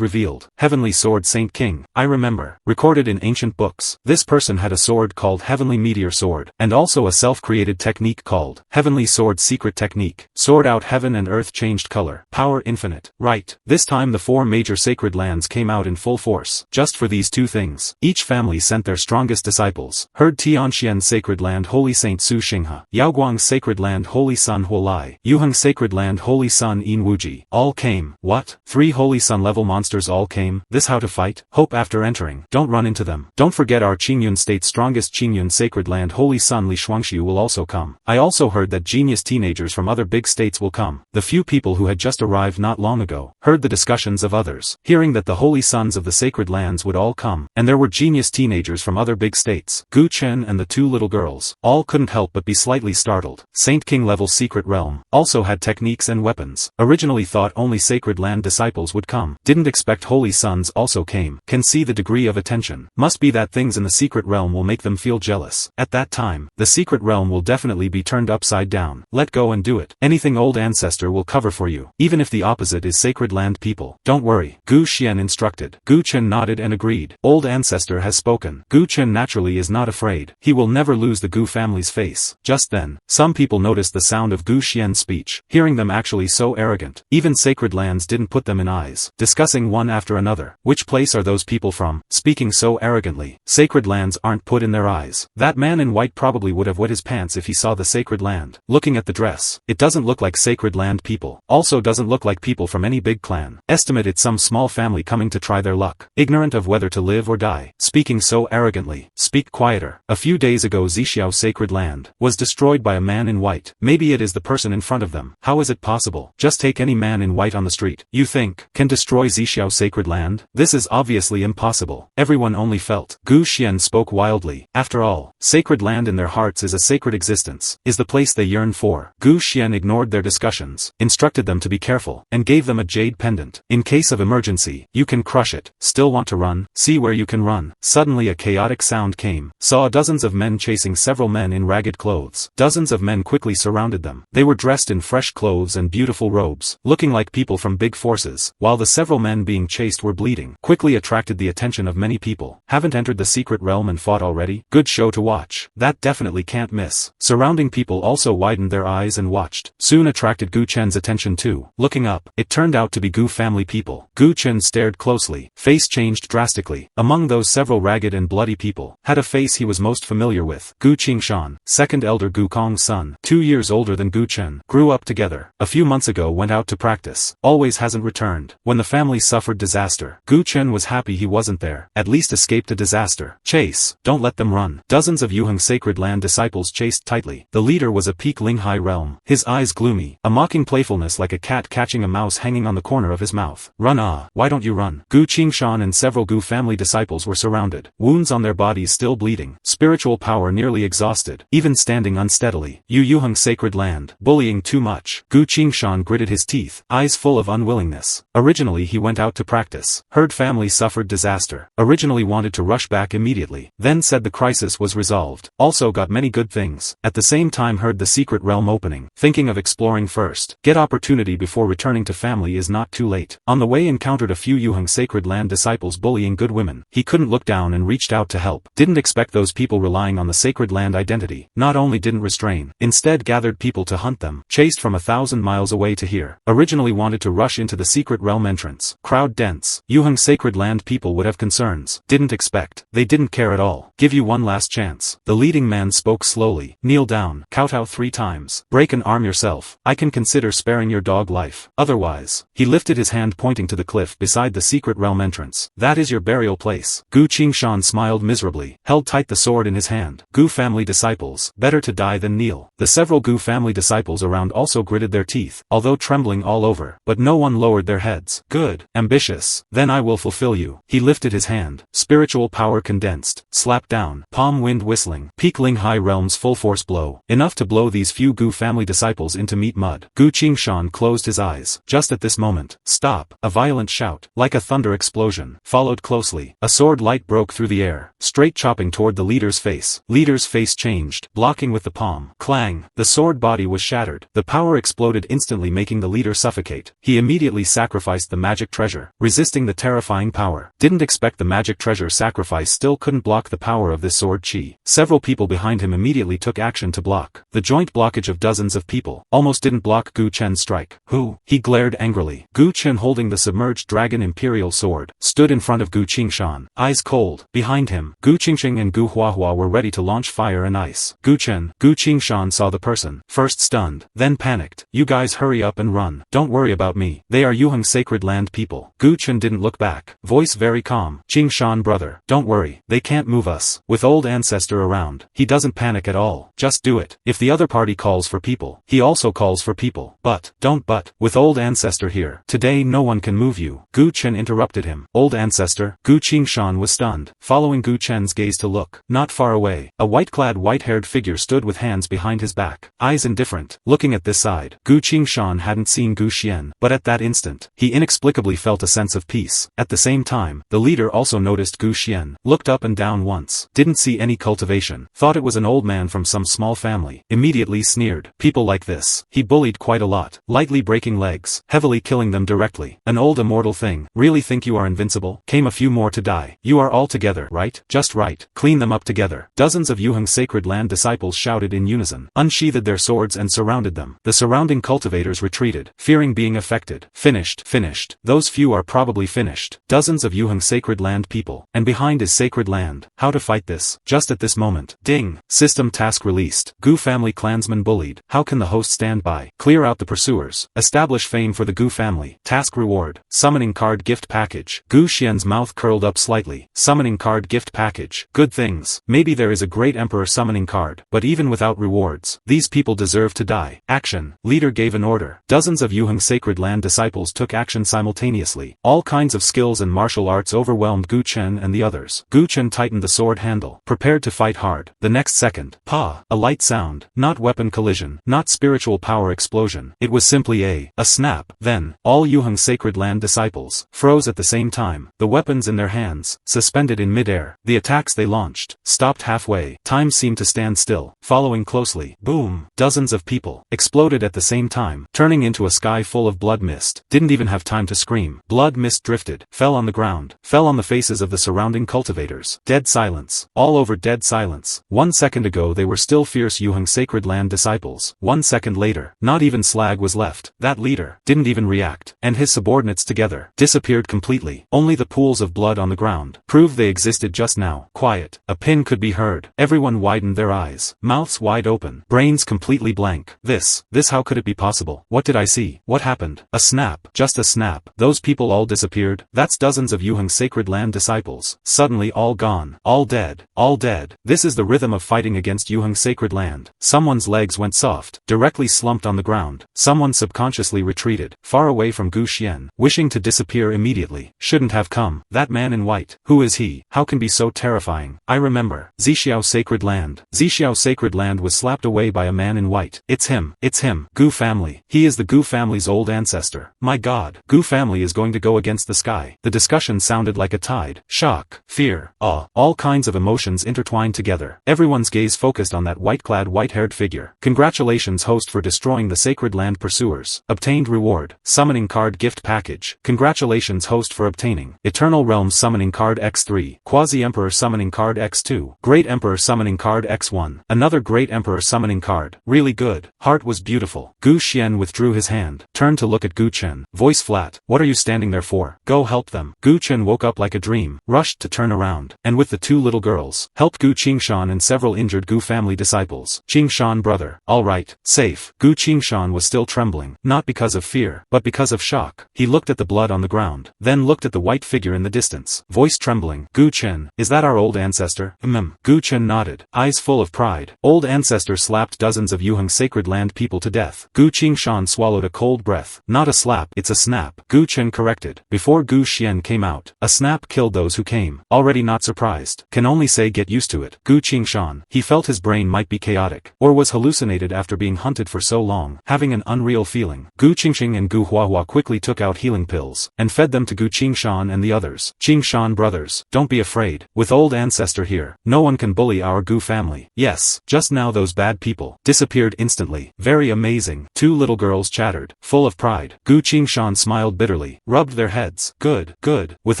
Speaker 1: revealed. Heavenly Sword Saint King. I remember. Recorded in ancient books. This person had a sword called Heavenly Meteor Sword, and also a self-created technique called Heavenly Sword Secret Technique. Sword out heaven and earth changed color. Power infinite. Right. This time the 4 major sacred lands came out in full force. Just for these 2 things. Each family sent their strongest disciples. Heard Tianxian Sacred Land Holy Saint Su Xinghe. Yaoguang Sacred Land Holy Sun Huolai. Yuheng Sacred Land Holy Sun Yin Wuji. All came. What? 3 Holy Sun level monsters all came? This how to fight? Hope after entering. Don't run into them. Don't forget our Qingyun state's strongest Qingyun Sacred Land Holy Sun Li Shuangxiu will also come. I also heard that genius teenagers from other big states will come. The few people who had just arrived not long ago, heard the discussions of others, hearing that the holy sons of the sacred lands would all come, and there were genius teenagers from other big states. Gu Chen and the 2 little girls, all couldn't help but be slightly startled. Saint King level secret realm, also had techniques and weapons. Originally thought only sacred land disciples would come. Didn't expect holy sons also came. Can see the degree of attention. Must be that things in the secret realm will make them feel jealous. At that time, the secret realm will definitely be turned upside down. Let go and do it. Anything old ancestor will cover for you. Even if the opposite is sacred land people. Don't worry. Gu Xian instructed. Gu Chen nodded and agreed. Old ancestor has spoken. Gu Chen naturally is not afraid. He will never lose the Gu family's face. Just then, some people noticed the sound of Gu Xian's speech, hearing them actually so arrogant. Even sacred lands didn't put them in eyes. Discussing one after another. Which place are those people from? Speaking so arrogantly. Sacred lands aren't put in their eyes. That man in white probably would have wet his pants if he saw the sacred land. Looking at the dress, it doesn't look like sacred land people. Also doesn't look like people from any big clan. Estimate it's some small family coming to try their luck. talk, ignorant of whether to live or die, speaking so arrogantly, speak quieter. A few days ago Zixiao sacred land was destroyed by a man in white. Maybe it is the person in front of them. How is it possible? Just take any man in white on the street. You think, can destroy Zixiao sacred land? This is obviously impossible. Everyone only felt. Gu Xian spoke wildly. After all, sacred land in their hearts is a sacred existence, is the place they yearn for. Gu Xian ignored their discussions, instructed them to be careful, and gave them a jade pendant. In case of emergency, you can crush it. Still want to run? See where you can run. Suddenly a chaotic sound came. Saw dozens of men chasing several men in ragged clothes. Dozens of men quickly surrounded them. They were dressed in fresh clothes and beautiful robes, looking like people from big forces, while the several men being chased were bleeding. Quickly attracted the attention of many people. Haven't entered the secret realm and fought already? Good show to watch. That definitely can't miss. Surrounding people also widened their eyes and watched. Soon attracted Gu Chen's attention too. Looking up, it turned out to be Gu family people. Gu Chen stared closely. Face changed drastically. Among those several ragged and bloody people, had a face he was most familiar with. Gu Qingshan, second elder Gu Kong's son, 2 years older than Gu Chen, grew up together. A few months ago went out to practice. Always hasn't returned. When the family suffered disaster, Gu Chen was happy he wasn't there. At least escaped a disaster. Chase. Don't let them run. Dozens of Yuheng sacred land disciples chased tightly. The leader was a peak Linghai realm. His eyes gloomy, a mocking playfulness like a cat catching a mouse hanging on the corner of his mouth. Run why don't you run? Gu Qingshan and several Gu family disciples were surrounded. Wounds on their bodies still bleeding. Spiritual power nearly exhausted. Even standing unsteadily. Yuheng sacred land. Bullying too much. Gu Qingshan gritted his teeth, eyes full of unwillingness. Originally he went out to practice. Heard family suffered disaster. Originally wanted to rush back immediately. Then said the crisis was resolved. Also got many good things. At the same time heard the secret realm opening. Thinking of exploring first. Get opportunity before returning to family is not too late. On the way encountered a few Yuheng sacred land disciples bullying good women. He couldn't look down and reached out to help. Didn't expect those people relying on the sacred land identity. Not only didn't restrain, instead gathered people to hunt them. Chased from 1,000 miles away to here. Originally wanted to rush into the secret realm entrance. Crowd dense. Yuheng sacred land people would have concerns. Didn't expect. They didn't care at all. Give you one last chance. The leading man spoke slowly. Kneel down. Kowtow 3 times. Break and arm yourself. I can consider sparing your dog life. Otherwise. He lifted his hand pointing to the cliff beside the secret realm entrance. That is your burial place. Gu Qingshan smiled miserably. Held tight the sword in his hand. Gu family disciples. Better to die than kneel. The several Gu family disciples around also gritted their teeth, although trembling all over. But no one lowered their heads. Good. Ambitious. Then I will fulfill you. He lifted his hand. Spiritual power condensed. Slapped down. Palm wind whistling. Peak Linghai realm's full force blow. Enough to blow these few Gu family disciples into meat mud. Gu Qingshan closed his eyes. Just at this moment. Stop. A violent shout, like a thunder explosion, followed closely. A sword light broke through the air, straight chopping toward the leader's face. Leader's face changed, blocking with the palm. Clang. The sword body was shattered. The power exploded instantly, making the leader suffocate. He immediately sacrificed the magic treasure, resisting the terrifying power. Didn't expect the magic treasure sacrifice still couldn't block the power of this sword chi. Several people behind him immediately took action to block. The joint blockage of dozens of people almost didn't block Gu Chen's strike. Who? He glared angrily. Gu Chen, holding the submerged dragon imperial sword, stood in front of Gu Qingshan, eyes cold. Behind him, Gu Qingxing and Gu Huahua were ready to launch fire and ice. Gu Qingshan saw the person, first stunned, then panicked. You guys hurry up and run. Don't worry about me. They are Yuheng sacred land people. Gu Chen didn't look back. Voice very calm. Qingshan brother, don't worry. They can't move us. With old ancestor around, he doesn't panic at all. Just do it. If the other party calls for people, he also calls for people. But, don't but. With old ancestor here, today no one can move you. Gu Chen interrupted him. Old ancestor? Gu Qingshan was stunned, following Gu Chen's gaze to look. Not far away, a white-clad white-haired figure stood with hands behind his back, eyes indifferent, looking at this side. Gu Qingshan hadn't seen Gu Xian, but at that instant, he inexplicably felt a sense of peace. At the same time, the leader also noticed Gu Xian, looked up and down once, didn't see any cultivation, thought it was an old man from some small family, immediately sneered. People like this, he bullied quite a lot, lightly breaking legs, heavily killing them directly. An old immortal thing. Really think you are invincible? Came a few more to die. You are all together, right? Just right. Clean them up together. Dozens of Yuheng sacred land disciples shouted in unison, unsheathed their swords and surrounded them. The surrounding cultivators retreated, fearing being affected. Finished. Finished. Those few are probably finished. Dozens of Yuheng sacred land people. And behind is sacred land. How to fight this? Just at this moment. Ding. System task released. Gu family clansmen bullied. How can the host stand by? Clear out the pursuers. Establish fame for the Gu family. Task reward. Summoning card gift package. Gu Xian's mouth curled up slightly. Summoning card gift package. Good things. Maybe there is a great emperor summoning card, but even without rewards, these people deserve to die. Action. Leader gave an order. Dozens of Yuheng Sacred Land disciples took action simultaneously. All kinds of skills and martial arts overwhelmed Gu Chen and the others. Gu Chen tightened the sword handle, prepared to fight hard. The next second, pa! A light sound. Not weapon collision, not spiritual power explosion. It was simply a snap. Then, all Yuheng Sacred Land disciples froze at the same time, the weapons in their hands, suspended in midair. The attacks they launched stopped halfway. Time seemed to stand still. Following closely, boom! Dozens of people exploded at the same time, turning into a sky full of blood mist. Didn't even have time to scream. Blood mist drifted, fell on the ground, fell on the faces of the surrounding cultivators. Dead silence. All over dead silence. 1 second ago they were still fierce Yuheng Sacred Land disciples. 1 second later, not even Slag was left. That leader didn't even react, and his subordinates together disappeared completely. Only the pools of blood on the ground proved they existed just now. Quiet. A pin could be heard. Everyone widened their eyes, mouths wide open, brains completely blank. This how could it be possible? What did I see? What happened? A snap. Just a snap. Those people all disappeared. That's dozens of Yuheng Sacred Land disciples. Suddenly all gone. All dead. All dead. This is the rhythm of fighting against Yuheng Sacred Land. Someone's legs went soft, directly slumped on the ground. Someone subconsciously retreated, far away from Gu Xian, wishing to disappear immediately. Shouldn't have come. That man in white. Who is he? How can be so terrifying? I remember. Zixiao Sacred Land. Zixiao Sacred Land was slapped away by a man in white. It's him. It's him. Gu family. He is the Gu family's old ancestor. My god. Gu family is going to go against the sky. The discussion sounded like a tide. Shock, fear, awe, all kinds of emotions intertwined together. Everyone's gaze focused on that white-clad white-haired figure. Congratulations host for destroying the Sacred Land pursuers. Obtained reward. Summoning card gift package. Congratulations host for obtaining Eternal Realm summoning card X3. Quasi-Emperor summoning card X2. Great Emperor summoning card X1. Another Great Emperor summoning card. Really good. Heart was beautiful. Gu Xian withdrew his hand, turned to look at Gu Chen. Voice flat. What are you standing there for? Go help them. Gu Chen woke up like a dream, rushed to turn around, and with the 2 little girls, helped Gu Qingshan and several injured Gu family disciples. Qingshan brother. All right. Safe. Gu Qingshan was still trembling, not because of fear, but because of shock. He looked at the blood on the ground, then looked at the white figure in the distance. Voice trembling. Gu Chen, is that our old ancestor? Gu Chen nodded, eyes full of pride. Old ancestor slapped dozens of Yuheng Sacred Land people to death. Gu Qingshan swallowed a cold breath. Not a slap, it's a snap. Gu Chen corrected. Before Gu Xian came out, a snap killed those who came. Already not surprised. Can only say get used to it. Gu Qingshan. He felt his brain might be chaotic, or was hallucinated after being hunted for so long, having an unreal feeling. Gu Qingxing and Gu Huahua quickly took out healing pills, and fed them to Gu Qingshan and the others. Qingshan brothers, don't be afraid. With old ancestor here, no one can bully our Gu family. Yes, just now those bad people disappeared instantly. Very amazing. 2 little girls chattered, full of pride. Gu Qingshan smiled bitterly, rubbed their heads. Good, good. With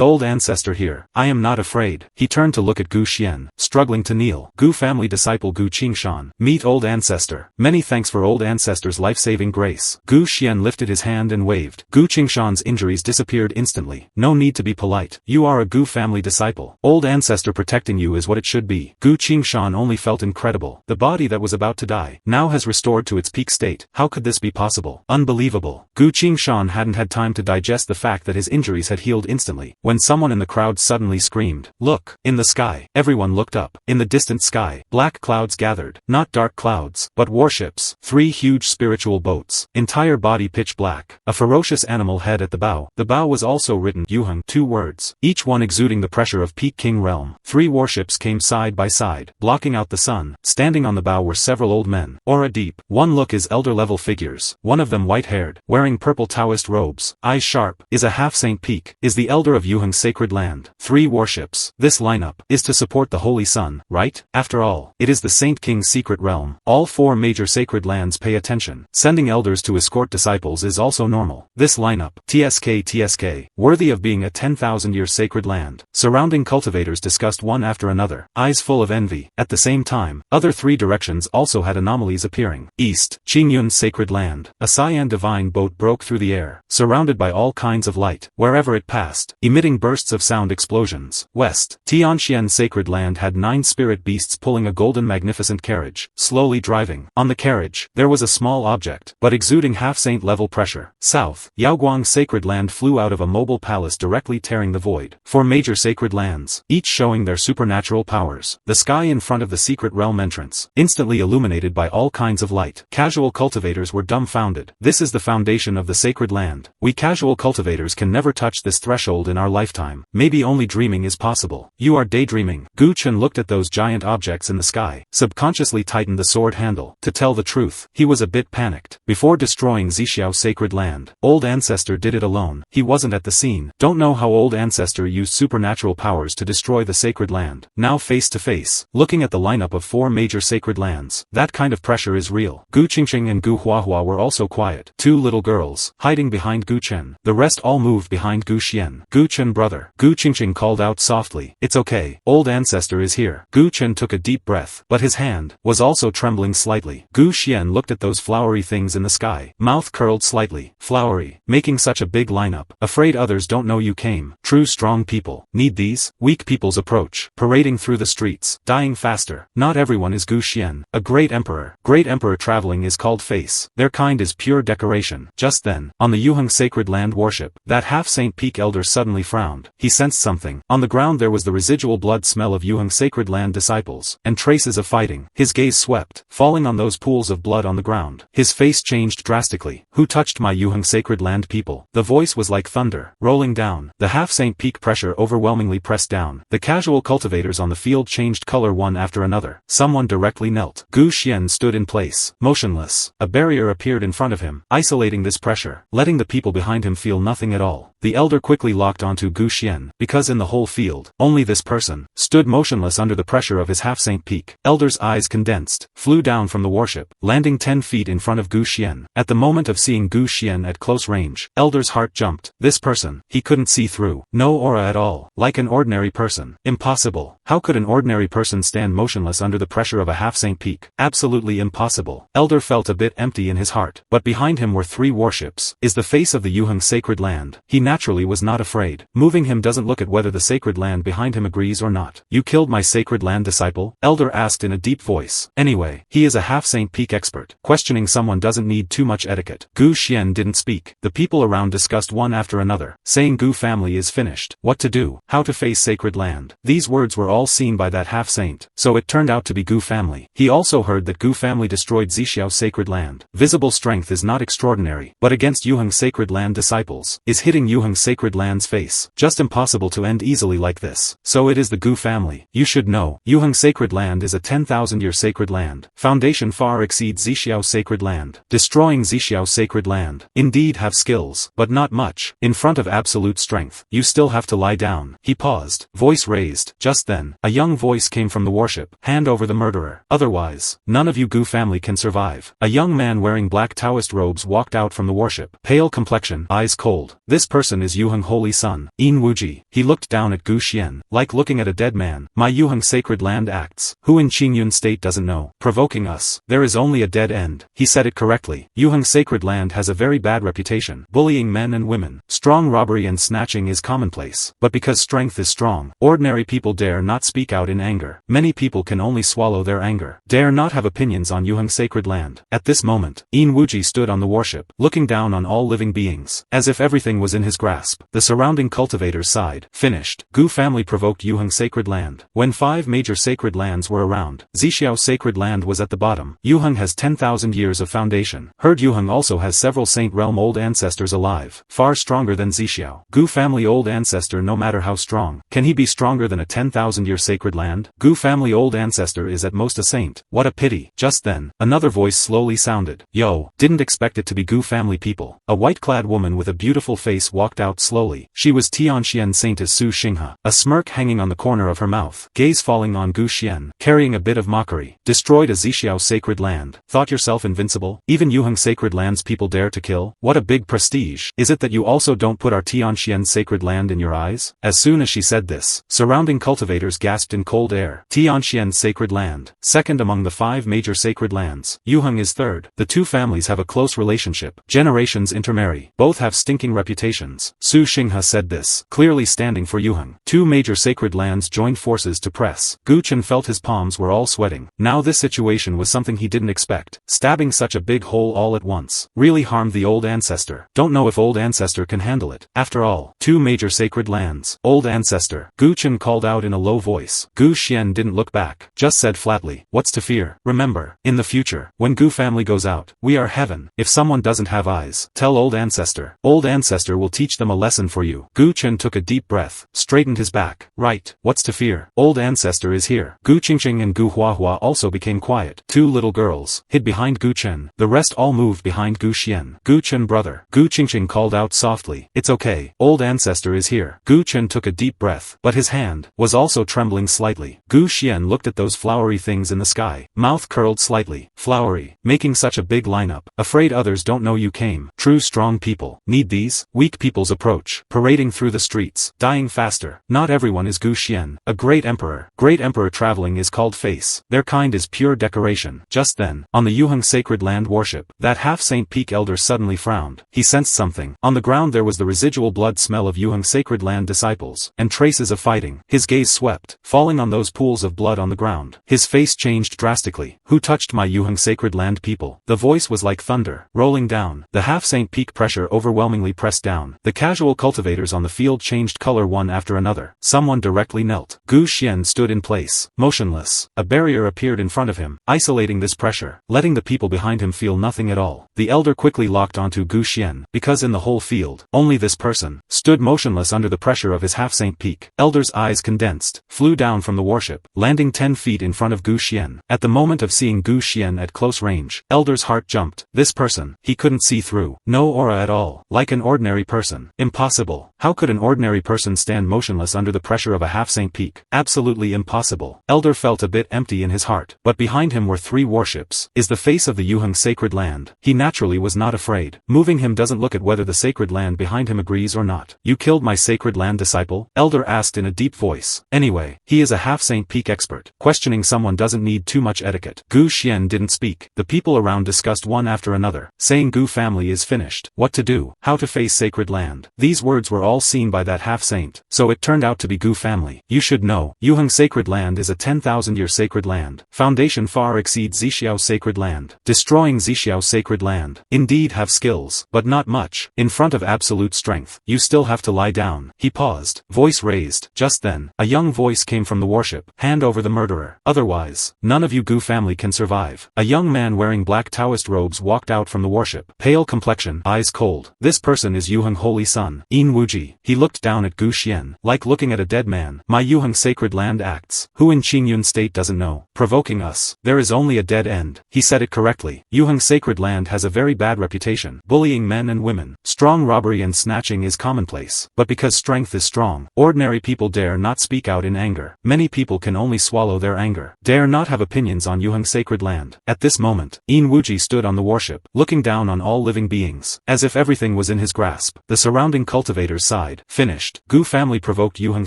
Speaker 1: old ancestor here, I am not afraid. He turned to look at Gu Xian, struggling to kneel. Gu family disciple Gu Qingshan. Meet old ancestor. Many thanks for old ancestor's life-saving grace. Gu Xian lifted his hand and waved. Gu Qingshan's injuries disappeared instantly. No need to be polite. You are a Gu family disciple. Old ancestor protecting you is what it should be. Gu Qingshan only felt incredible. The body that was about to die now has restored to its peak state. How could this be possible? Unbelievable. Gu Qingshan hadn't had time to digest the fact that his injuries had healed instantly, when someone in the crowd suddenly screamed, "Look!" In the sky. Everyone looked up. In the distant sky, black clouds gathered. Not dark clouds, but warships. 3 huge spiritual boats. Entire body pitch black. A ferocious animal head at the bow. The bow was also written Yuheng, 2 words, each one exuding the pressure of Peak King Realm. 3 warships came side by side, blocking out the sun. Standing on the bow were several old men, aura deep. One look is elder-level figures, one of them white-haired, wearing purple Taoist robes, eyes sharp, is a half-saint peak, is the elder of Yuheng Sacred Land. 3 warships. This lineup is to support the Holy Sun, right? After all, it is the Saint King's secret realm. All 4 major sacred lands pay attention. Sending elders to escort disciples is also normal. This lineup, TSK, worthy of being a 10,000-year sacred land. Surrounding cultivators discussed one after another, eyes full of envy. At the same time, other 3 directions also had anomalies appearing. East, Qingyun Sacred Land. A cyan divine boat broke through the air, surrounded by all kinds of light, wherever it passed, emitting bursts of sound explosions. West, Tianxian Sacred Land had 9 spirit beasts pulling a golden magnificent carriage, slowly driving. On the carriage, there was a small object, but exuding half-saint level pressure. South, Yaoguang Sacred Land flew out of a mobile palace directly tearing the void. 4 major sacred lands, each showing their supernatural powers. The sky in front of the secret realm entrance, instantly illuminated by all kinds of light. Casual cultivators were dumbfounded. This is the foundation of the sacred land. We casual cultivators can never touch this threshold in our lifetime. Maybe only dreaming is possible. You are daydreaming. Gu Chen looked at those giant objects in the sky, subconsciously tightened the sword handle. To tell the truth, he was a bit panicked. Before destroying Zixiao's sacred land, Old Ancestor did it alone. He wasn't at the scene. Don't know how Old Ancestor used supernatural powers to destroy the sacred land. Now face to face, looking at the lineup of 4 major sacred lands, that kind of pressure is real. Gu Qingqing and Gu Huahua were also quiet. 2 little girls, hiding behind Gu Chen. The rest all moved behind Gu Xian. Gu Chen brother. Gu Qingqing called out softly. It's okay. Old Ancestor is here. Gu Chen took a deep breath, but his hand was also trembling slightly. Gu Xian looked at those flowery things in the sky. Mouth curled slightly. Flowery. Making such a big lineup. Afraid others don't know you came. True strong people. Need these? Weak people's approach. Parading through the streets. Dying faster. Not everyone is Gu Xian. A great emperor. Great emperor traveling is called face. Their kind is pure decoration. Just then, on the Yuheng sacred land worship, that half-saint peak elder suddenly frowned. He sensed something. On the ground there was the residual blood smell of Yuheng sacred land disciples, and traces of fighting. His gaze swept, falling on those pools of blood on the ground. His face changed drastically. Who touched my Yuheng sacred land people? The voice was like thunder, rolling down. The half-saint peak pressure overwhelmingly pressed down. The casual cultivators on the field changed color one after another. Someone directly knelt. Gu Xian stood in place, motionless. A barrier appeared in front of him, isolating this pressure, letting the people behind him feel nothing at all. The elder quickly locked onto Gu Xian, because in the whole field, only this person stood motionless under the pressure of his half-saint peak. Elder's eyes condensed, flew down from the warship, landing 10 feet in front of Gu Xian. At the moment of seeing Gu Xian at close range, Elder's heart jumped. This person, he couldn't see through. No aura at all, like an ordinary person. Impossible. How could an ordinary person stand motionless under the pressure of a half-saint peak? Absolutely impossible. Elder felt a bit empty in his heart, but behind him were 3 warships. Is the face of the Yuheng sacred land. He naturally was not afraid. Moving him doesn't look at whether the sacred land behind him agrees or not. You killed my sacred land disciple? Elder asked in a deep voice. Anyway, he is a half-saint peak expert. Questioning someone doesn't need too much etiquette. Gu Xian didn't speak. The people around discussed one after another, saying Gu family is finished. What to do? How to face sacred land? These words were all seen by that half-saint, so it turned out to be Gu family. He also heard that Gu family destroyed Zixiao's sacred land. Visible strength is not extraordinary, but against Yuheng sacred land disciples, is hitting Yuheng sacred land's face. Just impossible to end easily like this. So it is the Gu family. You should know, Yuheng sacred land is a 10,000-year sacred land. Foundation far exceeds Zixiao's sacred land. Destroying Zixiao's sacred land. Indeed have skills, but not much. In front of absolute strength, you still have to lie down. He paused, voice raised. Just then, a young voice came from the warship. Hand over the murderer. Otherwise, none of you Gu family can survive. A young man wearing black Taoist robes walked out from the warship. Pale complexion, eyes cold. This person is Yuheng holy son, Yin Wuji. He looked down at Gu Xian, like looking at a dead man. My Yuheng sacred land acts. Who in Qingyun state doesn't know? Provoking us. There is only a dead end. He said it correctly. Yuheng sacred land has a very bad reputation. Bullying men and women. Strong robbery and snatching is commonplace. But because strength is strong, ordinary people dare not speak out in anger. Many people can only swallow their anger. Dare not have opinions on Yuheng sacred land. At this moment, Yin Wuji stood on the warship, looking down on all living beings, as if everything was in his grasp. The surrounding cultivators sighed. Finished. Gu family provoked Yuheng sacred land. When 5 major sacred lands were around, Zixiao's sacred land was at the bottom. Yuheng has 10,000 years of foundation. Heard Yuheng also has several saint realm old ancestors alive, far stronger than Zixiao. Gu family old ancestor no matter how strong, can he be stronger than a 10,000-year sacred land? Gu family old ancestor is at most a saint. What a pity. Just then, another voice slowly sounded. Yo, didn't expect it to be Gu family people. A white-clad woman with a beautiful face walked out slowly. She was Tianxian Saintess Su Xinghe, a smirk hanging on the corner of her mouth, gaze falling on Gu Xian, carrying a bit of mockery. Destroyed a Zixiao sacred land. Thought yourself invincible? Even Yuheng sacred land's people dare to kill? What a big prestige. Is it that you also don't put our Tianxian sacred land in your eyes? As soon as she said this, surrounding cultivators gasped in cold air. Tianxian sacred land, second among the 5 major sacred lands. Yuheng is third. The 2 families have a close relationship. Generations intermarry. Both have stinking reputations. lands. Su Xinghe said this, clearly standing for Yuheng. 2 major sacred lands joined forces to press. Gu Chen felt his palms were all sweating. Now this situation was something he didn't expect. Stabbing such a big hole all at once really harmed the old ancestor. Don't know if old ancestor can handle it. After all, 2 major sacred lands. Old ancestor. Gu Chen called out in a low voice. Gu Xian didn't look back, just said flatly, what's to fear? Remember, in the future, when Gu family goes out, we are heaven. If someone doesn't have eyes, tell old ancestor. Old ancestor will teach them a lesson for you. Gu Chen took a deep breath, straightened his back. Right, what's to fear? Old ancestor is here. Gu Qingqing and Gu Huahua also became quiet. 2 little girls hid behind Gu Chen. The rest all moved behind Gu Xian. Gu Chen brother. Gu Qingqing called out softly. It's okay. Old ancestor is here. Gu Chen took a deep breath, but his hand was also trembling slightly. Gu Xian looked at those flowery things in the sky. Mouth curled slightly. Flowery. Making such a big lineup. Afraid others don't know you came. True strong people need these. Weak people's approach. Parading through the streets. Dying faster. Not everyone is Gu Xian. A great emperor. Great emperor traveling is called face. Their kind is pure decoration. Just then, on the Yuheng sacred land worship, that half-saint peak elder suddenly frowned. He sensed something. On the ground there was the residual blood smell of Yuheng sacred land disciples, and traces of fighting. His gaze swept, falling on those pools of blood on the ground. His face changed drastically. Who touched my Yuheng sacred land people? The voice was like thunder, rolling down. The half-saint peak pressure overwhelmingly pressed down. The casual cultivators on the field changed color one after another. Someone directly knelt. Gu Xian stood in place, motionless. A barrier appeared in front of him, isolating this pressure, letting the people behind him feel nothing at all. The elder quickly locked onto Gu Xian, because in the whole field, only this person stood motionless under the pressure of his half-saint peak. Elder's eyes condensed, flew down from the warship, landing 10 feet in front of Gu Xian. At the moment of seeing Gu Xian at close range, Elder's heart jumped. This person, he couldn't see through. No aura at all, like an ordinary person. Impossible. How could an ordinary person stand motionless under the pressure of a half-saint peak? Absolutely impossible. Elder felt a bit empty in his heart, but behind him were 3 warships. Is the face of the Yuheng sacred land. He naturally was not afraid. Moving him doesn't look at whether the sacred land behind him agrees or not. You killed my sacred land disciple? Elder asked in a deep voice. Anyway, he is a half-saint peak expert. Questioning someone doesn't need too much etiquette. Gu Xian didn't speak. The people around discussed one after another, saying Gu family is finished. What to do? How to face sacred land? These words were all seen by that half-saint, so it turned out to be Gu family. You should know, Yuheng sacred land is a 10,000-year sacred land. Foundation far exceeds Zixiao sacred land. Destroying Zixiao sacred land. Indeed have skills, but not much. In front of absolute strength, you still have to lie down. He paused, voice raised. Just then, a young voice came from the warship. Hand over the murderer. Otherwise, none of you Gu family can survive. A young man wearing black Taoist robes walked out from the warship. Pale complexion, eyes cold. This person is Yuheng holy son, Yin Wuji. He looked down at Gu Xian, like looking at a dead man. My Yuheng sacred land acts. Who in Qingyun state doesn't know? Provoking us. There is only a dead end. He said it correctly. Yuheng sacred land has a very bad reputation. Bullying men and women. Strong robbery and snatching is commonplace. But because strength is strong, ordinary people dare not speak out in anger. Many people can only swallow their anger. Dare not have opinions on Yuheng sacred land. At this moment, Yin Wuji stood on the warship, looking down on all living beings, as if everything was in his grasp. The surrounding cultivators sighed. Finished. Gu family provoked Yuheng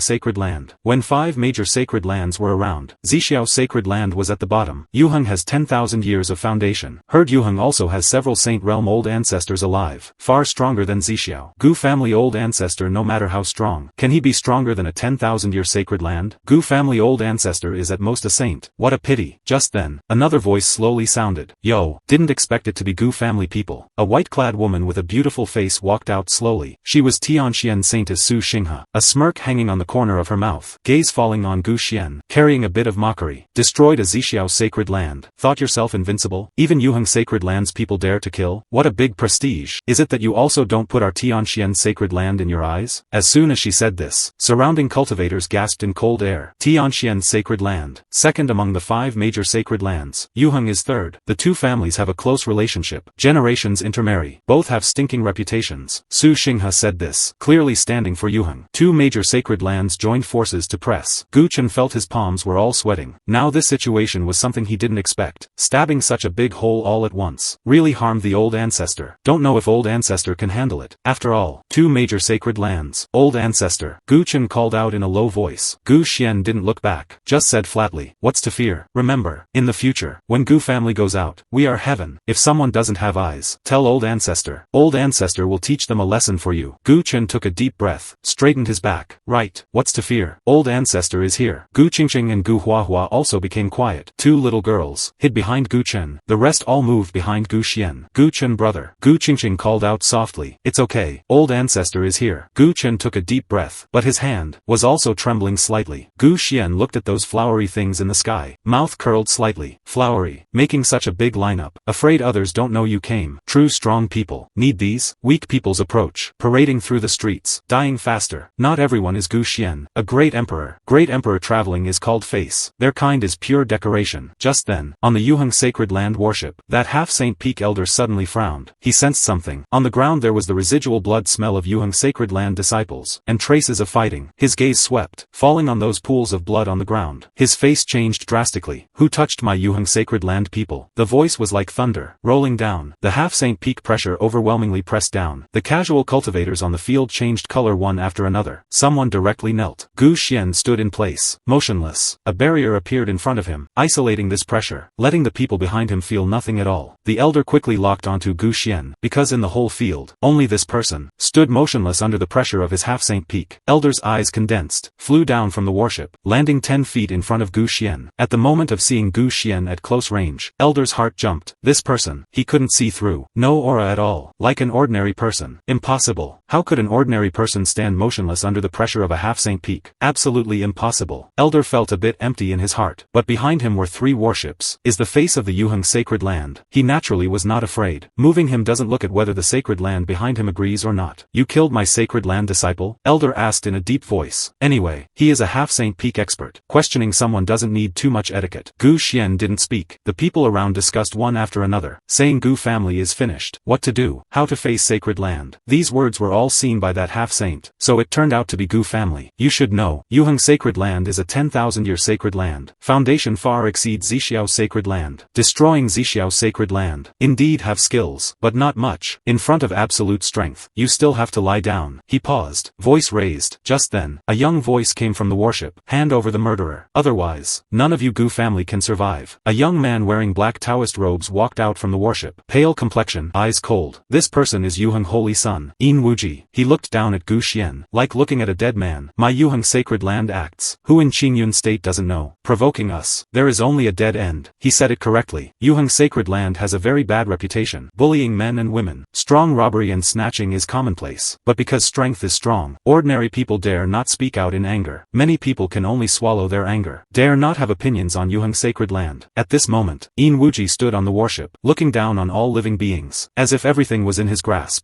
Speaker 1: sacred land. When 5 major sacred lands were around, Zixiao sacred land was at the bottom. Yuheng has 10,000 years of foundation. Heard Yuheng also has several Saint Realm old ancestors alive, far stronger than Zixiao. Gu family old ancestor no matter how strong. Can he be stronger than a 10,000-year sacred land? Gu family old ancestor is at most a saint. What a pity. Just then, another voice slowly sounded. Yo, didn't expect it to be Gu family people. A white-clad woman with a beautiful face walked out slowly. She was Tianxian Saintess Su Xinghe, a smirk hanging on the corner of her mouth, gaze falling on Gu Xian, carrying a bit of mockery. Destroyed a Zixiao sacred land. Thought yourself invincible? Even Yuheng sacred land's people dare to kill? What a big prestige. Is it that you also don't put our Tianxian sacred land in your eyes? As soon as she said this, surrounding cultivators gasped in cold air. Tianxian sacred land, second among the 5 major sacred lands. Yuheng is third. The 2 families have a close relationship. Generations intermarry. Both have stinking reputations. Su Xinghe said this, clearly standing for Yuheng. 2 major sacred lands joined forces to press. Gu Chen felt his palms were all sweating. Now this situation was something he didn't expect. Stabbing such a big hole all at once really harmed the old ancestor. Don't know if old ancestor can handle it. After all, two major sacred lands. Old ancestor, Gu Chen called out in a low voice. Gu Xian didn't look back, just said flatly, what's to fear? Remember, in the future, when Gu family goes out, we are heaven. If someone doesn't have eyes, tell old ancestor. Old ancestor will teach them a lesson for you. Gu Chen took a deep breath, straightened his back. Right, what's to fear? Old ancestor is here. Gu Qingqing and Gu Huahua also became quiet. Two little girls hid behind Gu Chen. The rest all moved behind Gu Xian. Gu Chen brother. Gu Qingqing called out softly. It's okay. Old ancestor is here. Gu Chen took a deep breath, but his hand was also trembling slightly. Gu Xian looked at those flowery things in the sky. Mouth curled slightly. Flowery. Making such a big lineup. Afraid others don't know you came. True strong people need these. Weak people's approach. Parading through the streets. Dying faster. Not everyone is Gu Xian. A great emperor. Great emperor traveling is called face. Their kind is pure decoration. Just then, on the Yuheng sacred land worship, that half-saint peak elder suddenly frowned. He sensed something. On the ground there was the residual blood smell of Yuheng sacred land disciples, and traces of fighting. His gaze swept, falling on those pools of blood on the ground. His face changed drastically. Who touched my Yuheng sacred land people? The voice was like thunder, rolling down. The half-saint peak pressure overwhelmingly pressed down. The casual cultivators on the field changed color one after another. Someone directly knelt. Gu Xian stood in place, motionless. A barrier appeared in front of him, isolating this pressure, letting the people behind him feel nothing at all. The elder quickly locked onto Gu Xian, because in the whole field, only this person stood motionless under the pressure of his half-saint peak. Elder's eyes condensed, flew down from the warship, landing 10 feet in front of Gu Xian. At the moment of seeing Gu Xian at close range, Elder's heart jumped. This person, he couldn't see through. No aura at all. Like an ordinary person. Impossible. How could an ordinary person stand motionless under the pressure of a half-saint peak? Absolutely impossible. Elder felt a bit empty in his heart, but behind him were 3 warships. Is the face of the Yuheng sacred land. He naturally was not afraid. Moving him doesn't look at whether the sacred land behind him agrees or not. You killed my sacred land disciple? Elder asked in a deep voice. Anyway, he is a half-saint peak expert. Questioning someone doesn't need too much etiquette. Gu Xian didn't speak. The people around discussed one after another, saying Gu family is finished. What to do? How to face sacred land? These words were all seen by that half-saint, so it turned out to be Gu family. You should know, Yuheng sacred land is a 10,000-year sacred land. Foundation far exceeds Zixiao sacred land. Destroying Zixiao sacred land. Indeed have skills, but not much. In front of absolute strength, you still have to lie down. He paused, voice raised. Just then, a young voice came from the warship. Hand over the murderer. Otherwise, none of you Gu family can survive. A young man wearing black Taoist robes walked out from the warship. Pale complexion, eyes cold. This person is Yuheng holy son, Yin Wuji. He looked down at Gu Xian, like looking at a dead man. My Yuheng sacred land acts. Who in Qingyun state doesn't know? Provoking us. There is only a dead end. He said it correctly. Yuheng sacred land has a very bad reputation. Bullying men and women. Strong robbery and snatching is commonplace. But because strength is strong, ordinary people dare not speak out in anger. Many people can only swallow their anger. Dare not have opinions on Yuheng sacred land. At this moment, Yin Wuji stood on the warship, looking down on all living beings, as if everything was in his grasp.